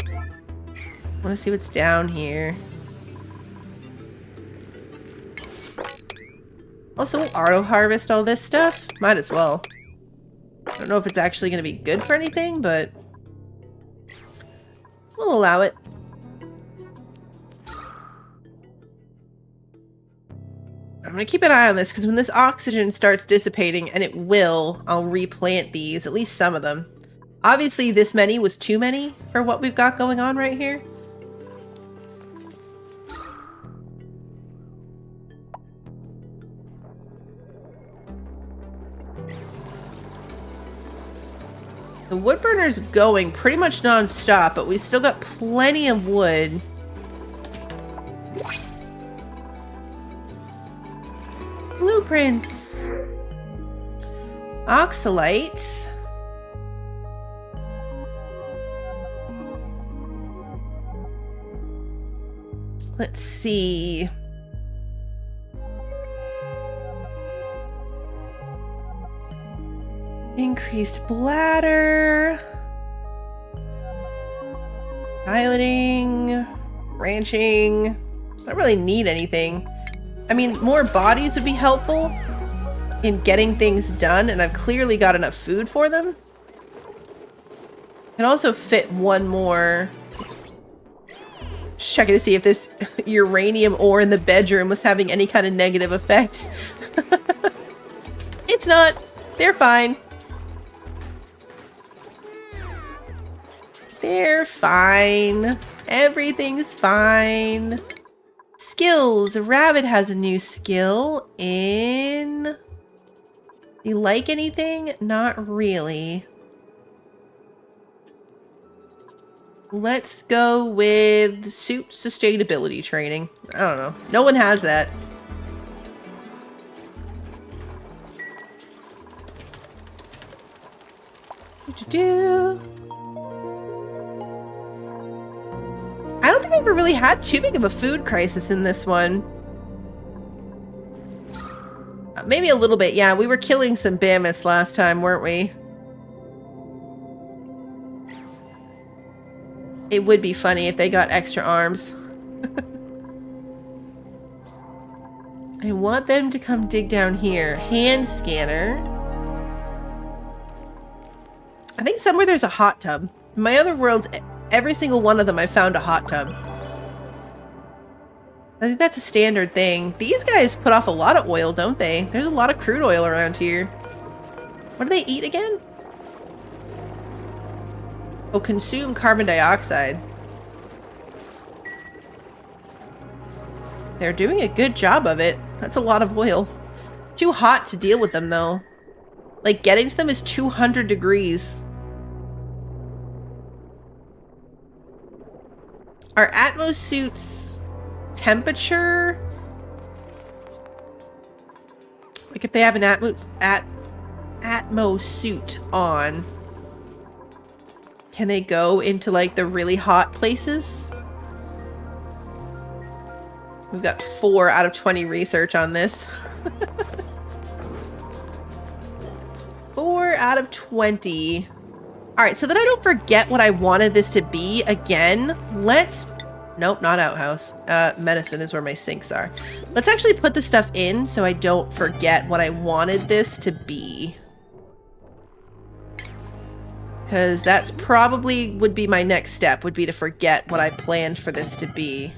I want to see what's down here. Also, we'll auto harvest all this stuff. Might as well. I don't know if it's actually going to be good for anything, but we'll allow it. I'm going to keep an eye on this because when this oxygen starts dissipating, and it will, I'll replant these, at least some of them. Obviously, this many was too many for what we've got going on right here. The wood burner's going pretty much non-stop, but we've still got plenty of wood. Blueprints. Oxalites. Let's see. Increased bladder. Piloting. Ranching. I don't really need anything. I mean, more bodies would be helpful in getting things done, and I've clearly got enough food for them. Can also fit one more Just checking to see if this uranium ore in the bedroom was having any kind of negative effects. It's not. They're fine. They're fine. Everything's fine. Skills. Rabbit has a new skill in... Do you like anything? Not really. Let's go with suit sustainability training. I don't know. No one has that. I don't think I ever really had too big of a food crisis in this one. Maybe a little bit, yeah. We were killing some mammoths last time, weren't we? It would be funny if they got extra arms. I want them to come dig down here. Hand scanner. I think somewhere there's a hot tub. In my other worlds, every single one of them I found a hot tub. I think that's a standard thing. These guys put off a lot of oil, don't they? There's a lot of crude oil around here. What do they eat again? Oh, consume carbon dioxide. They're doing a good job of it. That's a lot of oil. Too hot to deal with them, though. Like, getting to them is 200 degrees. Are Atmos suits temperature? Like, if they have an Atmos suit on, can they go into, like, the really hot places? We've got 4 out of 20 research on this. 4 out of 20. All right, so that I don't forget what I wanted this to be again, let's... Nope, not outhouse. Medicine is where my sinks are. Let's actually put the stuff in so I don't forget what I wanted this to be. Because that's probably would be my next step, would be to forget what I planned for this to be.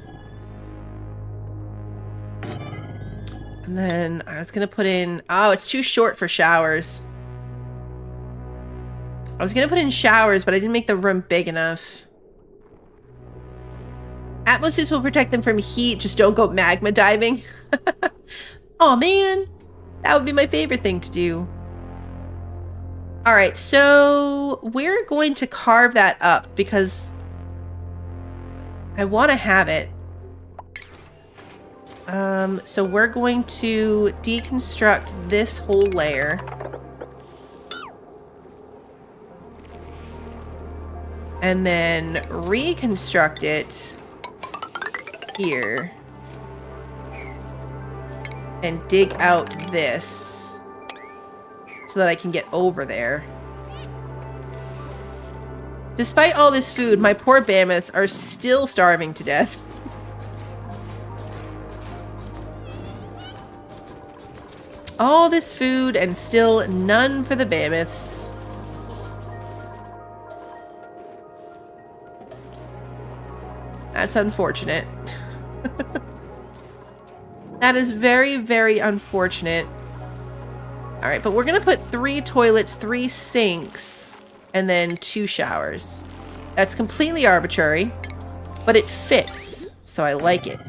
And then I was going to put in... Oh, it's too short for showers. I was going to put in showers, but I didn't make the room big enough. Atmos suits will protect them from heat. Just don't go magma diving. Oh man, that would be my favorite thing to do. All right, so we're going to carve that up because I want to have it. So we're going to deconstruct this whole layer. And then reconstruct it here. And dig out this so that I can get over there. Despite all this food, my poor mammoths are still starving to death. All this food and still none for the mammoths. That's unfortunate. That is very, very unfortunate. All right, but we're going to put 3 toilets, 3 sinks, and then 2 showers. That's completely arbitrary, but it fits, so I like it.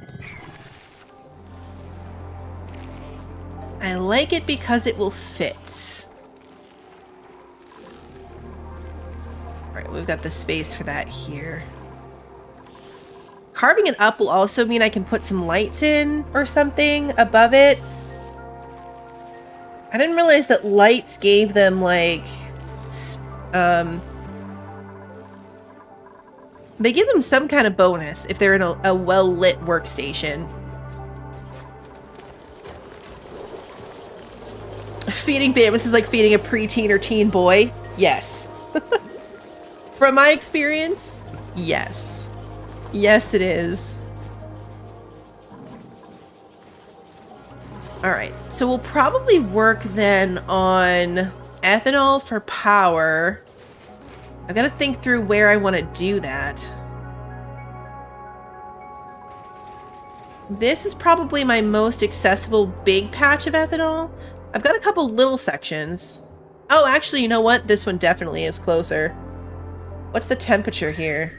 I like it because it will fit. All right, we've got the space for that here. Carving it up will also mean I can put some lights in or something above it. I didn't realize that lights gave them, like, they give them some kind of bonus if they're in a well-lit workstation. Feeding mammoths is like feeding a preteen or teen boy. Yes. From my experience, yes. Yes, it is. All right, so we'll probably work then on ethanol for power. I've got to think through where I want to do that. This is probably my most accessible big patch of ethanol. I've got a couple little sections. Oh, actually, you know what? This one definitely is closer. What's the temperature here?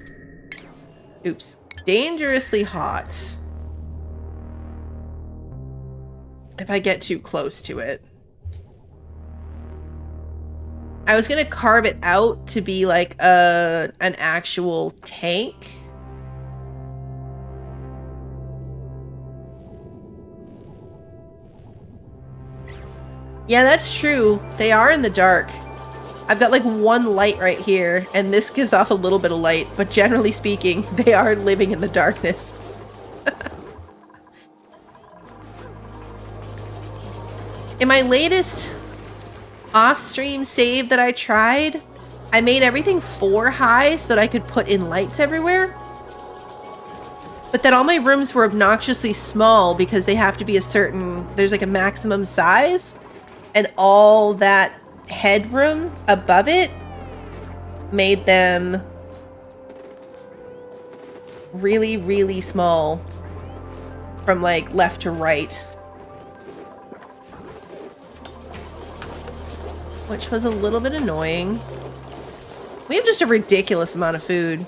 Oops. Dangerously hot. If I get too close to it. I was gonna carve it out to be like an actual tank. Yeah, that's true. They are in the dark. I've got like one light right here, and this gives off a little bit of light, but generally speaking, they are living in the darkness. In my latest off-stream save that I tried, I made everything 4 high so that I could put in lights everywhere. But then all my rooms were obnoxiously small because they have to be a certain, there's like a maximum size, and all that headroom above it made them really, really small from like left to right. Which was a little bit annoying. We have just a ridiculous amount of food.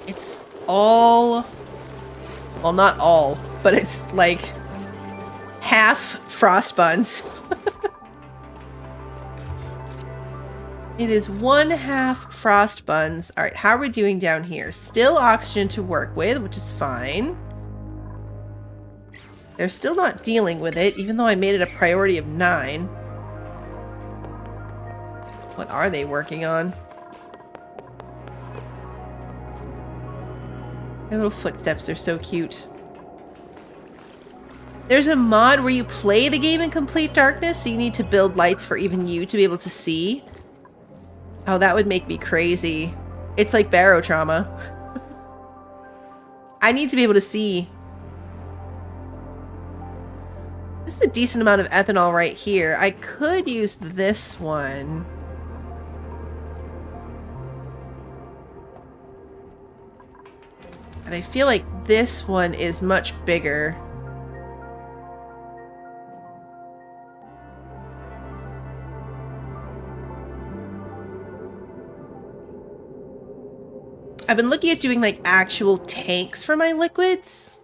It's all, well, not all, but it's like half frost buns. It is 1/2 frost buns. All right, how are we doing down here? Still oxygen to work with, which is fine. They're still not dealing with it, even though I made it a priority of 9. What are they working on? Their little footsteps are so cute. There's a mod where you play the game in complete darkness, so you need to build lights for even you to be able to see. Oh, that would make me crazy. It's like barotrauma. I need to be able to see. This is a decent amount of ethanol right here. I could use this one. And I feel like this one is much bigger. I've been looking at doing like actual tanks for my liquids.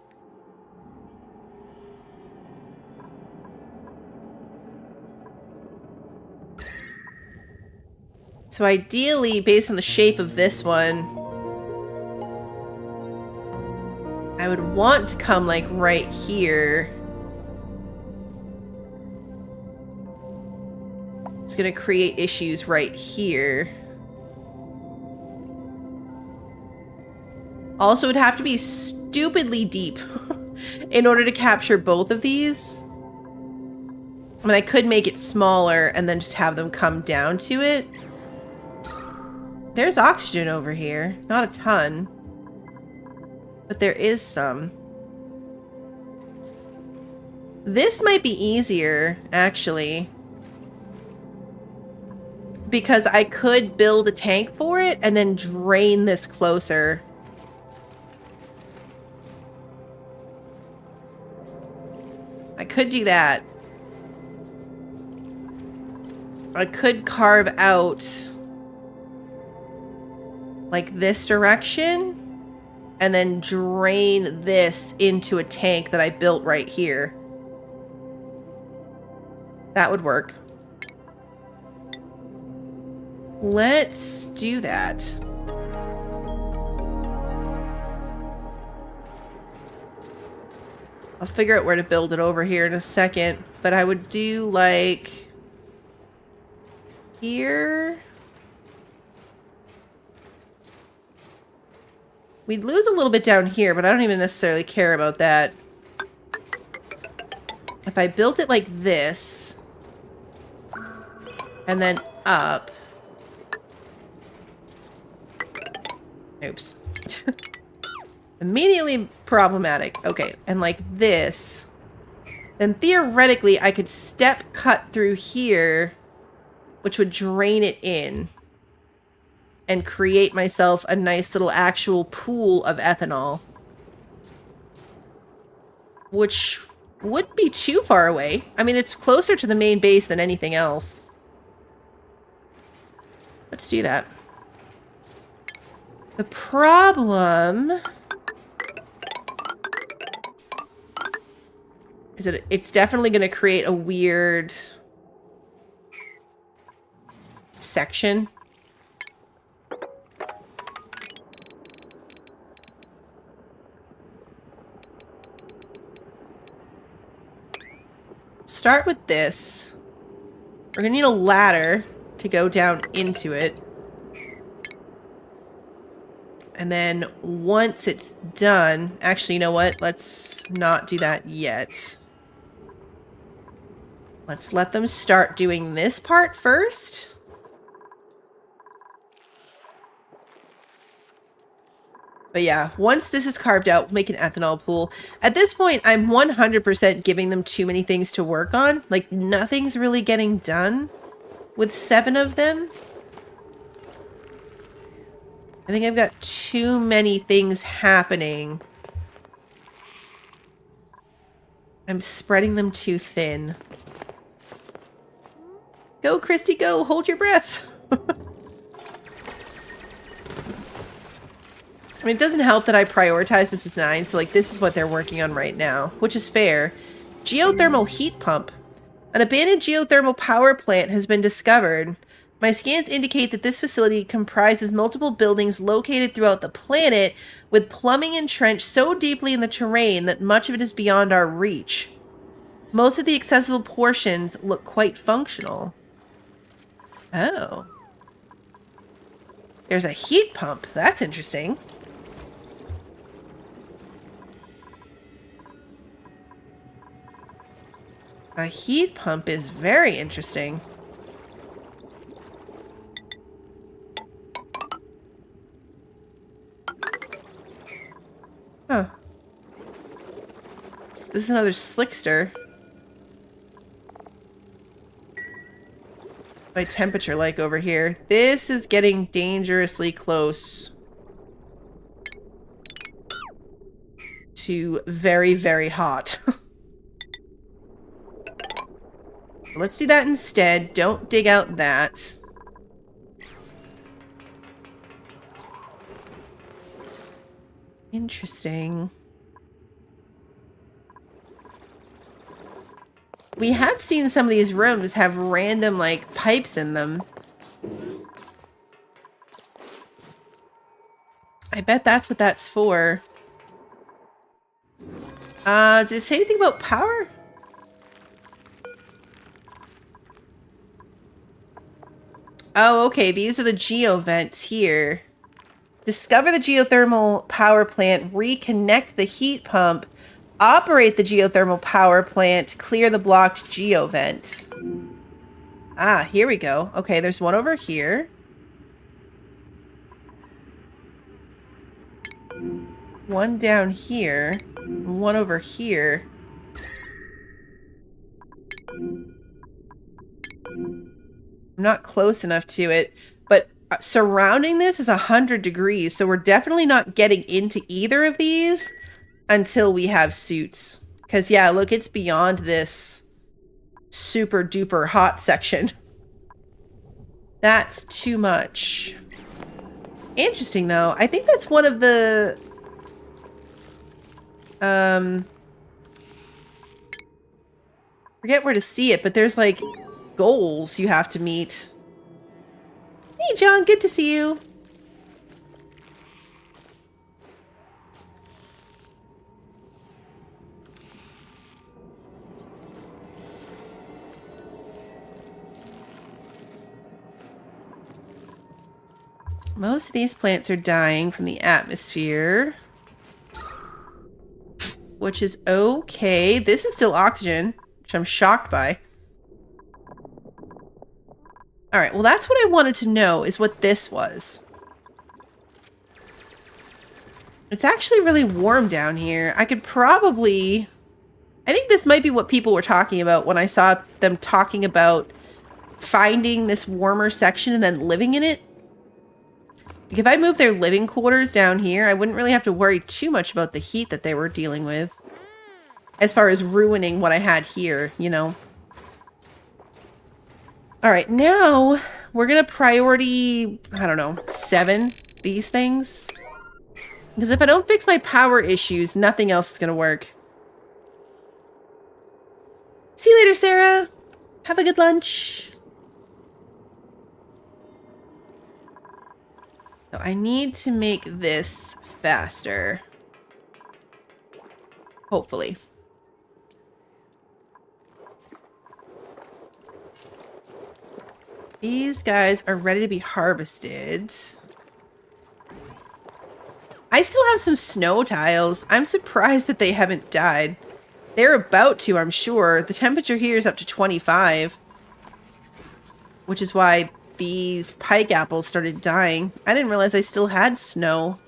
So ideally, based on the shape of this one, I would want to come like right here. It's gonna create issues right here. Also, it'd have to be stupidly deep in order to capture both of these. I mean, I could make it smaller and then just have them come down to it. There's oxygen over here. Not a ton. But there is some. This might be easier, actually. Because I could build a tank for it and then drain this closer. I could do that. I could carve out like this direction and then drain this into a tank that I built right here. That would work. Let's do that. I'll figure out where to build it over here in a second, but I would do like here. We'd lose a little bit down here, but I don't even necessarily care about that. If I built it like this, and then up. Oops. Immediately problematic. Okay, and like this. Then theoretically, I could step cut through here, which would drain it in. and create myself a nice little actual pool of ethanol. Which wouldn't be too far away. I mean, it's closer to the main base than anything else. Let's do that. The problem is that it's definitely going to create a weird section. Start with this. We're going to need a ladder to go down into it. And then once it's done, actually, you know what? Let's not do that yet. Let's let them start doing this part first. But yeah, once this is carved out, we'll make an ethanol pool. At this point, I'm 100% giving them too many things to work on. Like, nothing's really getting done with 7 of them. I think I've got too many things happening. I'm spreading them too thin. Go, Christy, go! Hold your breath! I mean, it doesn't help that I prioritize this as 9, so like this is what they're working on right now, which is fair. Geothermal heat pump. An abandoned geothermal power plant has been discovered. My scans indicate that this facility comprises multiple buildings located throughout the planet with plumbing entrenched so deeply in the terrain that much of it is beyond our reach. Most of the accessible portions look quite functional. Oh. There's a heat pump. That's interesting. A heat pump is very interesting. Huh. This is another slickster. My temperature like over here. This is getting dangerously close to very, very hot. Let's do that instead. Don't dig out that. Interesting. We have seen some of these rooms have random, like, pipes in them. I bet that's what that's for. Did it say anything about power? Oh, okay. These are the geo vents here. Discover the geothermal power plant, reconnect the heat pump, operate the geothermal power plant, clear the blocked geo vents. Ah, here we go. Okay, there's one over here. One down here. One over here. I'm not close enough to it, but surrounding this is 100 degrees, so we're definitely not getting into either of these until we have suits. Because, yeah, look, it's beyond this super duper hot section. That's too much. Interesting, though. I think that's one of the... forget where to see it, but there's, like, goals you have to meet. Hey, John, good to see you. Most of these plants are dying from the atmosphere, which is okay. This is still oxygen, which I'm shocked by. All right, well, that's what I wanted to know, is what this was. It's actually really warm down here. I could probably... I think this might be what people were talking about when I saw them talking about finding this warmer section and then living in it. Like if I moved their living quarters down here, I wouldn't really have to worry too much about the heat that they were dealing with. As far as ruining what I had here, you know. All right, now we're going to priority, I don't know, 7 these things. Because if I don't fix my power issues, nothing else is going to work. See you later, Sarah. Have a good lunch. So I need to make this faster. Hopefully. These guys are ready to be harvested. I still have some snow tiles. I'm surprised that they haven't died. They're about to, I'm sure. The temperature here is up to 25. Which is why these pike apples started dying. I didn't realize I still had snow.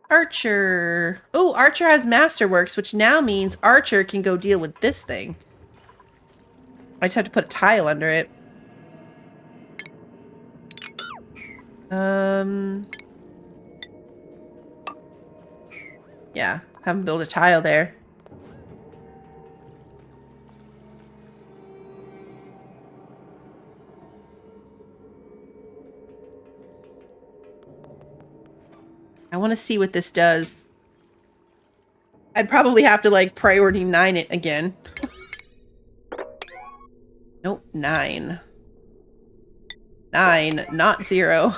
Archer. Oh, Archer has Masterworks, which now means Archer can go deal with this thing. I just have to put a tile under it. Yeah, have him build a tile there. I want to see what this does. I'd probably have to, like, priority 9 it again. Nope, 9. 9, not 0.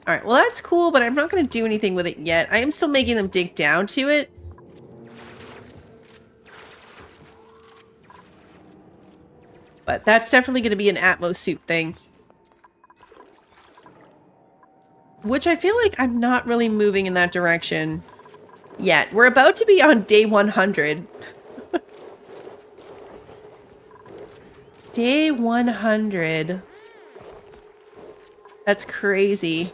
Alright, well that's cool, but I'm not going to do anything with it yet. I am still making them dig down to it. But that's definitely going to be an Atmos suit thing. Which I feel like I'm not really moving in that direction yet. We're about to be on day 100. Day 100. That's crazy.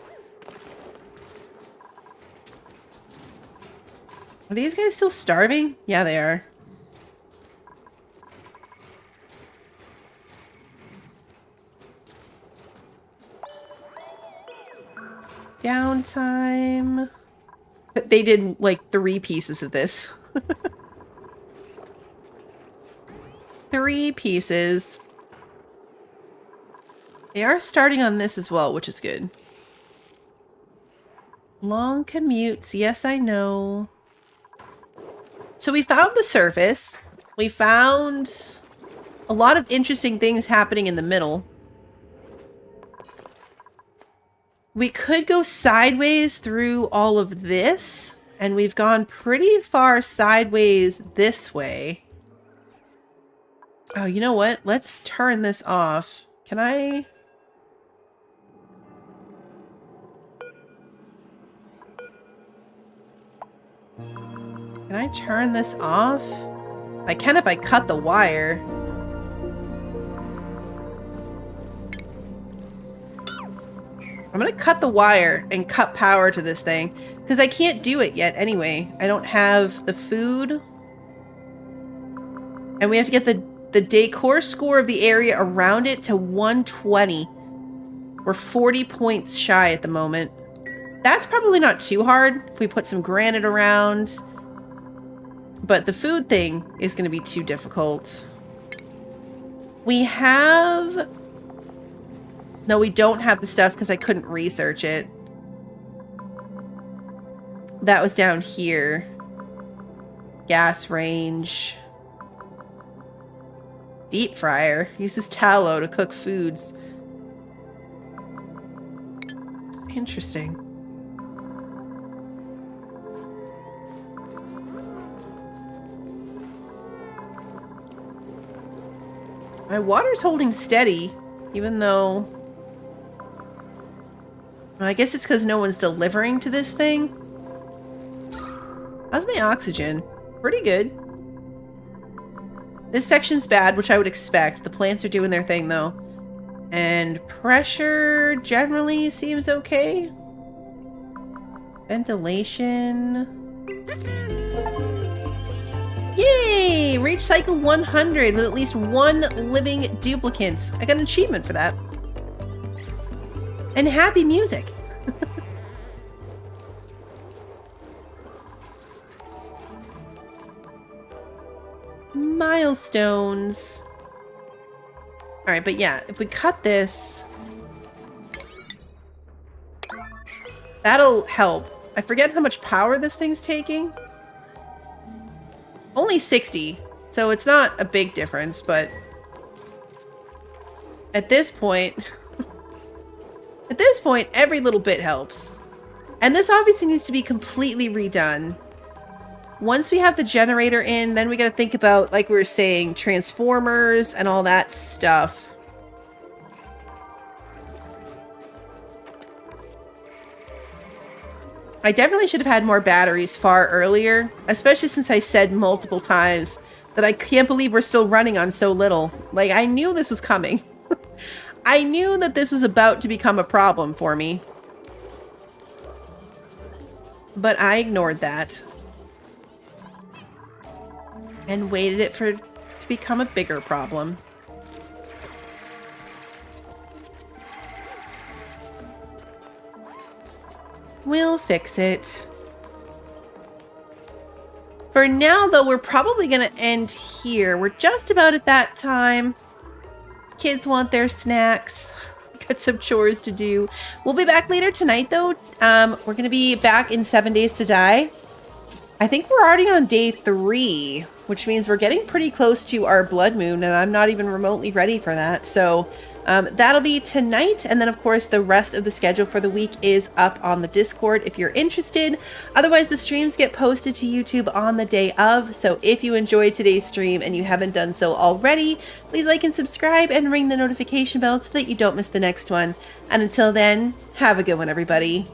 Are these guys still starving? Yeah, they are. Downtime. They did like 3 pieces of this. 3 pieces. They are starting on this as well, which is good. Long commutes. Yes, I know. So we found the surface. We found a lot of interesting things happening in the middle. We could go sideways through all of this, and we've gone pretty far sideways this way. Oh, you know what? Let's turn this off. Can I? Can I turn this off? I can if I cut the wire. I'm gonna cut the wire and cut power to this thing, because I can't do it yet anyway. I don't have the food. And we have to get the decor score of the area around it to 120. We're 40 points shy at the moment. That's probably not too hard if we put some granite around. But the food thing is going to be too difficult. We have... No, we don't have the stuff because I couldn't research it. That was down here. Gas range. Deep fryer. Uses tallow to cook foods. Interesting. My water's holding steady, even though... Well, I guess it's because no one's delivering to this thing. How's my oxygen? Pretty good. This section's bad, which I would expect. The plants are doing their thing, though. And pressure generally seems okay. Ventilation. Yay! Yay! Reach cycle 100 with at least one living duplicant. I got an achievement for that. And happy music. Milestones. Alright, but yeah, if we cut this, that'll help. I forget how much power this thing's taking. Only 60, so it's not a big difference, but at this point, every little bit helps. And this obviously needs to be completely redone. Once we have the generator in, then we got to think about, like we were saying, transformers and all that stuff. I definitely should have had more batteries far earlier, especially since I said multiple times that I can't believe we're still running on so little. Like, I knew this was coming. I knew that this was about to become a problem for me. But I ignored that. And waited it for it to become a bigger problem. We'll fix it. For now, though, we're probably going to end here. We're just about at that time. Kids want their snacks. Got some chores to do. We'll be back later tonight, though. We're going to be back in 7 Days to Die. I think we're already on day 3, which means we're getting pretty close to our blood moon, and I'm not even remotely ready for that. So that'll be tonight, and then of course the rest of the schedule for the week is up on the Discord if you're interested. Otherwise, the streams get posted to YouTube on the day of, so if you enjoyed today's stream and you haven't done so already, please like and subscribe and ring the notification bell so that you don't miss the next one. And until then, have a good one, everybody.